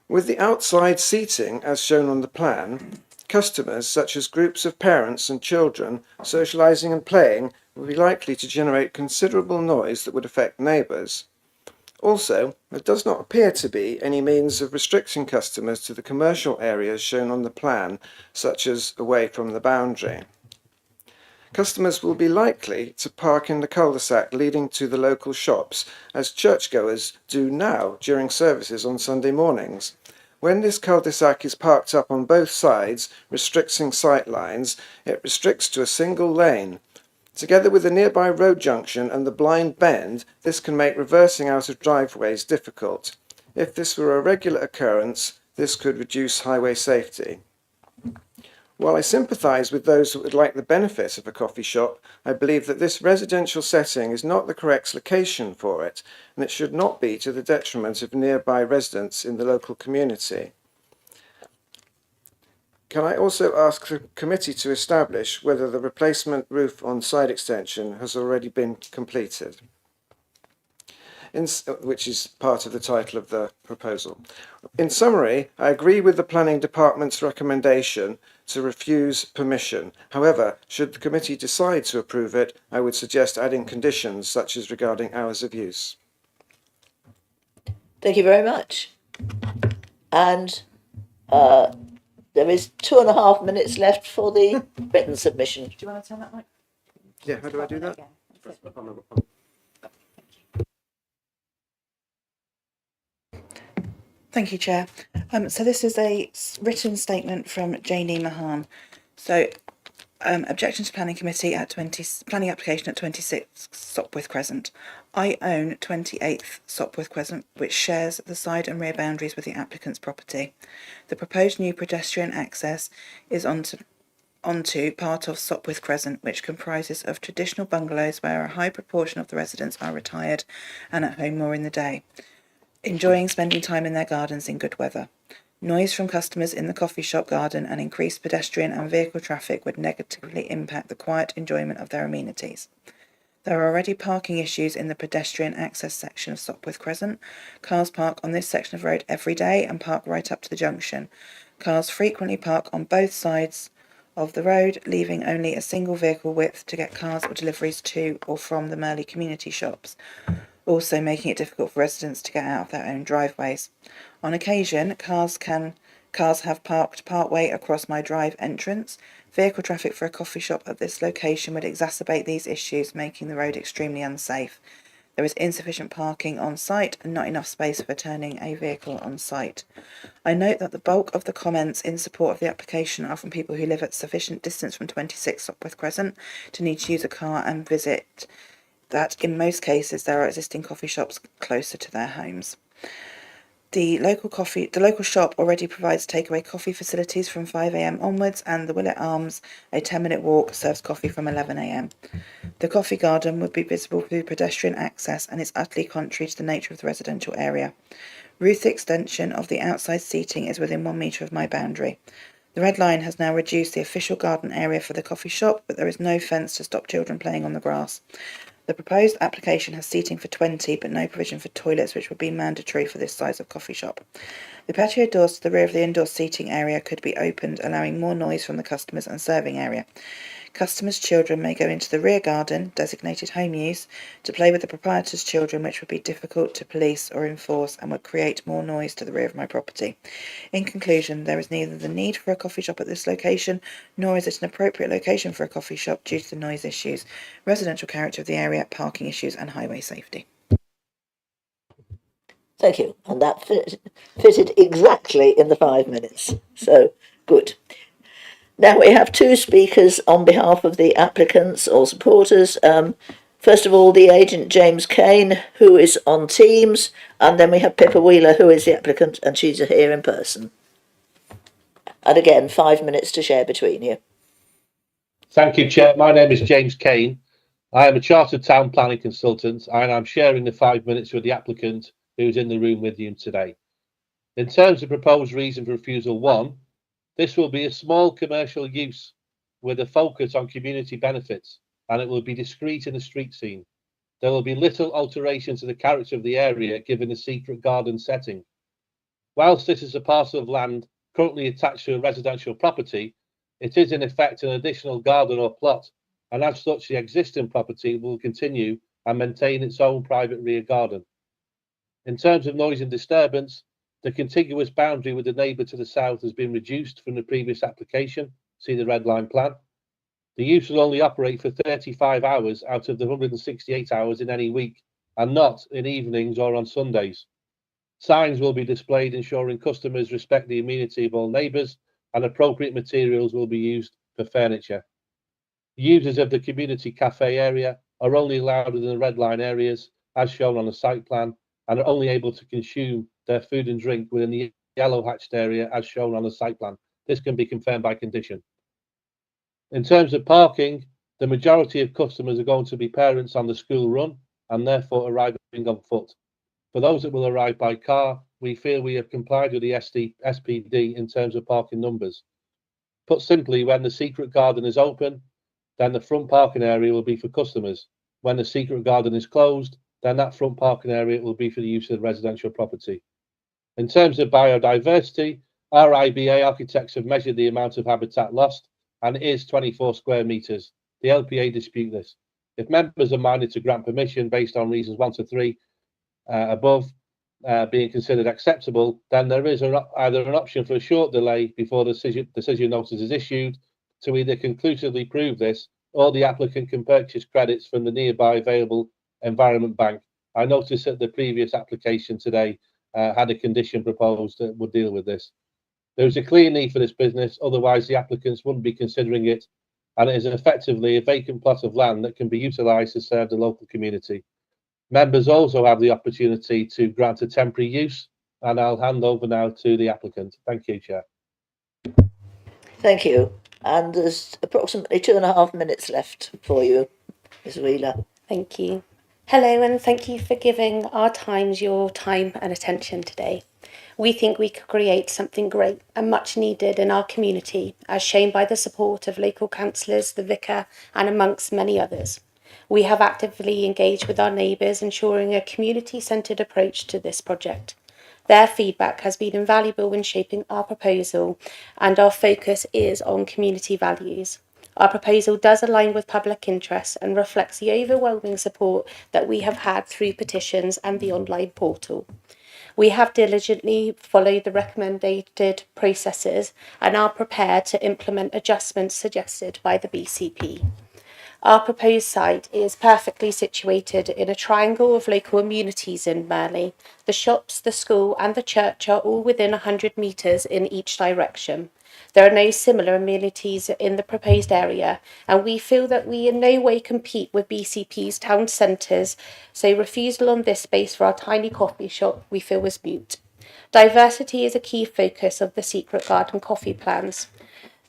With the outside seating as shown on the plan, customers such as groups of parents and children socialising and playing would be likely to generate considerable noise that would affect neighbours. Also, there does not appear to be any means of restricting customers to the commercial areas shown on the plan, such as away from the boundary. Customers will be likely to park in the cul-de-sac leading to the local shops, as churchgoers do now during services on Sunday mornings. When this cul-de-sac is parked up on both sides, restricting sight lines, it restricts to a single lane. Together with the nearby road junction and the blind bend, this can make reversing out of driveways difficult. If this were a regular occurrence, this could reduce highway safety. While I sympathise with those who would like the benefit of a coffee shop, I believe that this residential setting is not the correct location for it, and it should not be to the detriment of nearby residents in the local community. Can I also ask the committee to establish whether the replacement roof on side extension has already been completed, which is part of the title of the proposal? In summary, I agree with the Planning Department's recommendation to refuse permission. However, should the committee decide to approve it, I would suggest adding conditions such as regarding hours of use. Thank you very much. And there is 2.5 minutes left for the written submission. Do you want to turn that mic? Yeah, how do I do that? Thank you, Chair. So this is a written statement from Janie Mahan. So, objection to Planning Committee at planning application at 26 Sopwith Crescent. I own 28th Sopwith Crescent, which shares the side and rear boundaries with the applicant's property. The proposed new pedestrian access is onto part of Sopwith Crescent, which comprises of traditional bungalows where a high proportion of the residents are retired and at home more in the day, enjoying spending time in their gardens in good weather. Noise from customers in the coffee shop garden and increased pedestrian and vehicle traffic would negatively impact the quiet enjoyment of their amenities. There are already parking issues in the pedestrian access section of Sopwith Crescent. Cars park on this section of road every day and park right up to the junction. Cars frequently park on both sides of the road, leaving only a single vehicle width to get cars or deliveries to or from the Merley community shops, also making it difficult for residents to get out of their own driveways. On occasion, cars have parked partway across my drive entrance. Vehicle traffic for a coffee shop at this location would exacerbate these issues, making the road extremely unsafe. There is insufficient parking on site and not enough space for turning a vehicle on site. I note that the bulk of the comments in support of the application are from people who live at sufficient distance from 26 Sopwith Crescent to need to use a car and visit that in most cases there are existing coffee shops closer to their homes. The local shop already provides takeaway coffee facilities from 5 a.m. onwards, and the Willett Arms, a 10-minute walk, serves coffee from 11 a.m. The coffee garden would be visible through pedestrian access and is utterly contrary to the nature of the residential area. Roof extension of the outside seating is within 1 metre of my boundary. The red line has now reduced the official garden area for the coffee shop, but there is no fence to stop children playing on the grass. The proposed application has seating for 20, but no provision for toilets, which would be mandatory for this size of coffee shop. The patio doors to the rear of the indoor seating area could be opened, allowing more noise from the customers and serving area. Customers' children may go into the rear garden, designated home use, to play with the proprietor's children, which would be difficult to police or enforce and would create more noise to the rear of my property. In conclusion, there is neither the need for a coffee shop at this location, nor is it an appropriate location for a coffee shop due to the noise issues, residential character of the area, parking issues and highway safety. Thank you. And that fitted exactly in the 5 minutes. So, good. Now we have two speakers on behalf of the applicants or supporters. First of all, the agent James Kane, who is on Teams, and then we have Pippa Wheeler, who is the applicant, and she's here in person. And again, 5 minutes to share between you. Thank you, Chair. My name is James Kane. I am a chartered town planning consultant, and I'm sharing the 5 minutes with the applicant who's in the room with you today. In terms of proposed reason for refusal 1, this will be a small commercial use with a focus on community benefits, and it will be discreet in the street scene. There will be little alteration to the character of the area given the secret garden setting. Whilst this is a parcel of land currently attached to a residential property, it is in effect an additional garden or plot, and as such the existing property will continue and maintain its own private rear garden. In terms of noise and disturbance, the contiguous boundary with the neighbour to the south has been reduced from the previous application, see the red line plan. The use will only operate for 35 hours out of the 168 hours in any week, and not in evenings or on Sundays. Signs will be displayed ensuring customers respect the amenity of all neighbours, and appropriate materials will be used for furniture. Users of the community cafe area are only allowed within the red line areas, as shown on the site plan, and are only able to consume their food and drink within the yellow hatched area as shown on the site plan. This can be confirmed by condition. In terms of parking, the majority of customers are going to be parents on the school run and therefore arriving on foot. For those that will arrive by car, we feel we have complied with the SPD in terms of parking numbers. Put simply, when the secret garden is open, then the front parking area will be for customers. When the secret garden is closed, then that front parking area will be for the use of the residential property. In terms of biodiversity, our IBA architects have measured the amount of habitat lost, and it is 24 square metres. The LPA dispute this. If members are minded to grant permission based on reasons 1 to 3 above being considered acceptable, then there is either an option for a short delay before the decision notice is issued to either conclusively prove this, or the applicant can purchase credits from the nearby available Environment Bank. I noticed that the previous application today had a condition proposed that would deal with this. There is a clear need for this business, otherwise the applicants wouldn't be considering it, and it is effectively a vacant plot of land that can be utilised to serve the local community. Members also have the opportunity to grant a temporary use, and I'll hand over now to the applicant. Thank you, Chair. Thank you. And there's approximately 2.5 minutes left for you, Ms. Wheeler. Thank you. Hello, and thank you for giving our Times your time and attention today. We think we could create something great and much needed in our community, as shown by the support of local councillors, the vicar, and amongst many others. We have actively engaged with our neighbours, ensuring a community-centred approach to this project. Their feedback has been invaluable in shaping our proposal, and our focus is on community values. Our proposal does align with public interest and reflects the overwhelming support that we have had through petitions and the online portal. We have diligently followed the recommended processes and are prepared to implement adjustments suggested by the BCP. Our proposed site is perfectly situated in a triangle of local amenities in Merley. The shops, the school and the church are all within 100 metres in each direction. There are no similar amenities in the proposed area, and we feel that we in no way compete with BCP's town centres, so refusal on this space for our tiny coffee shop we feel was moot. Diversity is a key focus of the Secret Garden coffee plans.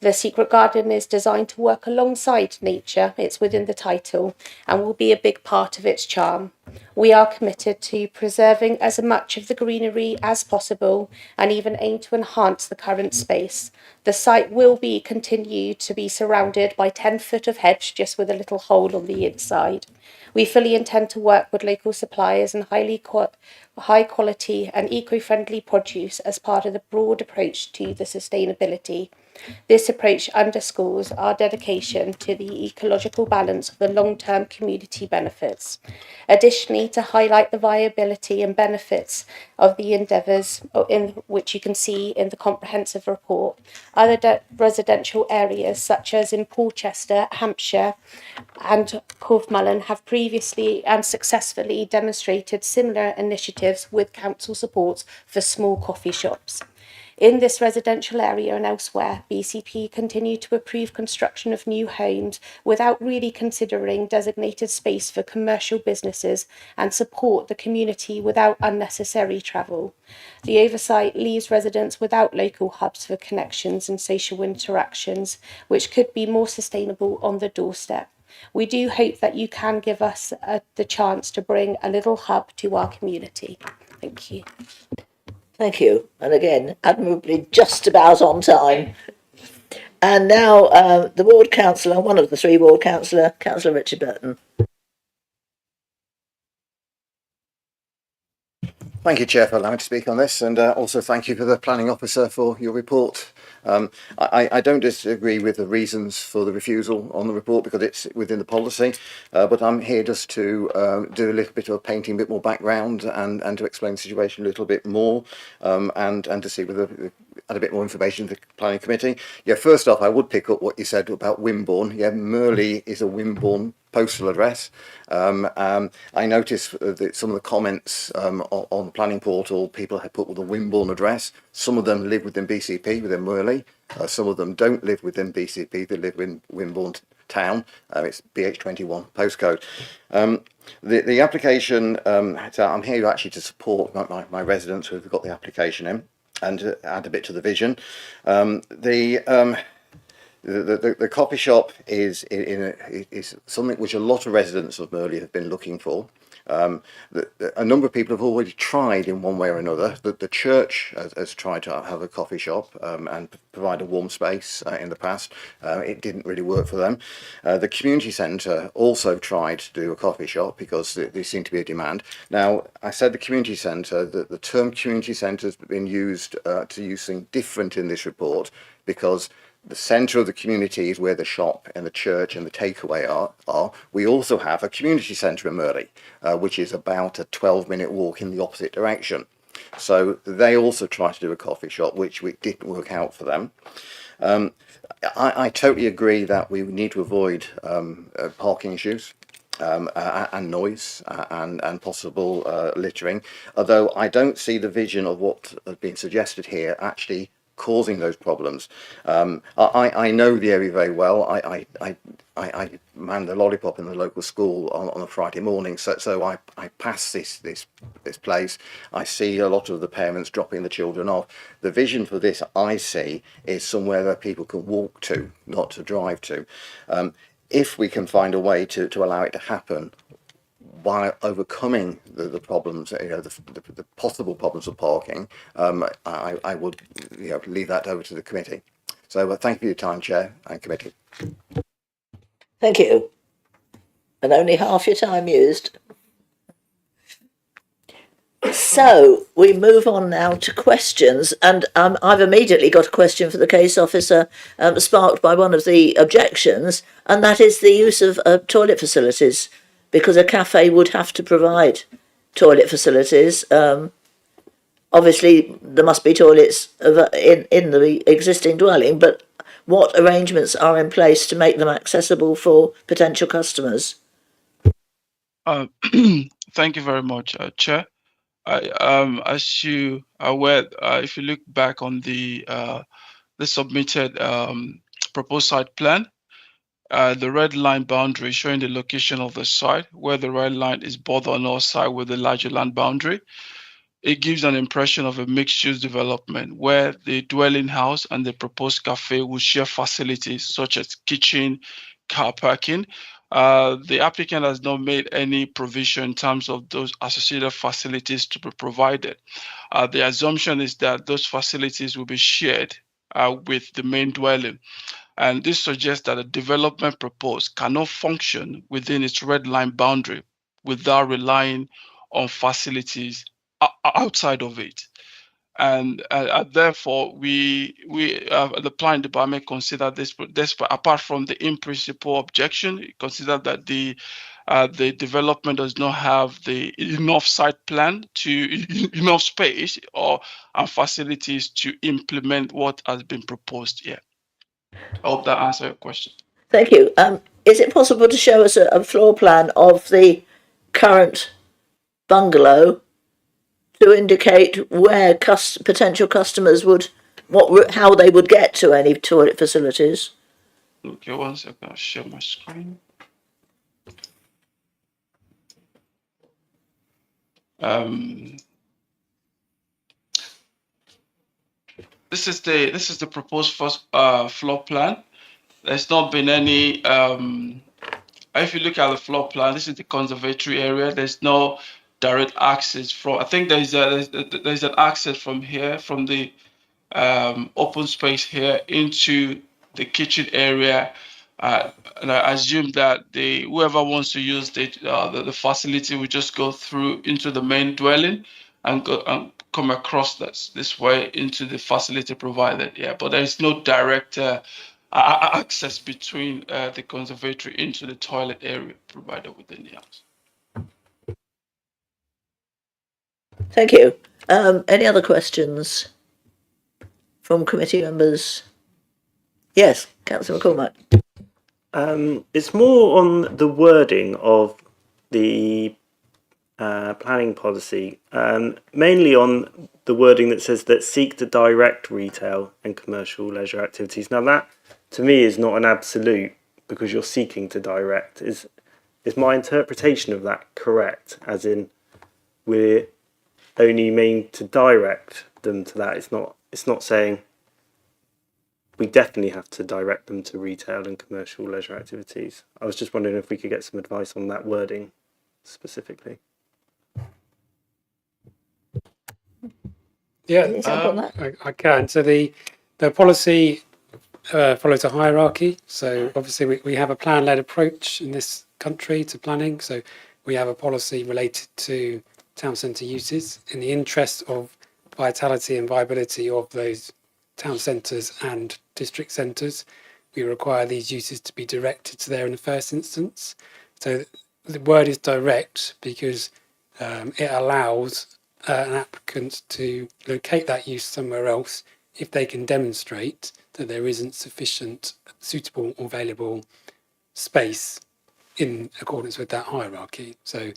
The Secret Garden is designed to work alongside nature, it's within the title, and will be a big part of its charm. We are committed to preserving as much of the greenery as possible and even aim to enhance the current space. The site will be continued to be surrounded by 10 foot of hedge just with a little hole on the inside. We fully intend to work with local suppliers and high quality and eco-friendly produce as part of the broad approach to the sustainability. This approach underscores our dedication to the ecological balance of the long-term community benefits. Additionally, to highlight the viability and benefits of the endeavours, in which you can see in the comprehensive report, other residential areas such as in Porchester, Hampshire and Corfmullen have previously and successfully demonstrated similar initiatives with council support for small coffee shops. In this residential area and elsewhere, BCP continue to approve construction of new homes without really considering designated space for commercial businesses and support the community without unnecessary travel. The oversight leaves residents without local hubs for connections and social interactions, which could be more sustainable on the doorstep. We do hope that you can give us the chance to bring a little hub to our community. Thank you. Thank you. And again, admirably just about on time. And now the ward councillor, one of the three ward councillor, Councillor Richard Burton. Thank you, Chair, for allowing me to speak on this, and also thank you for the planning officer for your report. I don't disagree with the reasons for the refusal on the report because it's within the policy, but I'm here just to do a little bit of painting, a bit more background, and to explain the situation a little bit more, and to see whether add a bit more information to the planning committee. Yeah, first off, I would pick up what you said about Wimborne. Yeah, Merley is a Wimborne postal address. I noticed that some of the comments on the planning portal, people have put with a Wimborne address. Some of them live within BCP, within Merley. Some of them don't live within BCP, they live in Wimborne town. It's BH21 postcode. The application, so I'm here actually to support my residents who've got the application in and to add a bit to the vision. The coffee shop is something which a lot of residents of Merley have been looking for. A number of people have already tried in one way or another. The church has tried to have a coffee shop and provide a warm space in the past. It didn't really work for them. The community centre also tried to do a coffee shop because there seemed to be a demand. Now, I said the community centre, that the term community centre has been used to use something different in this report because the centre of the community is where the shop and the church and the takeaway are. We also have a community centre in Merley, which is about a 12-minute walk in the opposite direction. So they also tried to do a coffee shop, which didn't work out for them. I totally agree that we need to avoid parking issues. And noise and possible littering, although I don't see the vision of what has been suggested here actually causing those problems. I know the area very well. I man the lollipop in the local school on a Friday morning, so I pass this place. I see a lot of the parents dropping the children off. The vision for this I see is somewhere that people can walk to, not to drive to. If we can find a way to allow it to happen while overcoming the problems, the possible problems of parking, I would leave that over to the committee. So thank you for your time, Chair and committee. Thank you. And only half your time used. So we move on now to questions, and I've immediately got a question for the case officer sparked by one of the objections, and that is the use of toilet facilities, because a cafe would have to provide toilet facilities. Obviously, there must be toilets in the existing dwelling, but what arrangements are in place to make them accessible for potential customers? Thank you very much, Chair. As you are aware, if you look back on the submitted proposed site plan, the red line boundary showing the location of the site, where the red line is both on our side with the larger land boundary. it gives an impression of a mixed-use development where the dwelling house and the proposed cafe will share facilities such as kitchen, car parking. The applicant has not made any provision in terms of those associated facilities to be provided. The assumption is that those facilities will be shared with the main dwelling. And this suggests that a development proposed cannot function within its red line boundary without relying on facilities outside of it. And therefore, the planning department consider this, apart from the in principle objection, consider that the development does not have the enough site plan to enough space and facilities to implement what has been proposed here. I hope that answers your question. Thank you. Is it possible to show us a floor plan of the current bungalow to indicate where potential customers would, how they would get to any toilet facilities? Okay, one second, I'll share my screen. This is the proposed first floor plan. There's not been any. If you look at the floor plan, this is the conservatory area. There's no direct access from. I think there's an access from here, from the open space here into the kitchen area. And I assume that whoever wants to use the facility will just go through into the main dwelling and come across this way into the facility provided. Yeah, but there is no direct access between the conservatory into the toilet area provided within the house. Thank you. Any other questions from committee members? Yes, Councillor McCormack. It's more on the wording of the planning policy, mainly on the wording that says that seek to direct retail and commercial leisure activities. Now that, to me, is not an absolute, because you're seeking to direct. Is my interpretation of that correct? As in, we're only mean to direct them to that. It's not saying we definitely have to direct them to retail and commercial leisure activities. I was just wondering if we could get some advice on that wording specifically. Yeah, I can. So the policy follows a hierarchy. So obviously we have a plan-led approach in this country to planning. So we have a policy related to town centre uses in the interest of vitality and viability of those town centres and district centres. We require these uses to be directed to there in the first instance. So the word is direct because it allows an applicant to locate that use somewhere else if they can demonstrate that there isn't sufficient suitable or available space in accordance with that hierarchy. So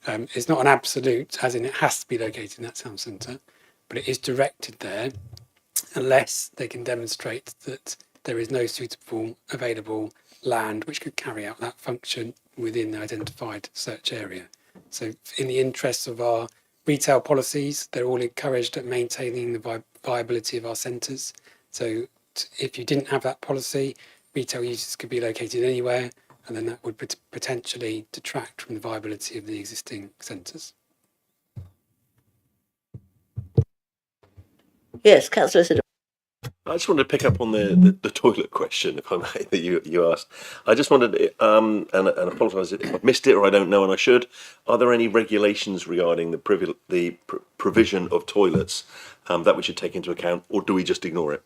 it's not an absolute, as in it has to be located in that town centre, but it is directed there unless they can demonstrate that there is no suitable available land which could carry out that function within the identified search area. So in the interests of our retail policies, they're all encouraged at maintaining the viability of our centres. So if you didn't have that policy, retail uses could be located anywhere, and then that would potentially detract from the viability of the existing centres. Yes, Councillor Siddle. I just wanted to pick up on the toilet question, if I may, that you asked. I just wanted, and apologise if I've missed it or I don't know and I should. Are there any regulations regarding the provision of toilets that we should take into account, or do we just ignore it?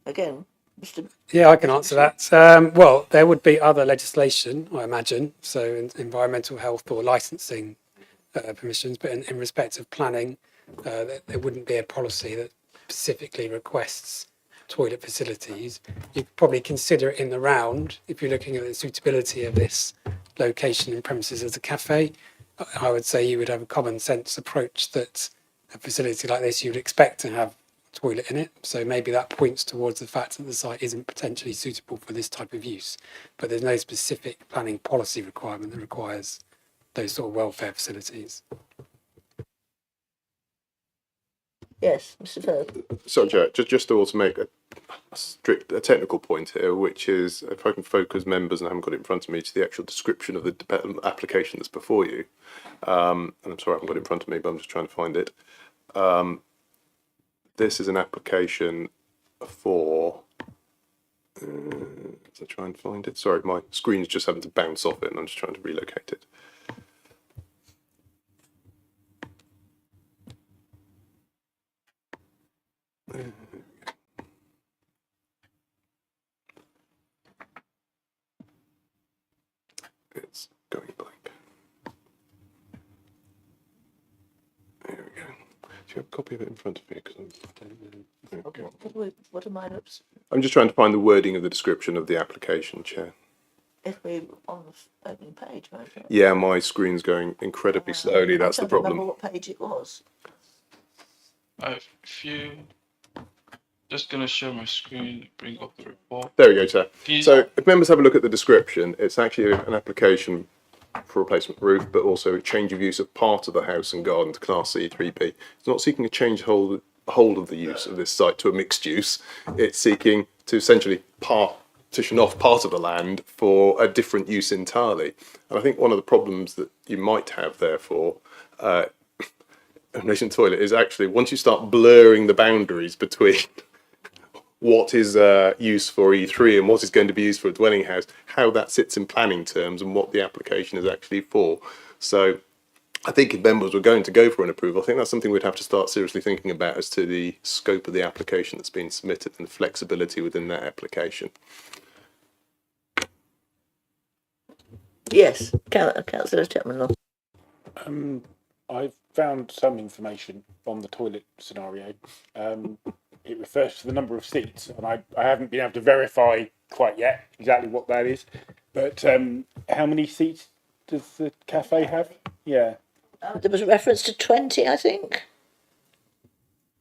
Again, Mr. Yeah, I can answer that. Well, there would be other legislation, I imagine, so environmental health or licensing permissions, but in respect of planning, there wouldn't be a policy that specifically requests toilet facilities. You could probably consider it in the round if you're looking at the suitability of this location and premises as a cafe. I would say you would have a common sense approach that a facility like this you'd expect to have a toilet in it. So maybe that points towards the fact that the site isn't potentially suitable for this type of use. But there's no specific planning policy requirement that requires those sort of welfare facilities. Yes, Mr. Firth. So, Chair, just to also make a technical point here, which is if I can focus members, and I haven't got it in front of me, to the actual description of the application that's before you. And I'm sorry I haven't got it in front of me, but I'm just trying to find it. This is an application for. As I try and find it, sorry, my screen's just having to bounce off it, and I'm just trying to relocate it. It's going blank. There we go. Do you have a copy of it in front of you? What are my notes? I'm just trying to find the wording of the description of the application, Chair. If we on the opening page, maybe. Yeah, my screen's going incredibly slowly. That's the I don't problem. remember what page it was. If you just going to share my screen, bring up the report. There we go, sir. Please. So if members have a look at the description, it's actually an application for replacement roof, but also a change of use of part of the house and garden to Class C 3B. It's not seeking a change whole of the use of this site to a mixed use. It's seeking to essentially partition off part of the land for a different use entirely. And I think one of the problems that you might have, therefore, in relation to toilet is actually once you start blurring the boundaries between what is used for E3 and what is going to be used for a dwelling house, how that sits in planning terms and what the application is actually for. So I think if members were going to go for an approval, I think that's something we'd have to start seriously thinking about as to the scope of the application that's been submitted and the flexibility within that application. Yes, Councillor Chapman. I've found some information on the toilet scenario. It refers to the number of seats, and I haven't been able to verify quite yet exactly what that is. But how many seats does the cafe have? Yeah. There was a reference to 20, I think.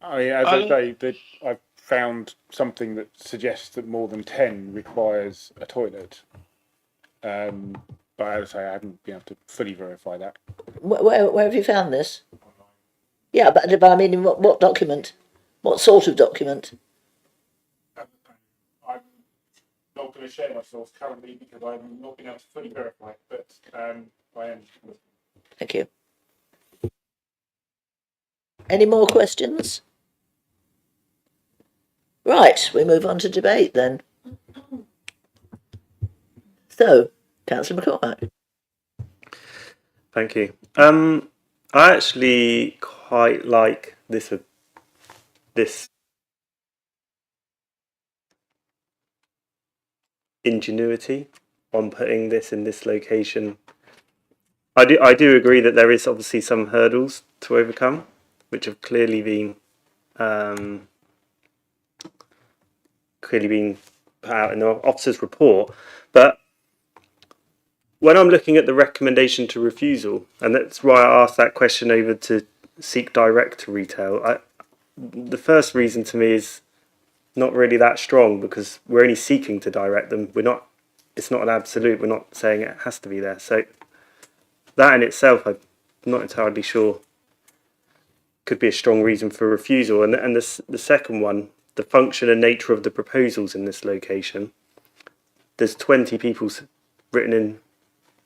Oh yeah, as I say, I've found something that suggests that more than 10 requires a toilet. But as I say, I haven't been able to fully verify that. Where have you found this? Yeah, but I mean, in what document? What sort of document? I'm not going to share my source currently because I'm not being able to fully verify it, but I am. Thank you. Any more questions? Right, we move on to debate then. So, Councillor McCormack. Thank you. I actually quite like this ingenuity on putting this in this location. I do agree that there is obviously some hurdles to overcome, which have clearly been put out in the officer's report. But when I'm looking at the recommendation to refusal, and that's why I asked that question over to seek direct to retail, the first reason to me is not really that strong because we're only seeking to direct them. It's not an absolute. We're not saying it has to be there. So that in itself, I'm not entirely sure could be a strong reason for refusal. And the second one, the function and nature of the proposals in this location. There's 20 people written in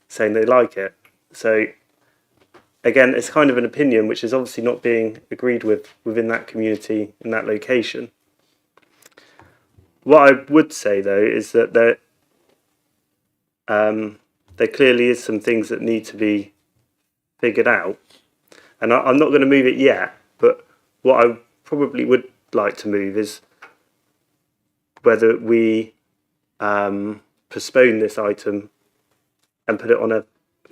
saying they like it. So again, it's kind of an opinion which is obviously not being agreed with within that community in that location. What I would say though is that there clearly is some things that need to be figured out, and I'm not going to move it yet, but what I probably would like to move is whether we postpone this item and put it on a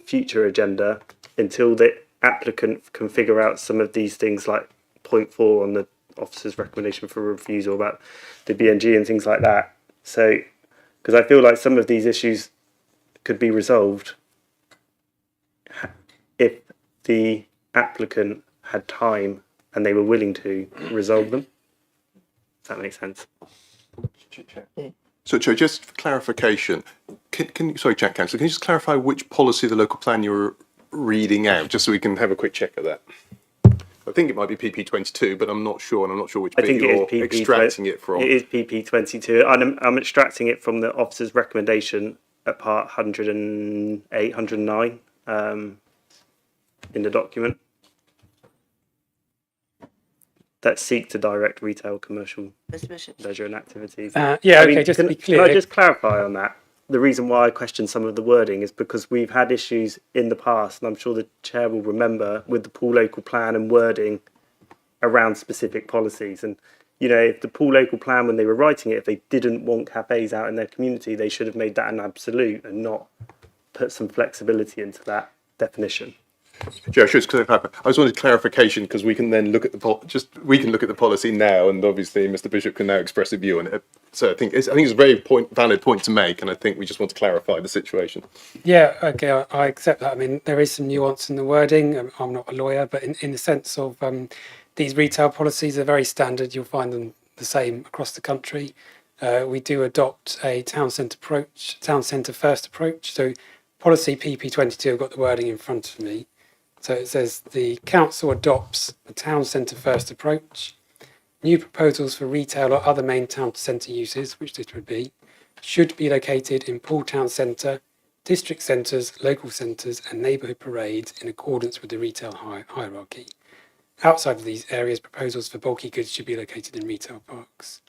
future agenda until the applicant can figure out some of these things, like point 4 on the officer's recommendation for refusal about the BNG and things like that. So, because I feel like some of these issues could be resolved if the applicant had time and they were willing to resolve them. Does that make sense? So, just for clarification, sorry, Councillor, can you just clarify which policy of the local plan you're reading out, just so we can have a quick check of that. I think it might be PP22, but I'm not sure, and I'm not sure which I bit think you're it is extracting it from. It is PP22. I'm extracting it from the officer's recommendation at part 108, 109 in the document. That seek to direct retail, commercial, leisure and activities. Just to be clear. Can I just clarify on that? The reason why I question some of the wording is because we've had issues in the past, and I'm sure the chair will remember, with the pool local plan and wording around specific policies. And, you know, if the pool local plan, when they were writing it, if they didn't want cafes out in their community, they should have made that an absolute and not put some flexibility into that definition. Joe, I should clarify. I just wanted clarification because we can then look at we can look at the policy now, and obviously Mr. Bishop can now express a view on it. So I think it's a very valid point to make, and I think we just want to clarify the situation. Yeah, okay, I accept that. I mean, there is some nuance in the wording. I'm not a lawyer, but in the sense of these retail policies are very standard. You'll find them the same across the country. We do adopt a town centre first approach. So policy PP22, I've got the wording in front of me. So it says the council adopts a town centre first approach. New proposals for retail or other main town centre uses, which this would be, should be located in Poole Town Centre, district centres, local centres and neighbourhood parades in accordance with the retail hierarchy. Outside of these areas, proposals for bulky goods should be located in retail parks.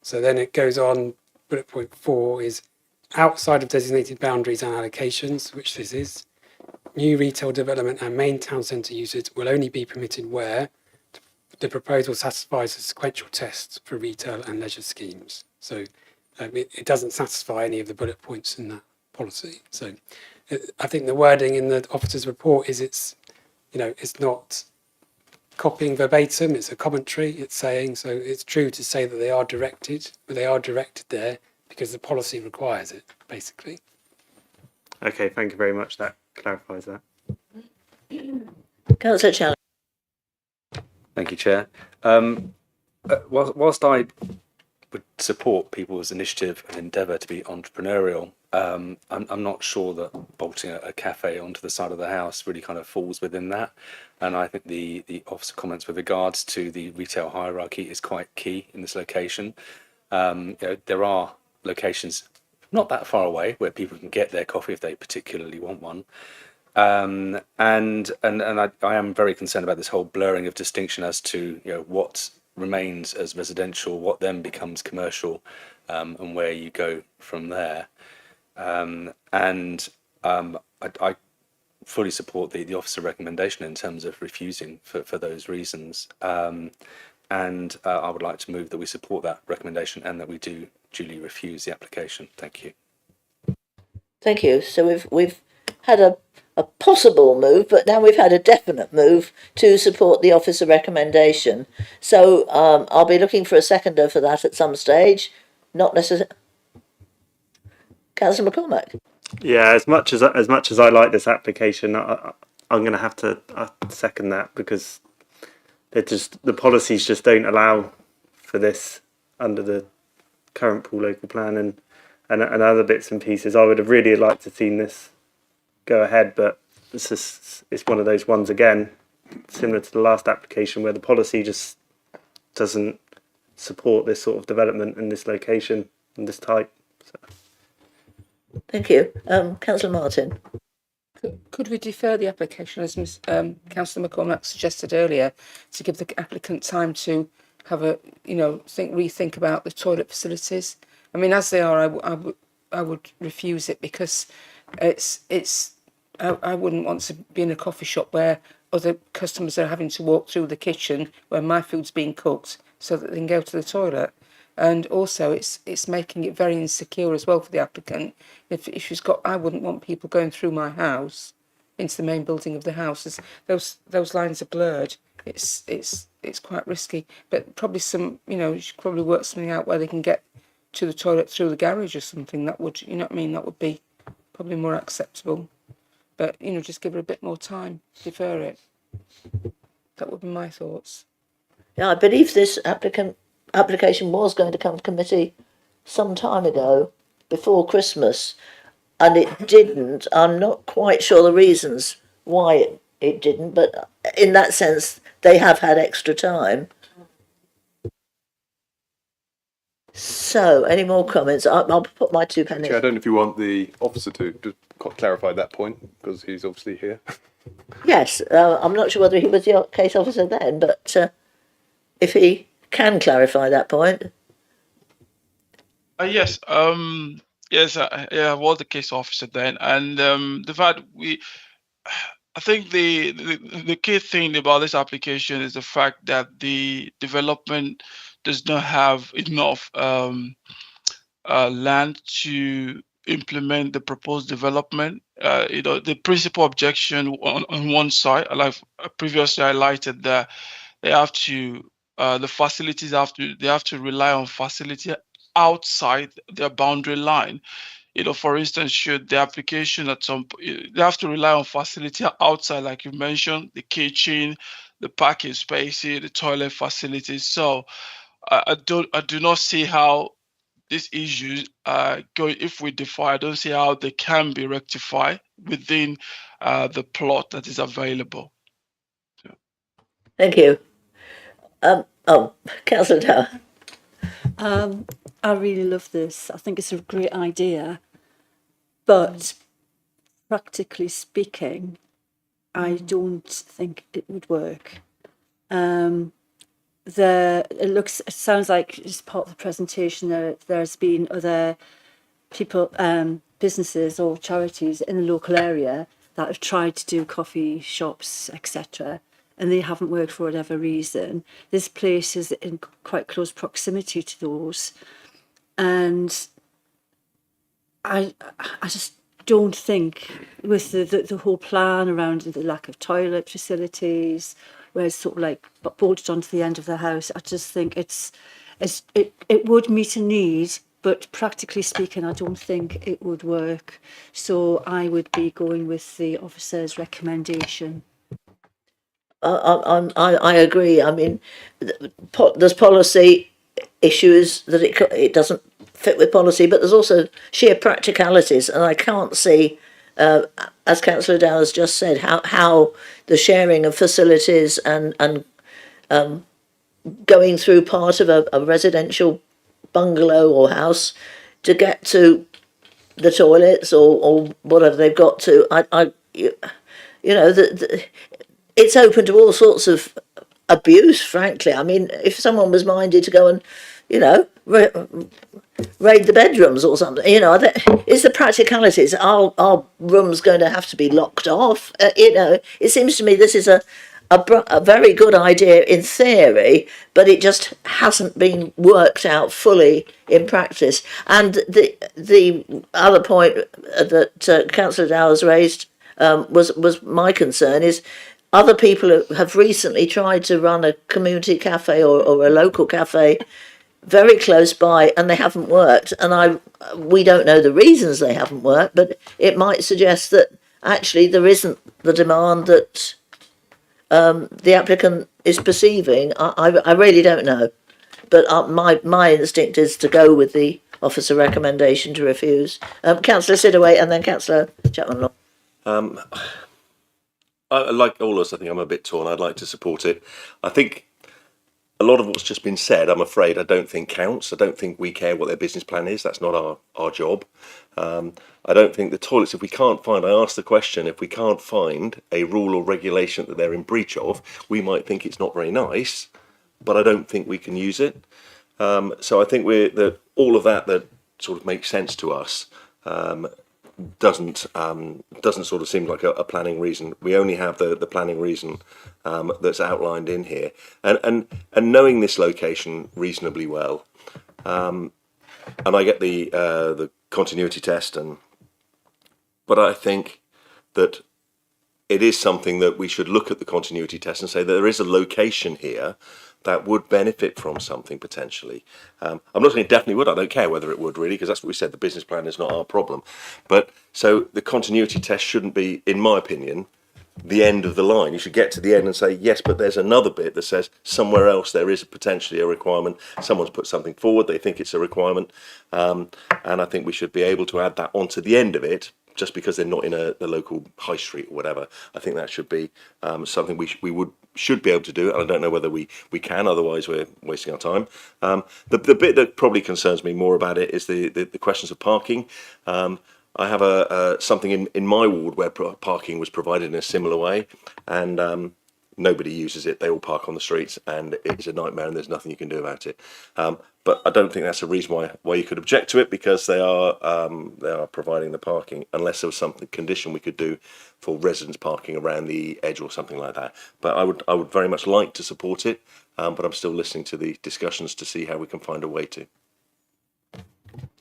So then it goes on, bullet point 4 is outside of designated boundaries and allocations, which this is. New retail development and main town centre uses will only be permitted where the proposal satisfies the sequential tests for retail and leisure schemes. So it doesn't satisfy any of the bullet points in that policy. So I think the wording in the officer's report is it's not copying verbatim, it's a commentary, it's saying, so it's true to say that they are directed, but they are directed there because the policy requires it, basically. Okay, thank you very much. That clarifies that. Councillor Challenge. Thank you, Chair. Whilst I would support people's initiative and endeavour to be entrepreneurial, I'm not sure that bolting a cafe onto the side of the house really kind of falls within that. And I think the officer comments with regards to the retail hierarchy is quite key in this location. There are locations not that far away where people can get their coffee if they particularly want one. And I am very concerned about this whole blurring of distinction as to what remains as residential, what then becomes commercial, and where you go from there. I fully support the officer recommendation in terms of refusing for those reasons. I would like to move that we support that recommendation and that we do duly refuse the application. Thank you. Thank you. So we've had a possible move, but now we've had a definite move to support the officer recommendation. So I'll be looking for a seconder for that at some stage. Not necessarily. Councillor McCormack. Yeah, as much as I like this application, I'm going to have to second that because the policies just don't allow for this under the current pool local plan and other bits and pieces. I would have really liked to have seen this go ahead, but it's one of those ones again, similar to the last application, where the policy just doesn't support this sort of development in this location and this type. So. Thank you. Councillor Martin. Could we defer the application, as Councillor McCormack suggested earlier, to give the applicant time to have a rethink about the toilet facilities? I mean, as they are, I would refuse it because I wouldn't want to be in a coffee shop where other customers are having to walk through the kitchen where my food's being cooked so that they can go to the toilet. And also it's making it very insecure as well for the applicant. If she's got, I wouldn't want people going through my house into the main building of the house. Those lines are blurred. It's quite risky. But probably she could probably work something out where they can get to the toilet through the garage or something. That would, that would be probably more acceptable. But just give her a bit more time, defer it. That would be my thoughts. Yeah, I believe this application was going to come to committee some time ago, before Christmas, and it didn't. I'm not quite sure the reasons why it didn't, but in that sense, they have had extra time. So, any more comments? I'll put my two pennies. Chair, I don't know if you want the officer to just clarify that point, because he's obviously here. Yes, I'm not sure whether he was the case officer then, but if he can clarify that point. Yes. Yes. Yeah, I was the case officer then, and the fact I think the key thing about this application is the fact that the development does not have enough land to implement the proposed development. The principal objection on one side, like previously highlighted, that they have to the facilities they have to rely on facility outside their boundary line. For instance, should the application they have to rely on facility outside, like you mentioned, the kitchen, the parking spaces, the toilet facilities. So I do not see how these issues if we defy, I don't see how they can be rectified within the plot that is available. Thank you. Councillor Dower. I really love this. I think it's a great idea, but practically speaking, I don't think it would work. It sounds like as part of the presentation there's been other people, businesses or charities in the local area that have tried to do coffee shops, etc., and they haven't worked for whatever reason. This place is in quite close proximity to those, and I just don't think with the whole plan around the lack of toilet facilities, where it's sort of like bolted onto the end of the house, I just think it would meet a need, but practically speaking, I don't think it would work. So I would be going with the officer's recommendation. I agree. I mean, there's policy issues that it doesn't fit with policy, but there's also sheer practicalities, and I can't see, as Councillor Dow has just said, how the sharing of facilities and going through part of a residential bungalow or house to get to the toilets or whatever they've got to. It's open to all sorts of abuse, frankly. I mean, if someone was minded to go and, raid the bedrooms or something, it's the practicalities. Are rooms going to have to be locked off? It seems to me this is a very good idea in theory, but it just hasn't been worked out fully in practice. And the other point that Councillor Dowers raised was my concern is other people have recently tried to run a community cafe or a local cafe very close by, and they haven't worked. And we don't know the reasons they haven't worked, but it might suggest that actually there isn't the demand that the applicant is perceiving. I really don't know, but my instinct is to go with the officer recommendation to refuse. Councillor Sidaway and then Councillor Chapman-Law. Like all of us, I think I'm a bit torn. I'd like to support it. I think a lot of what's just been said, I'm afraid, I don't think counts. I don't think we care what their business plan is. That's not our job. I don't think the toilets, I asked the question, if we can't find a rule or regulation that they're in breach of, we might think it's not very nice, but I don't think we can use it. So I think all of that sort of makes sense to us. Doesn't sort of seem like a planning reason. We only have the planning reason that's outlined in here, and knowing this location reasonably well, and I get the continuity test, but I think that it is something that we should look at the continuity test and say there is a location here that would benefit from something potentially. I'm not saying it definitely would. I don't care whether it would really, because that's what we said. The business plan is not our problem. But so the continuity test shouldn't be, in my opinion, the end of the line. You should get to the end and say, yes, but there's another bit that says somewhere else there is potentially a requirement. Someone's put something forward. They think it's a requirement. And I think we should be able to add that onto the end of it, just because they're not in a local high street or whatever. I think that should be something we should be able to do, and I don't know whether we can. Otherwise, we're wasting our time. The bit that probably concerns me more about it is the questions of parking. I have something in my ward where parking was provided in a similar way, and nobody uses it. They all park on the streets, and it's a nightmare, and there's nothing you can do about it. But I don't think that's a reason why you could object to it, because they are providing the parking, unless there was something condition we could do for residents parking around the edge or something like that. But I would very much like to support it, but I'm still listening to the discussions to see how we can find a way to.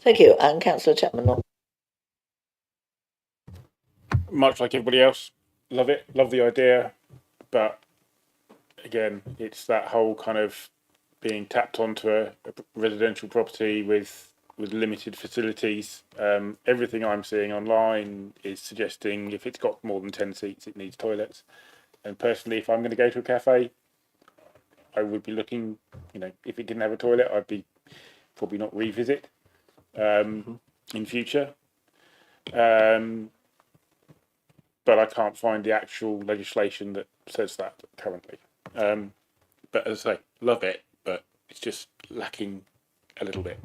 Thank you. And Councillor Chapman. Much like everybody else, love it, love the idea, but again, it's that whole kind of being tapped onto a residential property with limited facilities. Everything I'm seeing online is suggesting if it's got more than 10 seats, it needs toilets. And personally, if I'm going to go to a cafe, I would be looking, if it didn't have a toilet, I'd be probably not revisit in future. But I can't find the actual legislation that says that currently. But as I say, love it, but it's just lacking a little bit.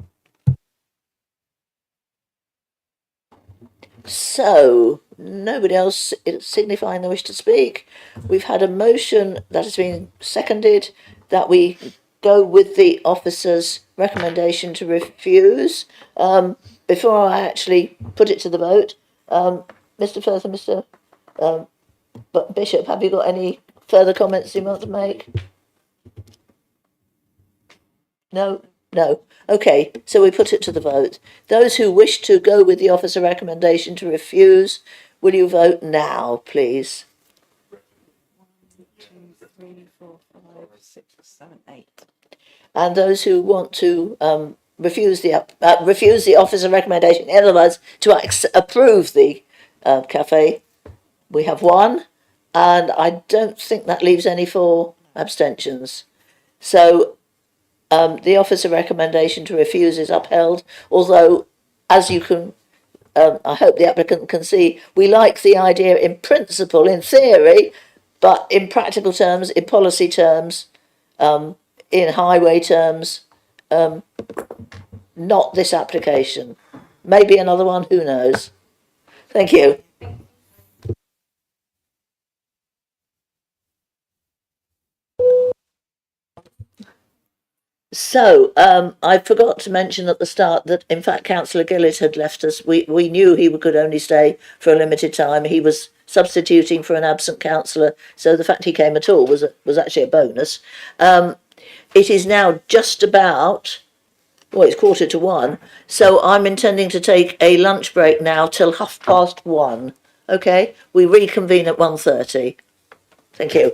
So, nobody else signifying the wish to speak. We've had a motion that has been seconded that we go with the officer's recommendation to refuse. Before I actually put it to the vote, Mr. Firth and Mr. Bishop, have you got any further comments you want to make? No? No. Okay, so we put it to the vote. Those who wish to go with the officer recommendation to refuse, will you vote now, please? 1, 2, 3, 4, 5, 6, 7, 8. And those who want to refuse the officer recommendation, in other words, to approve the cafe, we have 1, and I don't think that leaves any for abstentions. So the officer recommendation to refuse is upheld, although, as you can, I hope the applicant can see, we like the idea in principle, in theory, but in practical terms, in policy terms, in highway terms, not this application. Maybe another one, who knows? Thank you. So, I forgot to mention at the start that, in fact, Councillor Gillett had left us. We knew he could only stay for a limited time. He was substituting for an absent councillor, so the fact he came at all was actually a bonus. It is now just about, it's 1:45, so I'm intending to take a lunch break now till 1:30. Okay, we reconvene at 1:30. Thank you.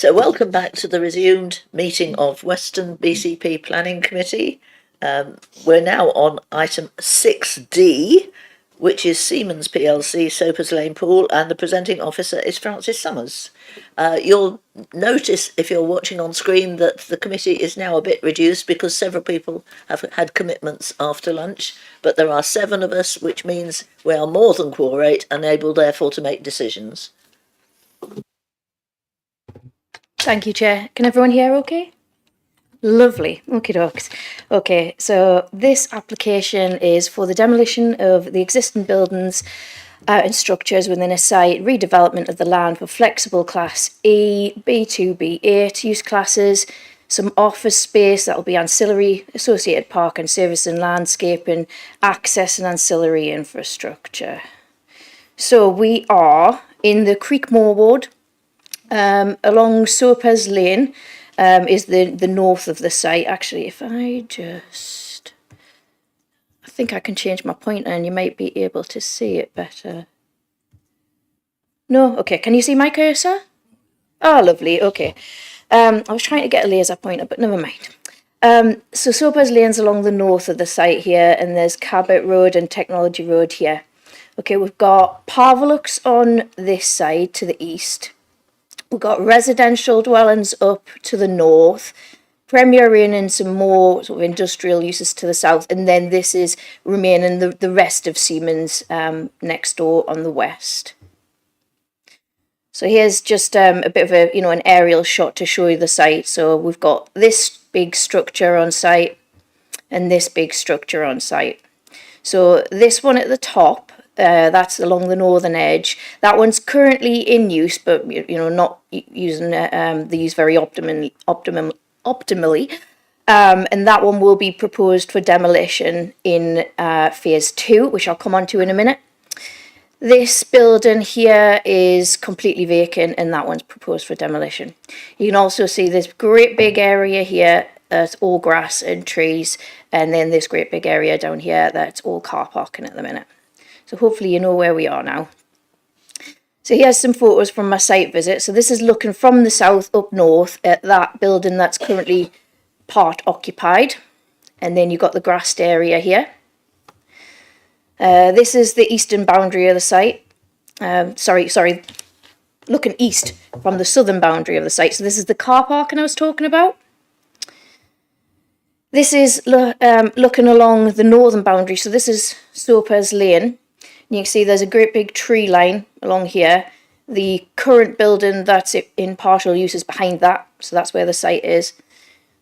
So welcome back to the resumed meeting of Western BCP Planning Committee. We're now on item 6D, which is Siemens PLC, Soapers Lane Pool, and the presenting officer is Francis Summers. You'll notice, if you're watching on screen, that the committee is now a bit reduced because several people have had commitments after lunch, but there are 7 of us, which means we are more than quorate and able therefore to make decisions. Thank you, Chair. Can everyone hear okay? Lovely. Okie dokes. Okay, so this application is for the demolition of the existing buildings and structures within a site, redevelopment of the land for flexible class E, B2, B8 use classes, some office space that will be ancillary, associated park and service and landscaping, access and ancillary infrastructure. So we are in the Creekmore ward. Along Soapers Lane is the north of the site. Actually, if I think I can change my pointer and you might be able to see it better. No? Okay, can you see my cursor? Oh, lovely, okay. I was trying to get a laser pointer, but never mind. So Soapers Lane's along the north of the site here, and there's Cabot Road and Technology Road here. Okay, we've got Parvelux on this side to the east. We've got residential dwellings up to the north, Premier Inn and some more sort of industrial uses to the south, and then this is remaining the rest of Siemens next door on the west. So here's just a bit of an aerial shot to show you the site. So we've got this big structure on site and this big structure on site. So this one at the top, that's along the northern edge. That one's currently in use, but not using the use very optimally. And that one will be proposed for demolition in phase 2, which I'll come on to in a minute. This building here is completely vacant, and that one's proposed for demolition. You can also see this great big area here that's all grass and trees, and then this great big area down here that's all car parking at the minute. So hopefully you know where we are now. So here's some photos from my site visit. So this is looking from the south up north at that building that's currently part occupied. And then you've got the grassed area here. This is the eastern boundary of the site. Sorry, looking east from the southern boundary of the site. So this is the car parking I was talking about. This is looking along the northern boundary. So this is Soapers Lane. You can see there's a great big tree line along here. The current building that's in partial use is behind that, so that's where the site is.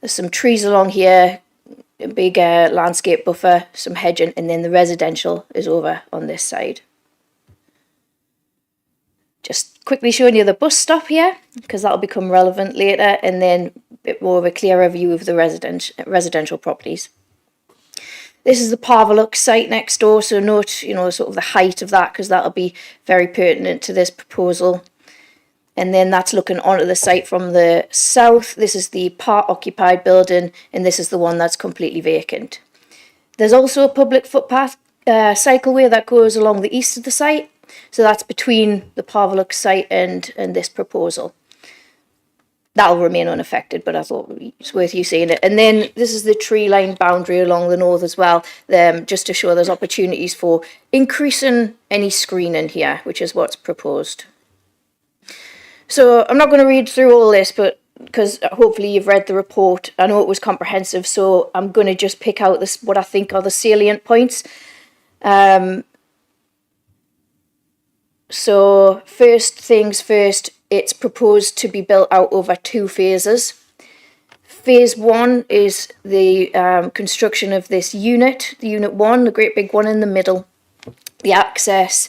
There's some trees along here, a big landscape buffer, some hedging, and then the residential is over on this side. Just quickly showing you the bus stop here, because that'll become relevant later, and then a bit more of a clearer view of the residential properties. This is the Parvelux site next door, so note, sort of the height of that, because that'll be very pertinent to this proposal. And then that's looking onto the site from the south. This is the part-occupied building, and this is the one that's completely vacant. There's also a public footpath cycleway that goes along the east of the site, so that's between the Parvelux site and this proposal. That'll remain unaffected, but I thought it's worth you seeing it. And then this is the tree line boundary along the north as well, just to show there's opportunities for increasing any screening here, which is what's proposed. So I'm not going to read through all this, but because hopefully you've read the report. I know it was comprehensive, so I'm going to just pick out what I think are the salient points. So first things first, it's proposed to be built out over 2 phases. Phase 1 is the construction of this unit, the Unit 1, the great big one in the middle, the access,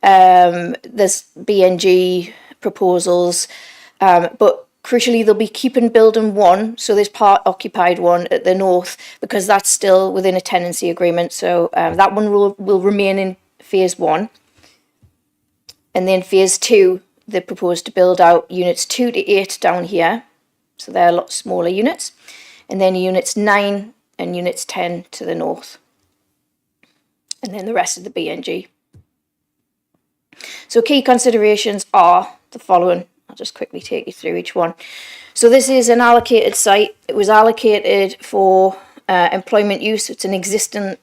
there's BNG proposals, but crucially they'll be keeping building 1, so this part occupied one at the north, because that's still within a tenancy agreement, so that one will remain in phase 1. And then phase 2, they propose to build out units 2 to 8 down here, so they're a lot smaller units, and then units 9 and units 10 to the north, and then the rest of the BNG. So key considerations are the following. I'll just quickly take you through each one. So this is an allocated site. It was allocated for employment use. It's an existing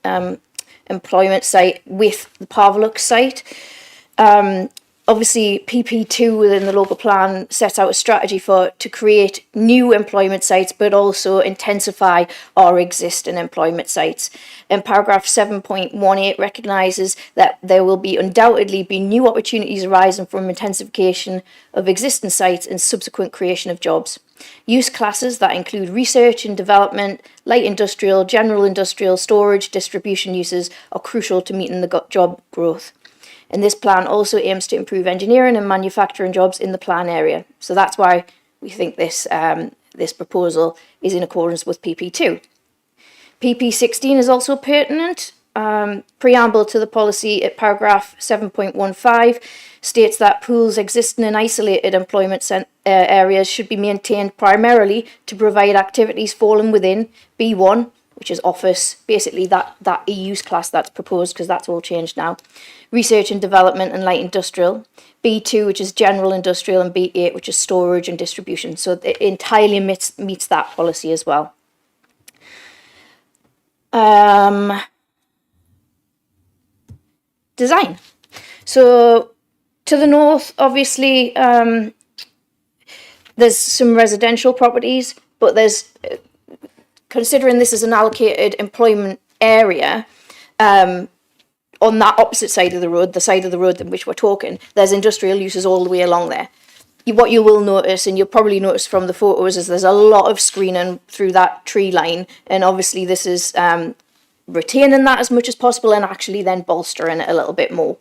employment site with the Parvalux site. Obviously, PP2 within the local plan sets out a strategy to create new employment sites, but also intensify our existing employment sites. And paragraph 7.18 recognises that there will undoubtedly be new opportunities arising from intensification of existing sites and subsequent creation of jobs. Use classes that include research and development, light industrial, general industrial, storage, distribution uses are crucial to meeting the job growth. And this plan also aims to improve engineering and manufacturing jobs in the plan area. So that's why we think this proposal is in accordance with PP2. PP16 is also pertinent. Preamble to the policy at paragraph 7.15 states that pools existing in isolated employment areas should be maintained primarily to provide activities falling within B1, which is office, basically that e-use class that's proposed, because that's all changed now. Research and development and light industrial. B2, which is general industrial, and B8, which is storage and distribution. So it entirely meets that policy as well. Design. So to the north, obviously, there's some residential properties, but there's, considering this is an allocated employment area, on that opposite side of the road, the side of the road in which we're talking, there's industrial uses all the way along there. What you will notice, and you'll probably notice from the photos, is there's a lot of screening through that tree line, and obviously this is retaining that as much as possible and actually then bolstering it a little bit more.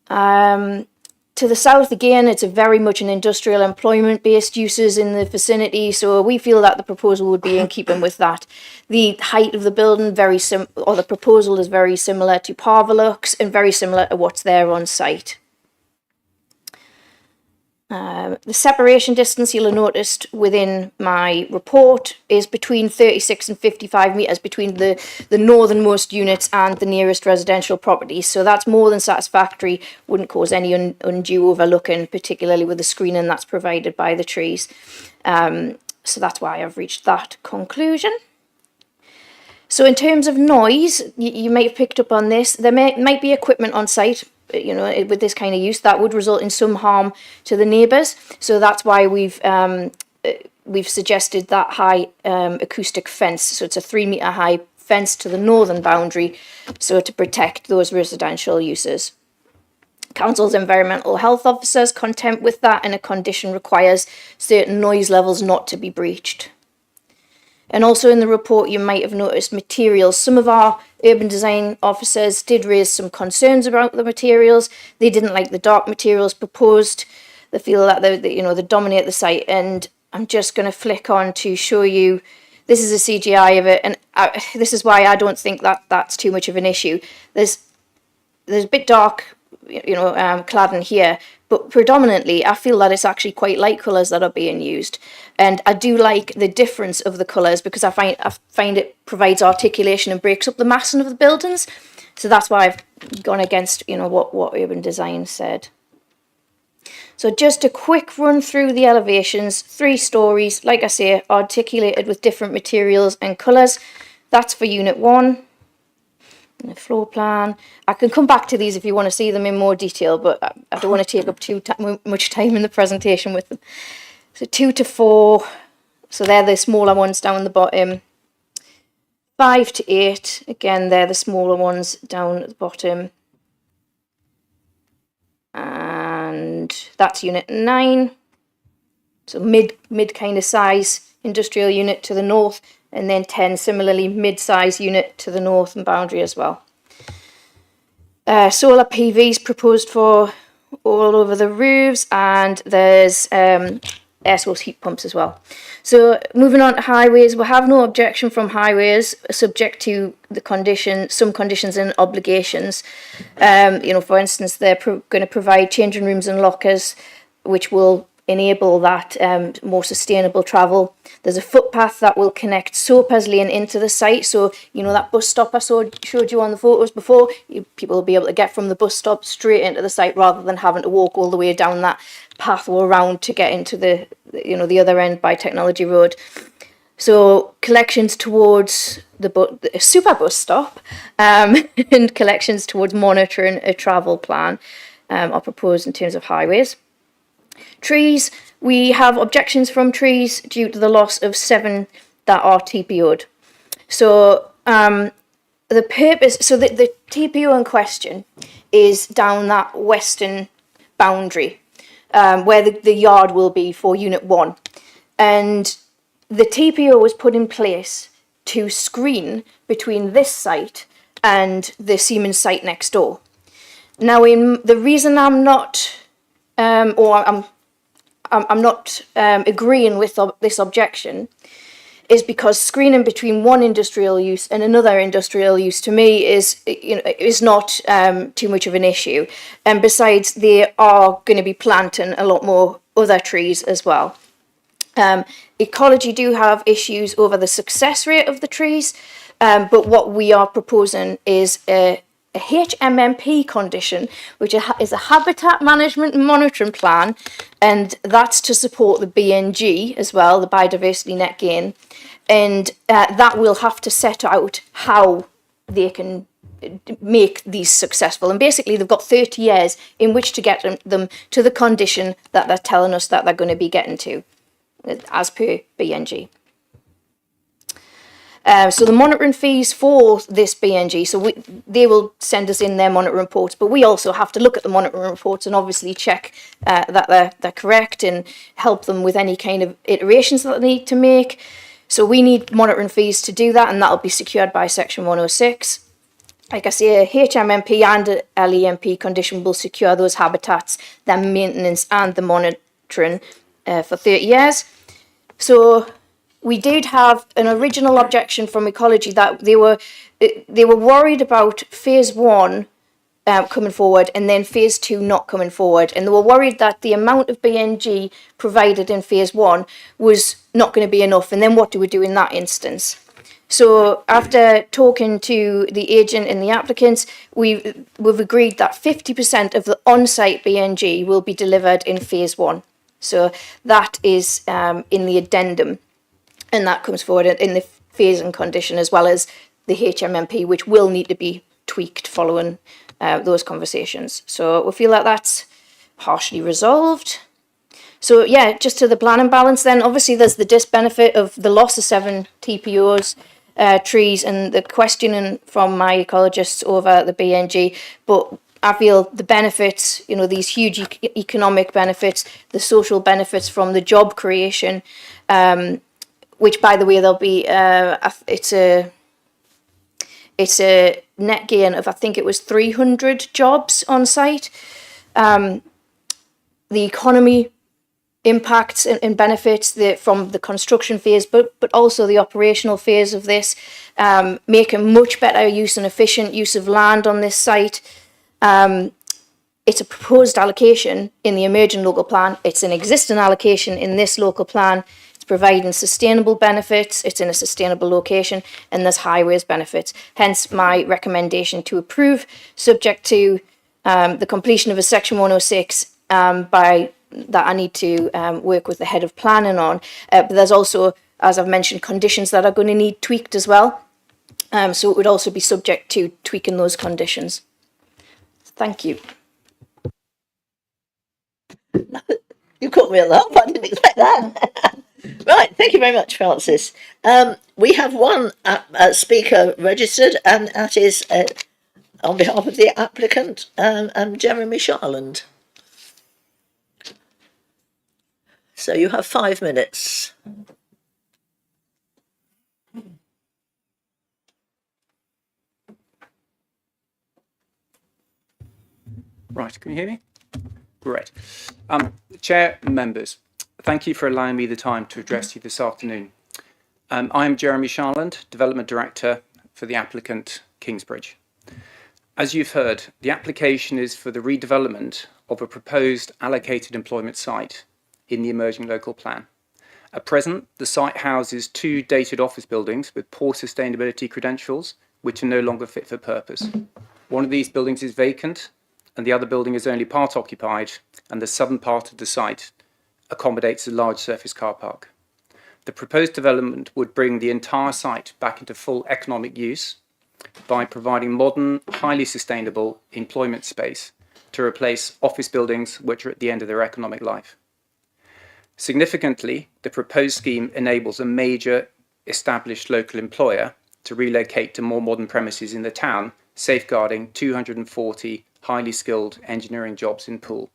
To the south, again, it's a very much an industrial employment-based uses in the vicinity, so we feel that the proposal would be in keeping with that. The height of the building, the proposal is very similar to Parvalux and very similar to what's there on site. The separation distance, you'll have noticed within my report, is between 36 and 55 metres between the northernmost units and the nearest residential properties. So that's more than satisfactory, wouldn't cause any undue overlooking, particularly with the screening that's provided by the trees. So that's why I've reached that conclusion. So in terms of noise, you might have picked up on this, there might be equipment on site, you know, with this kind of use that would result in some harm to the neighbours. So that's why we've suggested that high acoustic fence. So it's a 3 metre high fence to the northern boundary, so to protect those residential uses. Council's environmental health officers content with that, and a condition requires certain noise levels not to be breached. And also in the report, you might have noticed materials. Some of our urban design officers did raise some concerns about the materials. They didn't like the dark materials proposed. They feel that they dominate the site. And I'm just going to flick on to show you. This is a CGI of it, and this is why I don't think that that's too much of an issue. There's a bit dark, cladding here, but predominantly I feel that it's actually quite light colours that are being used. And I do like the difference of the colours because I find it provides articulation and breaks up the massing of the buildings. So that's why I've gone against, what urban design said. So just a quick run through the elevations, 3 stories, like I say, articulated with different materials and colours. That's for Unit 1. The floor plan. I can come back to these if you want to see them in more detail, but I don't want to take up too much time in the presentation with them. So 2 to 4, so they're the smaller ones down the bottom. 5 to 8, again, they're the smaller ones down at the bottom. And that's Unit 9. So mid kind of size industrial unit to the north, and then 10 similarly mid-size unit to the north and boundary as well. Solar PVs proposed for all over the roofs, and there's air source heat pumps as well. So moving on to highways, we have no objection from highways, subject to some conditions and obligations. For instance, they're going to provide changing rooms and lockers, which will enable that more sustainable travel. There's a footpath that will connect Soapers Lane into the site. So, you know, that bus stop I showed you on the photos before, people will be able to get from the bus stop straight into the site rather than having to walk all the way down that path or around to get into the other end by Technology Road. So collections towards the super bus stop and collections towards monitoring a travel plan are proposed in terms of highways. Trees, we have objections from trees due to the loss of 7 that are TPO'd. So the TPO in question is down that western boundary where the yard will be for Unit 1. And the TPO was put in place to screen between this site and the Siemens site next door. Now, the reason I'm not, I'm not agreeing with this objection is because screening between one industrial use and another industrial use to me is not too much of an issue. And besides, they are going to be planting a lot more other trees as well. Ecology do have issues over the success rate of the trees, but what we are proposing is a HMMP condition, which is a habitat management and monitoring plan, and that's to support the BNG as well, the biodiversity net gain, and that will have to set out how they can make these successful. And basically they've got 30 years in which to get them to the condition that they're telling us that they're going to be getting to, as per BNG. So the monitoring fees for this BNG, so they will send us in their monitoring reports, but we also have to look at the monitoring reports and obviously check that they're correct and help them with any kind of iterations that they need to make. So we need monitoring fees to do that, and that'll be secured by Section 106. Like I say, a HMMP and a LEMP condition will secure those habitats, their maintenance and the monitoring for 30 years. So we did have an original objection from Ecology that they were worried about phase 1 coming forward and then phase 2 not coming forward, and they were worried that the amount of BNG provided in phase 1 was not going to be enough, and then what do we do in that instance? So after talking to the agent and the applicants, we've agreed that 50% of the on-site BNG will be delivered in phase 1. So that is in the addendum, and that comes forward in the phase and condition, as well as the HMMP, which will need to be tweaked following those conversations. So we feel that that's partially resolved. So yeah, just to the planning balance then, obviously there's the disbenefit of the loss of 7 TPOs, trees, and the questioning from my ecologists over the BNG, but I feel the benefits, these huge economic benefits, the social benefits from the job creation, which, by the way, there'll be it's a net gain of, I think it was 300 jobs on site. The economy impacts and benefits from the construction phase, but also the operational phase of this, make a much better use and efficient use of land on this site. It's a proposed allocation in the emerging local plan. It's an existing allocation in this local plan. It's providing sustainable benefits. It's in a sustainable location, and there's highways benefits. Hence my recommendation to approve, subject to the completion of a Section 106 by that I need to work with the head of planning on. But there's also, as I've mentioned, conditions that are going to need tweaked as well. So it would also be subject to tweaking those conditions. Thank you. You caught me at that, but I didn't expect that. Right, thank you very much, Francis. We have one speaker registered, and that is on behalf of the applicant, Jeremy Sharland. So you have 5 minutes. Right, can you hear me? Great. Chair, members, thank you for allowing me the time to address you this afternoon. I am Jeremy Sharland, Development Director for the applicant Kingsbridge. As you've heard, the application is for the redevelopment of a proposed allocated employment site in the emerging local plan. At present, the site houses 2 dated office buildings with poor sustainability credentials, which are no longer fit for purpose. One of these buildings is vacant, and the other building is only part occupied, and the southern part of the site accommodates a large surface car park. The proposed development would bring the entire site back into full economic use by providing modern, highly sustainable employment space to replace office buildings which are at the end of their economic life. Significantly, the proposed scheme enables a major established local employer to relocate to more modern premises in the town, safeguarding 240 highly skilled engineering jobs in Poole.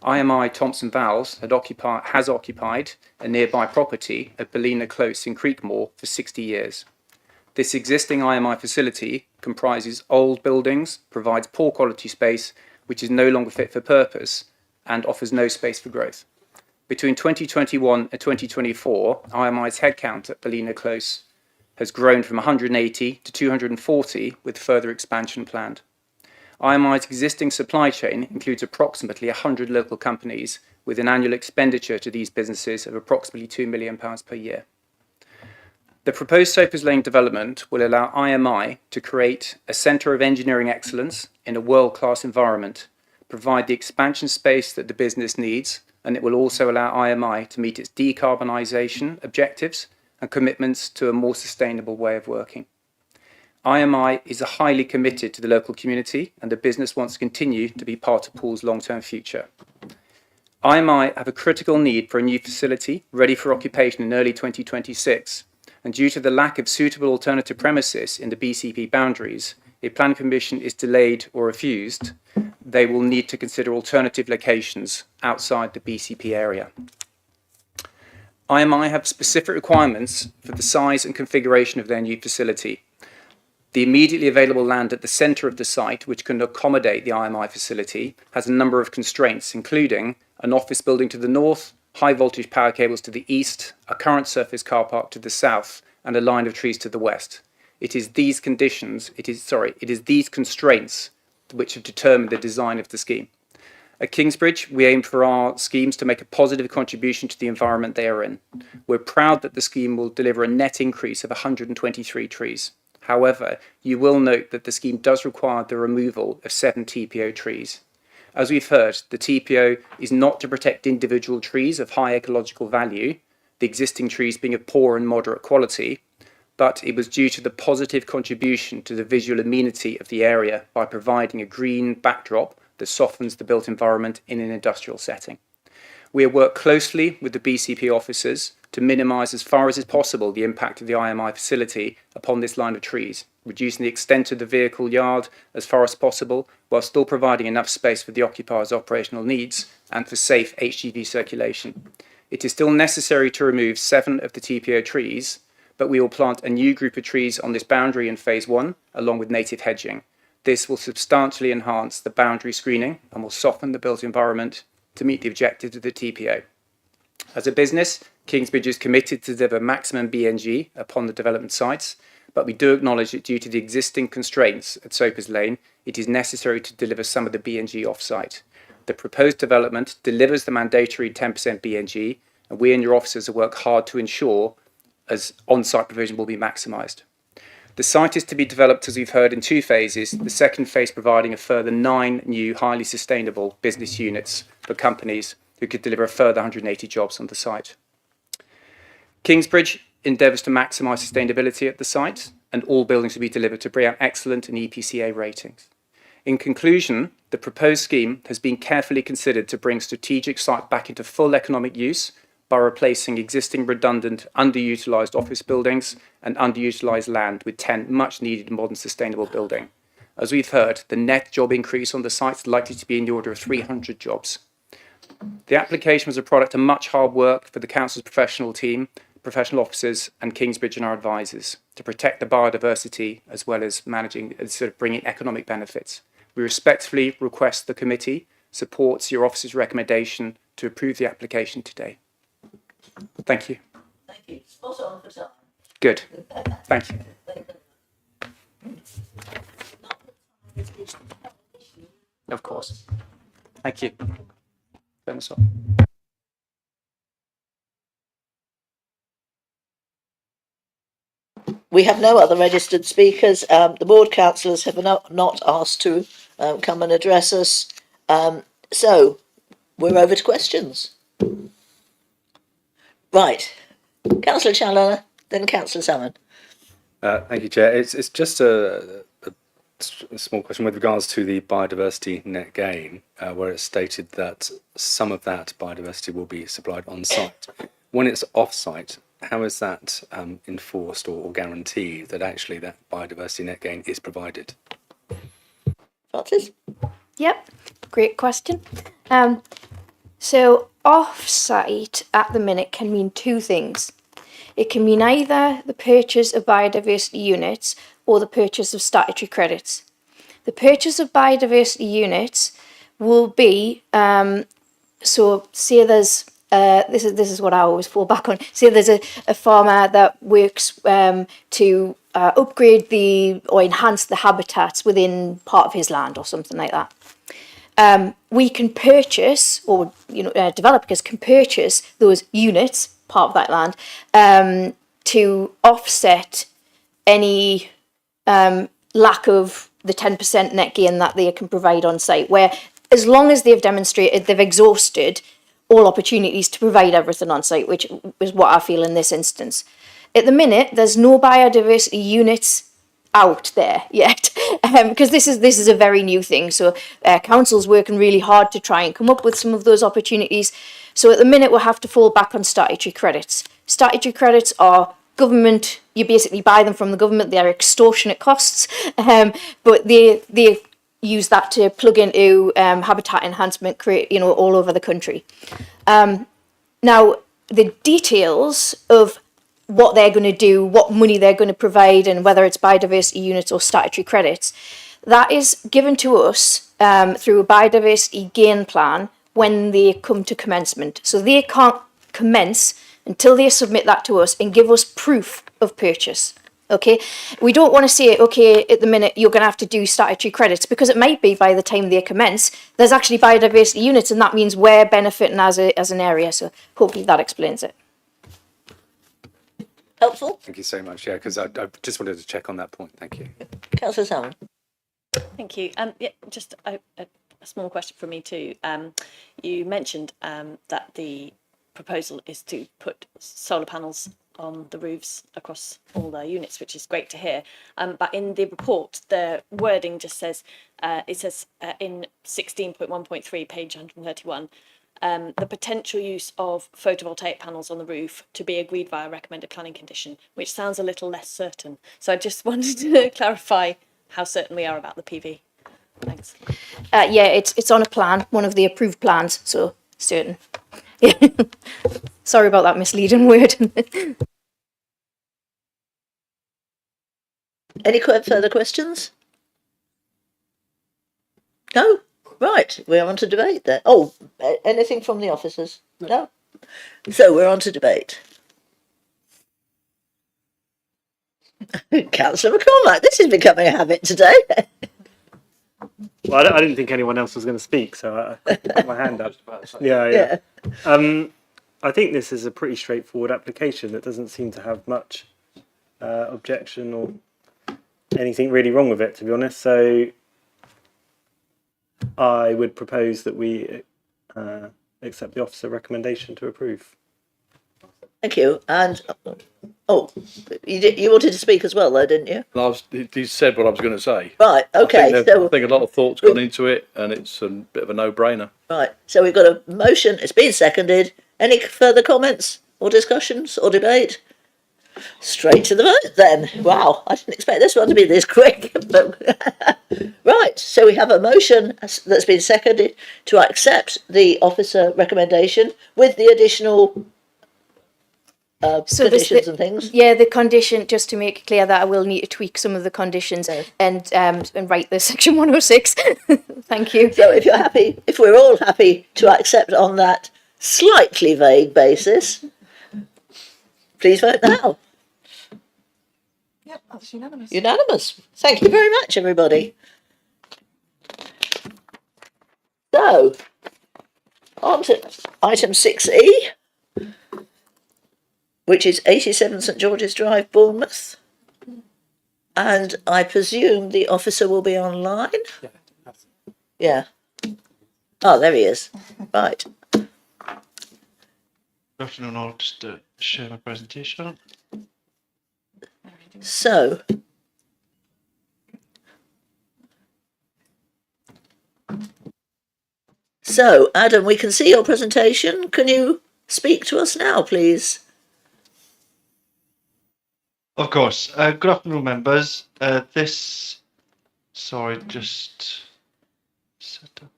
IMI Thompson Valves has occupied a nearby property at Ballina Close in Creekmore for 60 years. This existing IMI facility comprises old buildings, provides poor quality space, which is no longer fit for purpose, and offers no space for growth. Between 2021 and 2024, IMI's headcount at Ballina Close has grown from 180 to 240, with further expansion planned. IMI's existing supply chain includes approximately 100 local companies, with an annual expenditure to these businesses of approximately £2 million per year. The proposed Soapers Lane development will allow IMI to create a centre of engineering excellence in a world-class environment, provide the expansion space that the business needs, and it will also allow IMI to meet its decarbonisation objectives and commitments to a more sustainable way of working. IMI is highly committed to the local community, and the business wants to continue to be part of Poole's long-term future. IMI have a critical need for a new facility ready for occupation in early 2026, and due to the lack of suitable alternative premises in the BCP boundaries, if planning permission is delayed or refused, they will need to consider alternative locations outside the BCP area. IMI have specific requirements for the size and configuration of their new facility. The immediately available land at the centre of the site, which can accommodate the IMI facility, has a number of constraints, including an office building to the north, high voltage power cables to the east, a current surface car park to the south, and a line of trees to the west. It is these constraints which have determined the design of the scheme. At Kingsbridge, we aim for our schemes to make a positive contribution to the environment they are in. We're proud that the scheme will deliver a net increase of 123 trees. However, you will note that the scheme does require the removal of 7 TPO trees. As we've heard, the TPO is not to protect individual trees of high ecological value, the existing trees being of poor and moderate quality, but it was due to the positive contribution to the visual amenity of the area by providing a green backdrop that softens the built environment in an industrial setting. We have worked closely with the BCP officers to minimise as far as is possible the impact of the IMI facility upon this line of trees, reducing the extent of the vehicle yard as far as possible, while still providing enough space for the occupier's operational needs and for safe HGV circulation. It is still necessary to remove 7 of the TPO trees, but we will plant a new group of trees on this boundary in phase 1, along with native hedging. This will substantially enhance the boundary screening and will soften the built environment to meet the objectives of the TPO. As a business, Kingsbridge is committed to deliver maximum BNG upon the development sites, but we do acknowledge that due to the existing constraints at Soapers Lane, it is necessary to deliver some of the BNG off-site. The proposed development delivers the mandatory 10% BNG, and we and your officers have worked hard to ensure as on-site provision will be maximised. The site is to be developed, as we've heard, in 2 phases, the second phase providing a further 9 new highly sustainable business units for companies who could deliver a further 180 jobs on the site. Kingsbridge endeavours to maximise sustainability at the site, and all buildings will be delivered to BREEAM Excellent and EPCA ratings. In conclusion, the proposed scheme has been carefully considered to bring strategic site back into full economic use by replacing existing redundant, underutilised office buildings and underutilised land with 10 much-needed modern sustainable building. As we've heard, the net job increase on the site is likely to be in the order of 300 jobs. The application was a product of much hard work for the Council's professional team, professional officers and Kingsbridge and our advisors to protect the biodiversity as well as managing and bringing economic benefits. We respectfully request the committee supports your officer's recommendation to approve the application today. Thank you. Thank you. Spot on for time. Good. Thank you. Of course. Thank you. Turn this off. we have no other registered speakers. The board councillors have not asked to come and address us. So we're over to questions. Right. Councillor Challoner, then Councillor Salmon. Thank you, Chair. It's just a small question with regards to the biodiversity net gain, where it's stated that some of that biodiversity will be supplied on site. When it's off site, how is that enforced or guaranteed that actually that biodiversity net gain is provided? Francis? Yep, great question. So off-site at the minute can mean two things. It can mean either the purchase of biodiversity units or the purchase of statutory credits. The purchase of biodiversity units will be, so say there's, this is what I always fall back on. Say there's a farmer that works to upgrade or enhance the habitats within part of his land or something like that. We can purchase, or developers can purchase those units, part of that land, to offset any lack of the 10% net gain that they can provide on site, where as long as they've demonstrated they've exhausted all opportunities to provide everything on site, which is what I feel in this instance. At the minute, there's no biodiversity units out there yet, because this is a very new thing. So council's working really hard to try and come up with some of those opportunities. So at the minute, we'll have to fall back on statutory credits. Statutory credits are government, you basically buy them from the government, they're extortionate costs, but they use that to plug into habitat enhancement, all over the country. Now, the details of what they're going to do, what money they're going to provide, and whether it's biodiversity units or statutory credits, that is given to us through a biodiversity gain plan when they come to commencement. So they can't commence until they submit that to us and give us proof of purchase. Okay, we don't want to say, okay, at the minute you're going to have to do statutory credits, because it might be by the time they commence, there's actually biodiversity units, and that means we're benefiting as an area. So hopefully that explains it. Helpful? Thank you so much. Yeah, because I just wanted to check on that point. Thank you. Councillor Salmon. Thank you. Yeah, just a small question from me too. You mentioned that the proposal is to put solar panels on the roofs across all the units, which is great to hear. But in the report, the wording just says, in 16.1.3, page 131, the potential use of photovoltaic panels on the roof to be agreed via recommended planning condition, which sounds a little less certain. So I just wanted to clarify how certain we are about the PV. Thanks. Yeah, it's on a plan, one of the approved plans, so certain. Sorry about that misleading word. Any further questions? No? Right, we're on to debate then. Oh, anything from the officers? No? So we're on to debate. Councillor McCormack, this is becoming a habit today. Well, I didn't think anyone else was going to speak, so I put my hand up. Yeah. I think this is a pretty straightforward application that doesn't seem to have much objection or anything really wrong with it, to be honest. So I would propose that we accept the officer recommendation to approve. Thank you. And you wanted to speak as well, though, didn't you? You said what I was going to say. Right. Okay. I think a lot of thought's gone into it, and it's a bit of a no-brainer. Right. So we've got a motion. It's been seconded. Any further comments or discussions or debate? Straight to the vote then. Wow, I didn't expect this one to be this quick. But right, so we have a motion that's been seconded to accept the officer recommendation with the additional conditions and things. Yeah, the condition, just to make it clear that I will need to tweak some of the conditions and write the section 106. Thank you. So if you're happy, if we're all happy to accept on that slightly vague basis, please vote now. Yep, that's unanimous. Unanimous. Thank you very much, everybody. So, on to item 6E, which is 87 St George's Drive, Bournemouth. And I presume the officer will be online? Yeah. Oh, there he is. Right. Good afternoon, I'll just share my presentation. So, Adam, we can see your presentation. Can you speak to us now, please? Of course. Good afternoon, members. Sorry, just set up.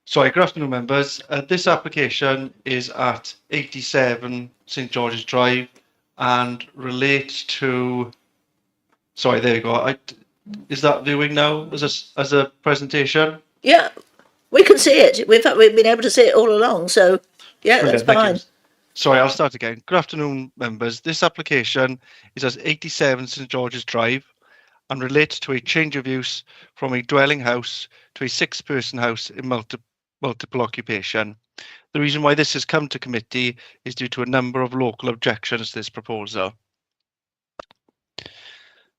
Sorry, good afternoon, members. This application is at 87 St George's Drive and relates to. Sorry, there you go. Is that viewing now as a presentation? Yeah, we can see it. In fact, we've been able to see it all along. So, yeah, that's Brilliant, thank fine. you. Sorry, I'll start again. Good afternoon, members. This application is at 87 St George's Drive and relates to a change of use from a dwelling house to a six-person house in multiple occupation. The reason why this has come to committee is due to a number of local objections to this proposal.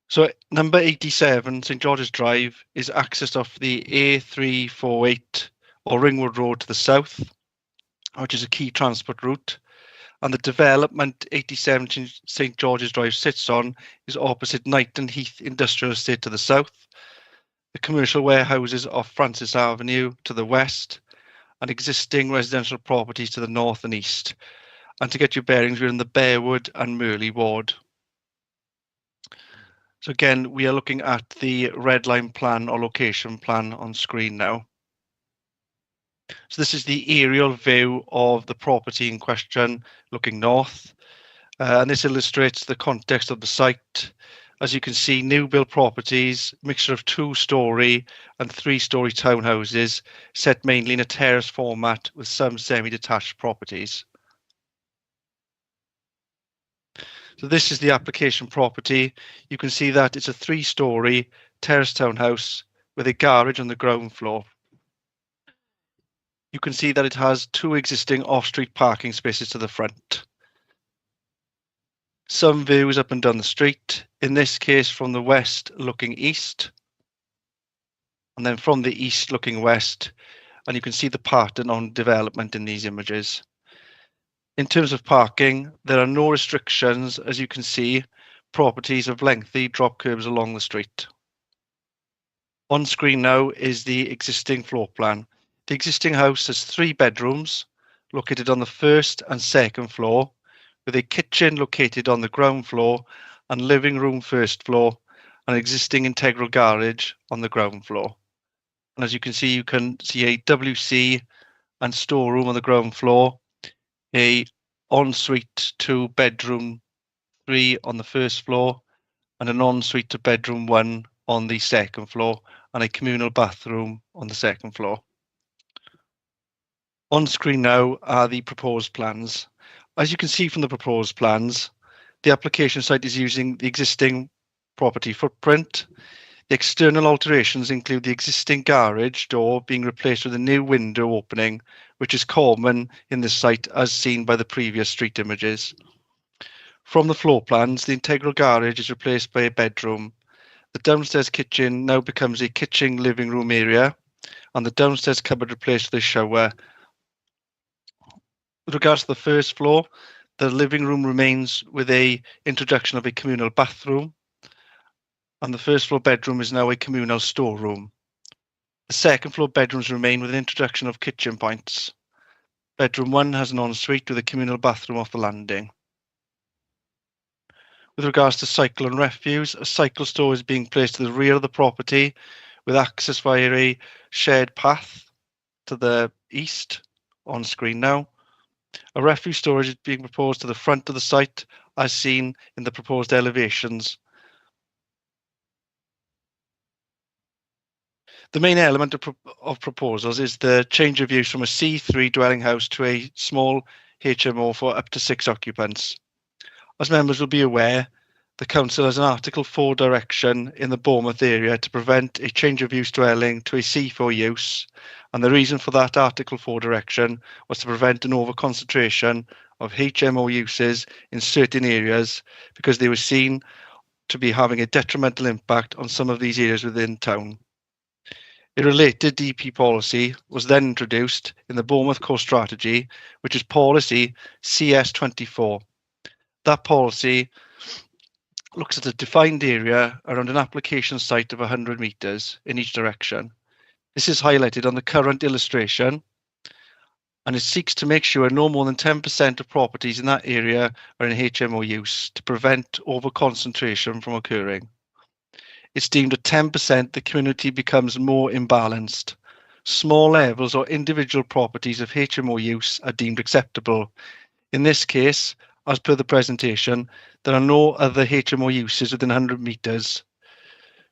So number 87 St George's Drive is accessed off the A348 or Ringwood Road to the south, which is a key transport route. And the development 87 St George's Drive sits on is opposite Knighton Heath Industrial Estate to the south, the commercial warehouses off Francis Avenue to the west, and existing residential properties to the north and east. And to get your bearings, we're in the Bearwood and Merley ward. So again, we are looking at the red line plan or location plan on screen now. So this is the aerial view of the property in question, looking north. And this illustrates the context of the site. As you can see, new build properties, mixture of 2-storey and 3-storey townhouses, set mainly in a terrace format with some semi-detached properties. So this is the application property. You can see that it's a 3-storey terrace townhouse with a garage on the ground floor. You can see that it has 2 existing off-street parking spaces to the front. Some views up and down the street, in this case from the west looking east, and then from the east looking west, and you can see the pattern on development in these images. In terms of parking, there are no restrictions. As you can see, properties have lengthy drop curbs along the street. On screen now is the existing floor plan. The existing house has 3 bedrooms located on the first and second floor, with a kitchen located on the ground floor and living room first floor, and an existing integral garage on the ground floor. And as you can see a WC and storeroom on the ground floor, a ensuite to bedroom 3 on the first floor, and an ensuite to bedroom 1 on the second floor, and a communal bathroom on the second floor. On screen now are the proposed plans. As you can see from the proposed plans, the application site is using the existing property footprint. The external alterations include the existing garage door being replaced with a new window opening, which is common in this site as seen by the previous street images. From the floor plans, the integral garage is replaced by a bedroom. The downstairs kitchen now becomes a kitchen living room area, and the downstairs cupboard replaced with a shower. With regards to the first floor, the living room remains with a introduction of a communal bathroom, and the first floor bedroom is now a communal storeroom. The second floor bedrooms remain with an introduction of kitchen points. Bedroom 1 has an ensuite with a communal bathroom off the landing. With regards to cycle and refuse, a cycle store is being placed to the rear of the property with access via a shared path to the east, on screen now. A refuse storage is being proposed to the front of the site as seen in the proposed elevations. The main element of proposals is the change of use from a C3 dwelling house to a small HMO for up to 6 occupants. As members will be aware, the Council has an Article 4 direction in the Bournemouth area to prevent a change of use dwelling to a C4 use, and the reason for that Article 4 direction was to prevent an over-concentration of HMO uses in certain areas because they were seen to be having a detrimental impact on some of these areas within town. A related DP policy was then introduced in the Bournemouth Core Strategy, which is policy CS24. That policy looks at a defined area around an application site of 100 metres in each direction. This is highlighted on the current illustration, and it seeks to make sure no more than 10% of properties in that area are in HMO use to prevent over-concentration from occurring. It's deemed at 10% the community becomes more imbalanced. Small levels or individual properties of HMO use are deemed acceptable. In this case, as per the presentation, there are no other HMO uses within 100 metres,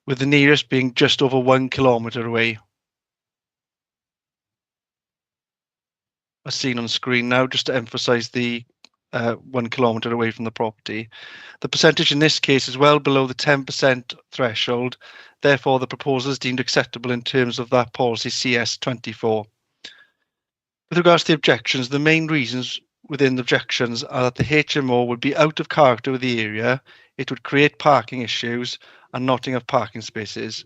with the nearest being just over 1 kilometre away. As seen on screen now, just to emphasise the 1 kilometre away from the property. The percentage in this case is well below the 10% threshold, therefore the proposal is deemed acceptable in terms of that policy CS24. With regards to the objections, the main reasons within the objections are that the HMO would be out of character with the area, it would create parking issues and not enough parking spaces.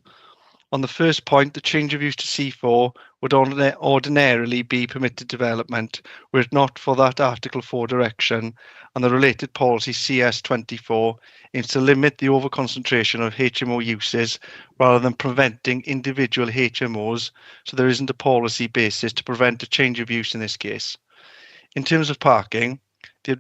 On the first point, the change of use to C4 would ordinarily be permitted development were it not for that Article 4 direction, and the related policy CS24 aims to limit the overconcentration of HMO uses rather than preventing individual HMOs, so there isn't a policy basis to prevent a change of use in this case. In terms of parking, the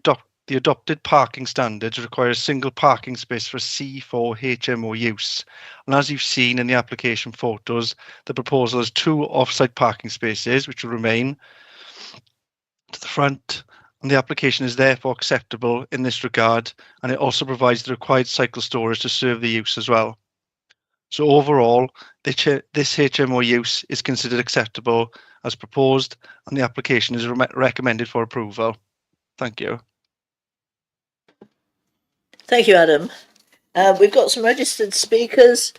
adopted parking standards require a single parking space for C4 HMO use. And as you've seen in the application photos, the proposal has 2 off-site parking spaces, which will remain to the front, and the application is therefore acceptable in this regard, and it also provides the required cycle storage to serve the use as well. So overall, this HMO use is considered acceptable as proposed, and the application is recommended for approval. Thank you. Thank you, Adam. We've got some registered speakers.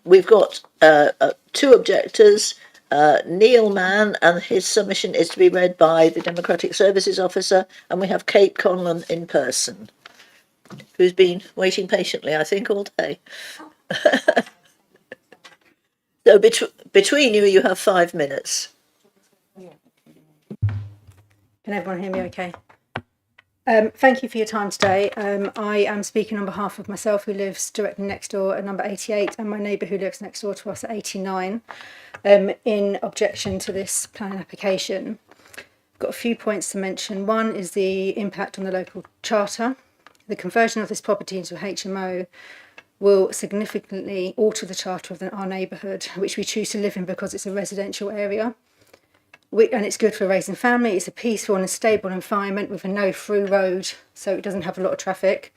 We've got 2 objectors. Neil Mann, and his submission is to be read by the Democratic Services Officer, and we have Kate Conlon in person, who's been waiting patiently, I think, all day. So between you, you have 5 minutes. Can everyone hear me okay? Thank you for your time today. I am speaking on behalf of myself, who lives directly next door at number 88, and my neighbour who lives next door to us at 89, in objection to this planning application. I've got a few points to mention. One is the impact on the local charter. The conversion of this property into a HMO will significantly alter the charter of our neighbourhood, which we choose to live in because it's a residential area. And it's good for raising family. It's a peaceful and a stable environment with a no-through road, so it doesn't have a lot of traffic.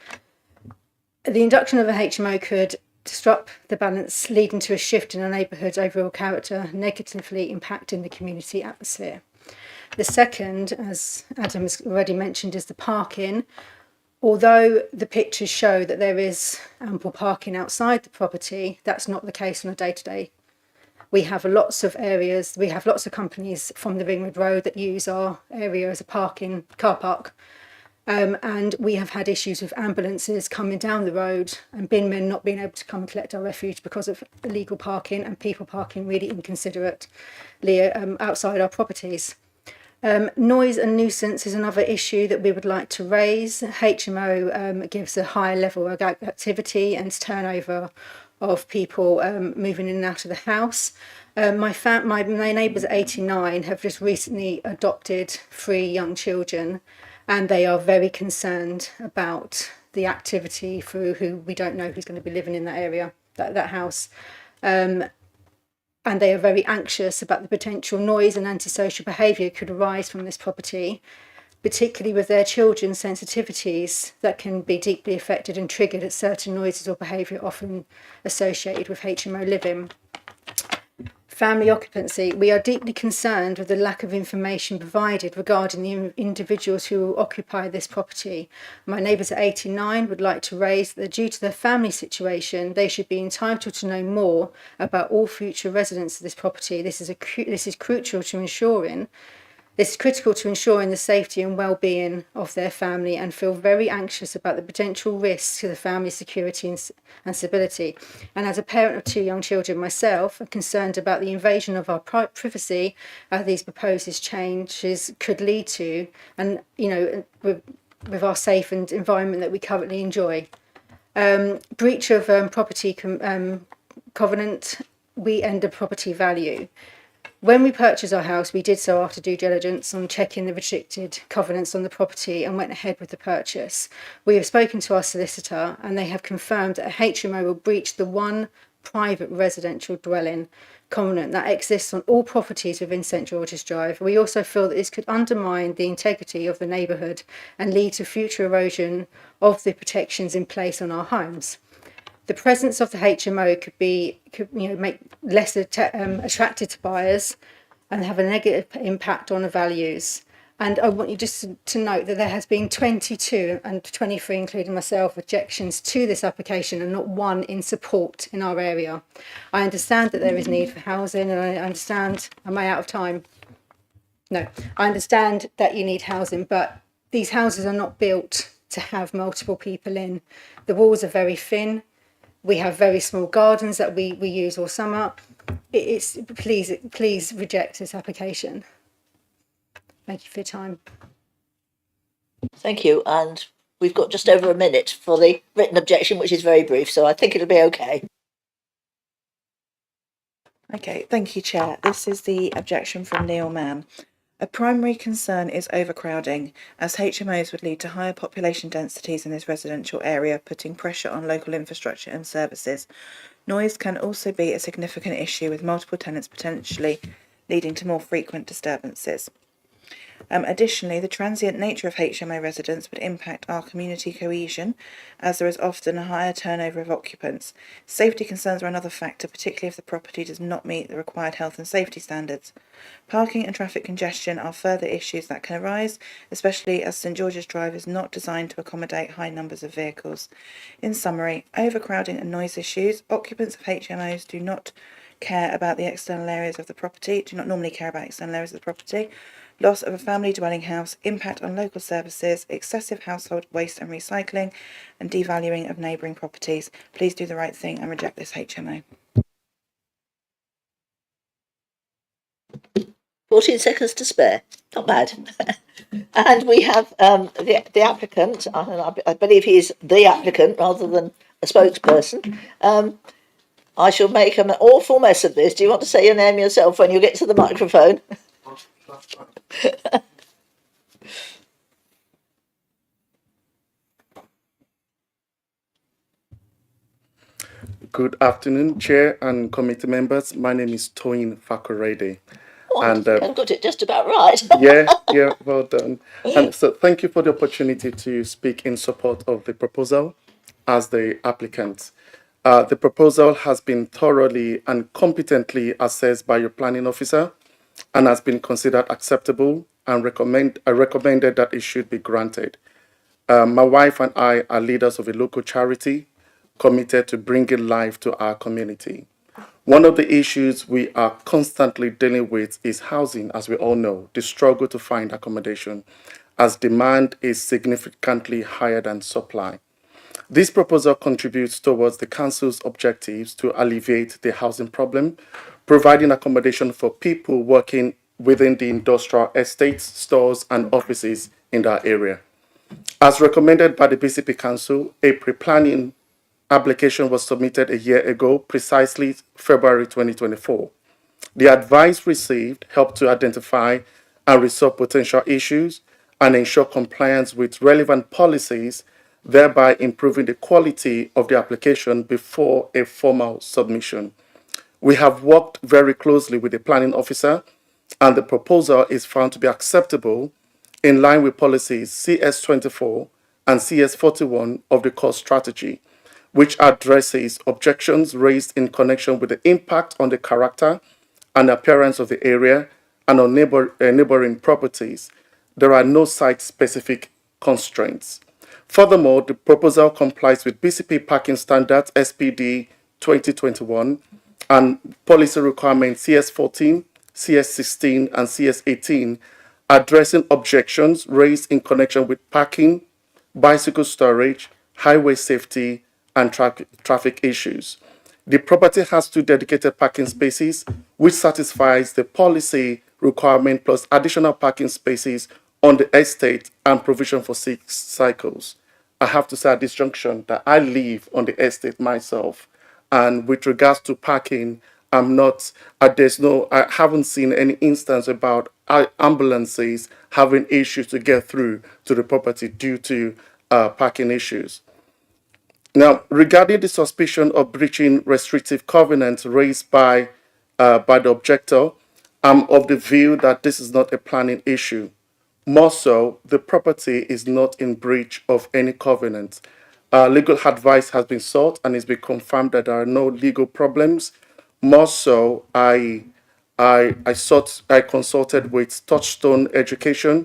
The induction of a HMO could disrupt the balance, leading to a shift in a neighbourhood's overall character, negatively impacting the community atmosphere. The second, as Adam has already mentioned, is the parking. Although the pictures show that there is ample parking outside the property, that's not the case on a day-to-day. We have lots of areas, we have lots of companies from the Ringwood Road that use our area as a car park. And we have had issues with ambulances coming down the road and bin men not being able to come and collect our refuge because of illegal parking and people parking really inconsiderately outside our properties. Noise and nuisance is another issue that we would like to raise. HMO gives a higher level of activity and turnover of people moving in and out of the house. My neighbours at 89 have just recently adopted 3 young children, and they are very concerned about the activity through who we don't know who's going to be living in that area, that house. And they are very anxious about the potential noise and antisocial behaviour could arise from this property, particularly with their children's sensitivities that can be deeply affected and triggered at certain noises or behaviour often associated with HMO living. Family occupancy. We are deeply concerned with the lack of information provided regarding the individuals who will occupy this property. My neighbours at 89 would like to raise that due to their family situation, they should be entitled to know more about all future residents of this property. This is critical to ensuring the safety and well-being of their family, and feel very anxious about the potential risks to the family's security and stability. And as a parent of 2 young children myself, I'm concerned about the invasion of our privacy these proposed changes could lead to, and with our safe and environment that we currently enjoy. Breach of property covenant, we end the property value. When we purchased our house, we did so after due diligence on checking the restricted covenants on the property and went ahead with the purchase. We have spoken to our solicitor and they have confirmed that a HMO will breach the one private residential dwelling covenant that exists on all properties within St George's Drive. We also feel that this could undermine the integrity of the neighbourhood and lead to future erosion of the protections in place on our homes. The presence of the HMO could make less attractive to buyers and have a negative impact on the values. And I want you just to note that there has been 22 and 23, including myself, objections to this application and not one in support in our area. I understand that there is need for housing, and I understand, am I out of time? No, I understand that you need housing, but these houses are not built to have multiple people in. The walls are very thin. We have very small gardens that we use all summer. Please reject this application. Thank you for your time. Thank you. And we've got just over a minute for the written objection, which is very brief, so I think it'll be okay. Okay, thank you, Chair. This is the objection from Neil Mann. A primary concern is overcrowding, as HMOs would lead to higher population densities in this residential area, putting pressure on local infrastructure and services. Noise can also be a significant issue, with multiple tenants potentially leading to more frequent disturbances. Additionally, the transient nature of HMO residents would impact our community cohesion, as there is often a higher turnover of occupants. Safety concerns are another factor, particularly if the property does not meet the required health and safety standards. Parking and traffic congestion are further issues that can arise, especially as St George's Drive is not designed to accommodate high numbers of vehicles. In summary, overcrowding and noise issues. Occupants of HMOs do not care about the external areas of the property, loss of a family dwelling house, impact on local services, excessive household waste and recycling, and devaluing of neighbouring properties. Please do the right thing and reject this HMO. 14 seconds to spare. Not bad. And we have the applicant, I believe he is the applicant rather than a spokesperson. I shall make an awful mess of this. Do you want to say your name yourself when you get to the microphone? Good afternoon, Chair and committee members. My name is Toyin Fakorede. Oh, and I've got it just about right. yeah, well done. And so thank you for the opportunity to speak in support of the proposal as the applicant. The proposal has been thoroughly and competently assessed by your planning officer and has been considered acceptable and recommended that it should be granted. My wife and I are leaders of a local charity committed to bringing life to our community. One of the issues we are constantly dealing with is housing, as we all know, the struggle to find accommodation, as demand is significantly higher than supply. This proposal contributes towards the Council's objectives to alleviate the housing problem, providing accommodation for people working within the industrial estates, stores, and offices in that area. As recommended by the BCP Council, a pre-planning application was submitted a year ago, precisely February 2024. The advice received helped to identify and resolve potential issues and ensure compliance with relevant policies, thereby improving the quality of the application before a formal submission. We have worked very closely with the planning officer, and the proposal is found to be acceptable in line with policies CS24 and CS41 of the core strategy. which addresses objections raised in connection with the impact on the character and appearance of the area and on neighboring properties. There are no site-specific constraints. Furthermore, the proposal complies with BCP parking standards SPD 2021 and policy requirements CS14, CS16, and CS18, addressing objections raised in connection with parking, bicycle storage, highway safety, and traffic issues. The property has 2 dedicated parking spaces, which satisfies the policy requirement plus additional parking spaces on the estate and provision for 6 cycles. I have to say at this junction that I live on the estate myself, and with regards to parking, I haven't seen any instance about ambulances having issues to get through to the property due to parking issues. Now, regarding the suspicion of breaching restrictive covenants raised by the objector, I'm of the view that this is not a planning issue. More so, the property is not in breach of any covenant. Legal advice has been sought and it's been confirmed that there are no legal problems. More so, I consulted with Touchstone Education,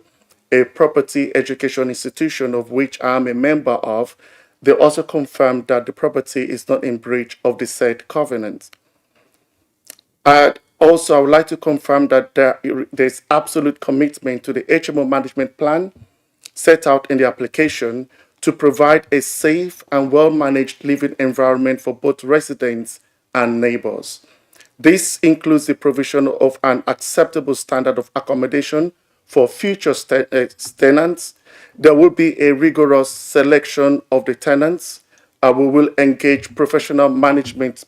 a property education institution of which I am a member of. They also confirmed that the property is not in breach of the said covenant. I would like to confirm that there's absolute commitment to the HMO management plan set out in the application to provide a safe and well-managed living environment for both residents and neighbors. This includes the provision of an acceptable standard of accommodation for future tenants. There will be a rigorous selection of the tenants. We will engage professional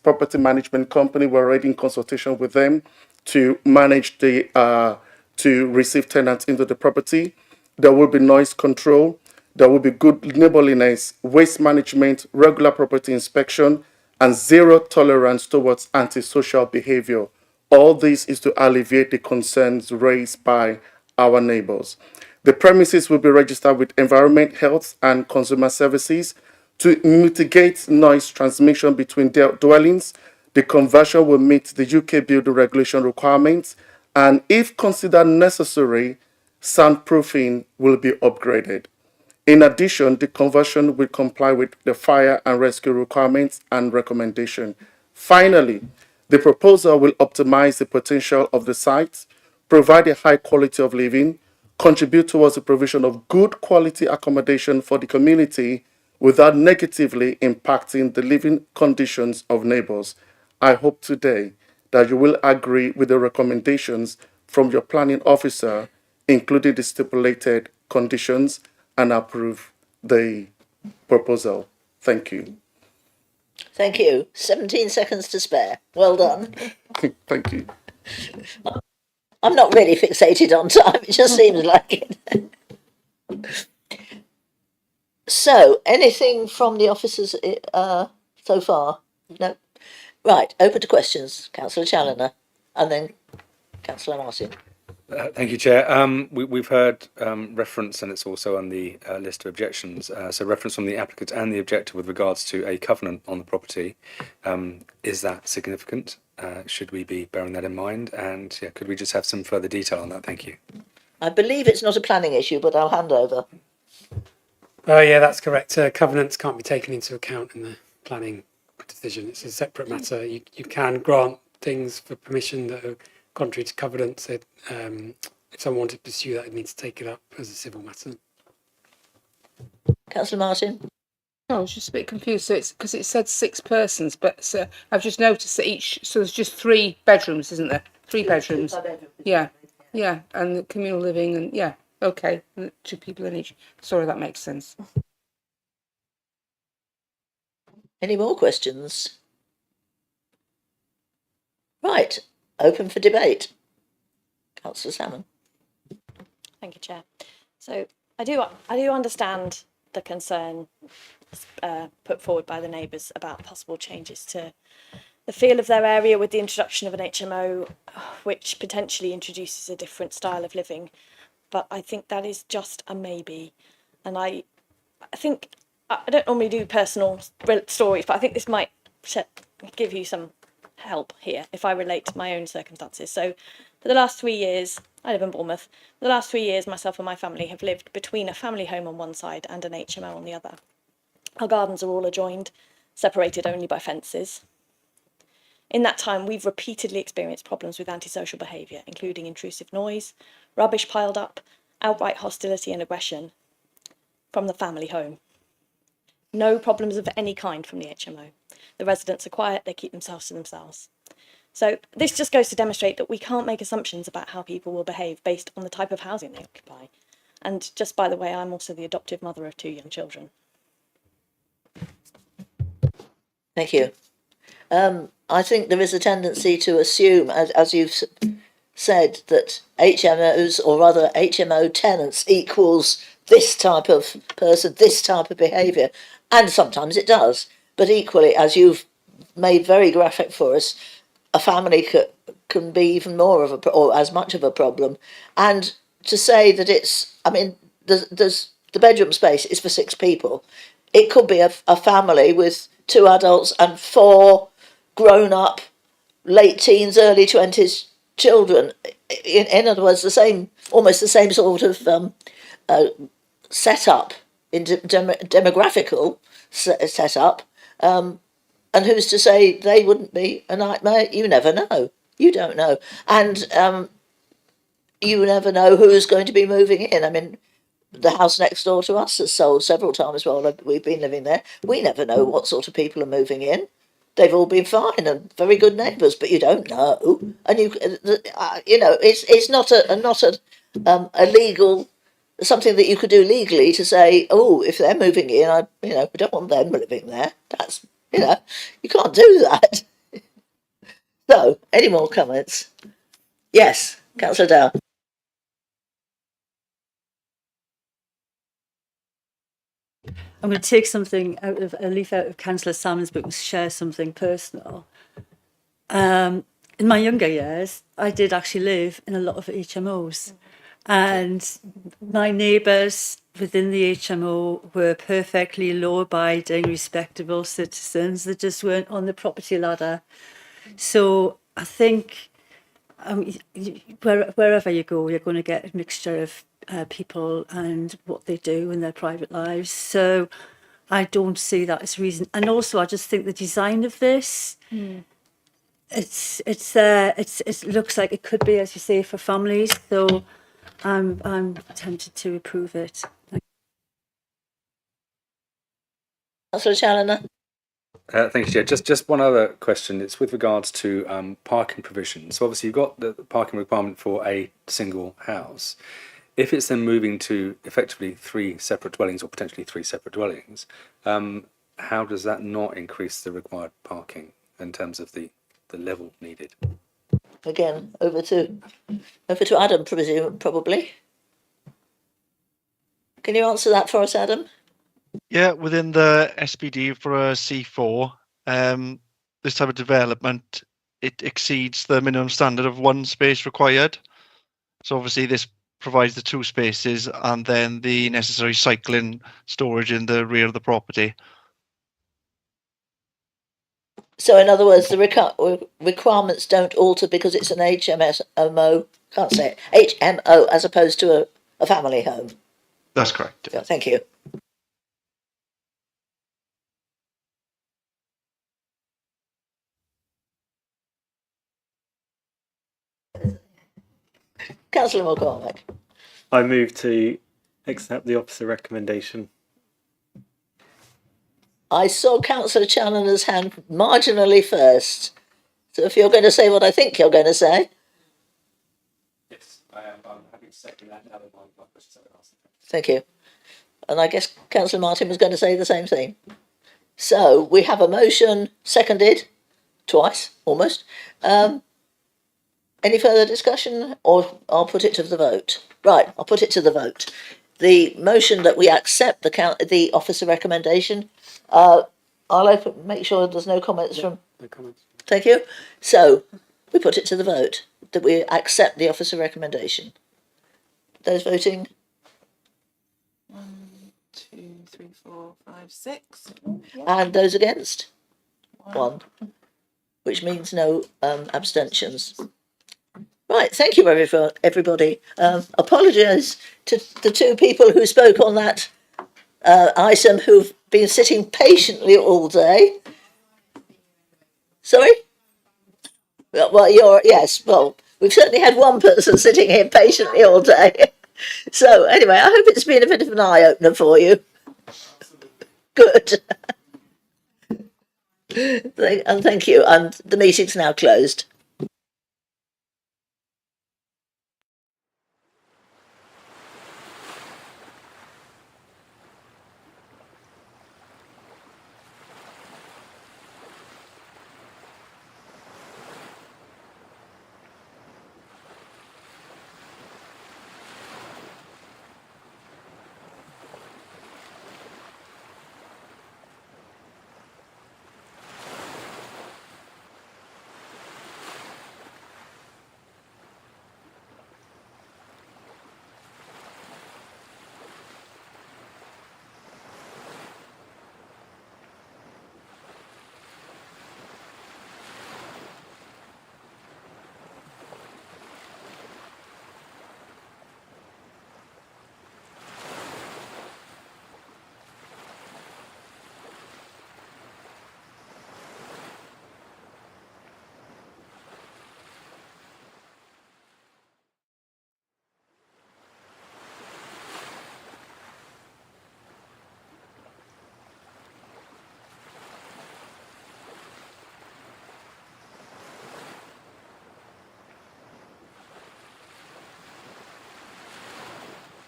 property management company. We're already in consultation with them to manage to receive tenants into the property. There will be noise control. There will be good neighborliness, waste management, regular property inspection, and zero tolerance towards antisocial behavior. All this is to alleviate the concerns raised by our neighbors. The premises will be registered with Environment, Health, and Consumer Services to mitigate noise transmission between dwellings. The conversion will meet the UK building regulation requirements, and if considered necessary, soundproofing will be upgraded. In addition, the conversion will comply with the fire and rescue requirements and recommendation. Finally, the proposal will optimize the potential of the site, provide a high quality of living, contribute towards the provision of good quality accommodation for the community without negatively impacting the living conditions of neighbors. I hope today that you will agree with the recommendations from your planning officer, including the stipulated conditions, and approve the proposal. Thank you. Thank you. 17 seconds to spare. Well done. Thank you. I'm not really fixated on time, it just seems like it. So, anything from the officers so far? No? Right, open to questions. Councillor Challoner and then Councillor Martin. Thank you, Chair. We've heard reference, and it's also on the list of objections, so reference from the applicant and the objector with regards to a covenant on the property. Is that significant? Should we be bearing that in mind? And yeah, could we just have some further detail on that? Thank you. I believe it's not a planning issue, but I'll hand over. Oh yeah, that's correct. Covenants can't be taken into account in the planning decision. It's a separate matter. You can grant things for permission that are contrary to covenants. If someone wanted to pursue that, it needs to take it up as a civil matter. Councillor Martin. I was just a bit confused. So it's because it said 6 persons, but I've just noticed that so there's just 3 bedrooms, isn't there? 3 bedrooms. Yeah, and the communal living, and yeah, okay, and 2 people in each. Sorry, that makes sense. Any more questions? Right, open for debate. Councillor Salmon. Thank you, Chair. So I do understand the concern put forward by the neighbours about possible changes to the feel of their area with the introduction of an HMO, which potentially introduces a different style of living. But I think that is just a maybe. And I think I don't normally do personal stories, but I think this might give you some help here if I relate to my own circumstances. So for the last 3 years, I live in Bournemouth. For the last 3 years, myself and my family have lived between a family home on one side and an HMO on the other. Our gardens are all adjoined, separated only by fences. In that time, we've repeatedly experienced problems with antisocial behaviour, including intrusive noise, rubbish piled up, outright hostility and aggression from the family home. No problems of any kind from the HMO. The residents are quiet, they keep themselves to themselves. So this just goes to demonstrate that we can't make assumptions about how people will behave based on the type of housing they occupy. And just by the way, I'm also the adoptive mother of 2 young children. Thank you. I think there is a tendency to assume, as you've said, that HMOs, or rather HMO tenants, equals this type of person, this type of behaviour. And sometimes it does. But equally, as you've made very graphic for us, a family can be even more of or as much of a problem. And to say that it's, I mean, there's the bedroom space is for 6 people. It could be a family with 2 adults and 4 grown-up, late teens, early 20s children. In other words, almost the same sort of setup, in demographical setup. And who's to say they wouldn't be a nightmare? You never know. You don't know. And you never know who's going to be moving in. I mean, the house next door to us has sold several times while we've been living there. We never know what sort of people are moving in. They've all been fine and very good neighbours, but you don't know. And it's not a legal, something that you could do legally to say, oh, if they're moving in, we don't want them living there. That's, you can't do that. So, any more comments? Yes, Councillor Dow. I'm going to take something a leaf out of Councillor Salmon's book and share something personal. In my younger years, I did actually live in a lot of HMOs, and my neighbours within the HMO were perfectly law-abiding, respectable citizens that just weren't on the property ladder. So I think wherever you go, you're going to get a mixture of people and what they do in their private lives. So I don't see that as reason. And also, I just think the design of this, it looks like it could be, as you say, for families. So I'm tempted to approve it. Councillor Challoner. Thank you, Chair. Just one other question. It's with regards to parking provisions. So obviously you've got the parking requirement for a single house. If it's then moving to effectively 3 separate dwellings or potentially 3 separate dwellings, how does that not increase the required parking in terms of the level needed? Again, over to Adam, probably. Can you answer that for us, Adam? Yeah, within the SPD for a C4, this type of development, it exceeds the minimum standard of 1 space required. So obviously this provides the 2 spaces and then the necessary cycling storage in the rear of the property. So in other words, the requirements don't alter because it's an HMO, can't say it, HMO as opposed to a family home. That's correct. Yeah, thank you. Councillor McCormack. I move to accept the officer recommendation. I saw Councillor Challoner's hand marginally first. So if you're going to say what I think you're going to say. Yes, I am. I'm happy to second that. Now that my questions are asked. Thank you. And I guess Councillor Martin was going to say the same thing. So we have a motion seconded twice, almost. Any further discussion, or I'll put it to the vote? Right, I'll put it to the vote. The motion that we accept the officer recommendation. I'll make sure there's no comments from. No comments. Thank you. So we put it to the vote that we accept the officer recommendation. Those voting. 1, 2, 3, 4, 5, 6. And those against? 1. Which means no abstentions. Right, thank you everybody. Apologise to the 2 people who spoke on that item who've been sitting patiently all day. Sorry? Well, yes, well, we've certainly had one person sitting here patiently all day. So anyway, I hope it's been a bit of an eye-opener for you. Good. And thank you. And the meeting's now closed.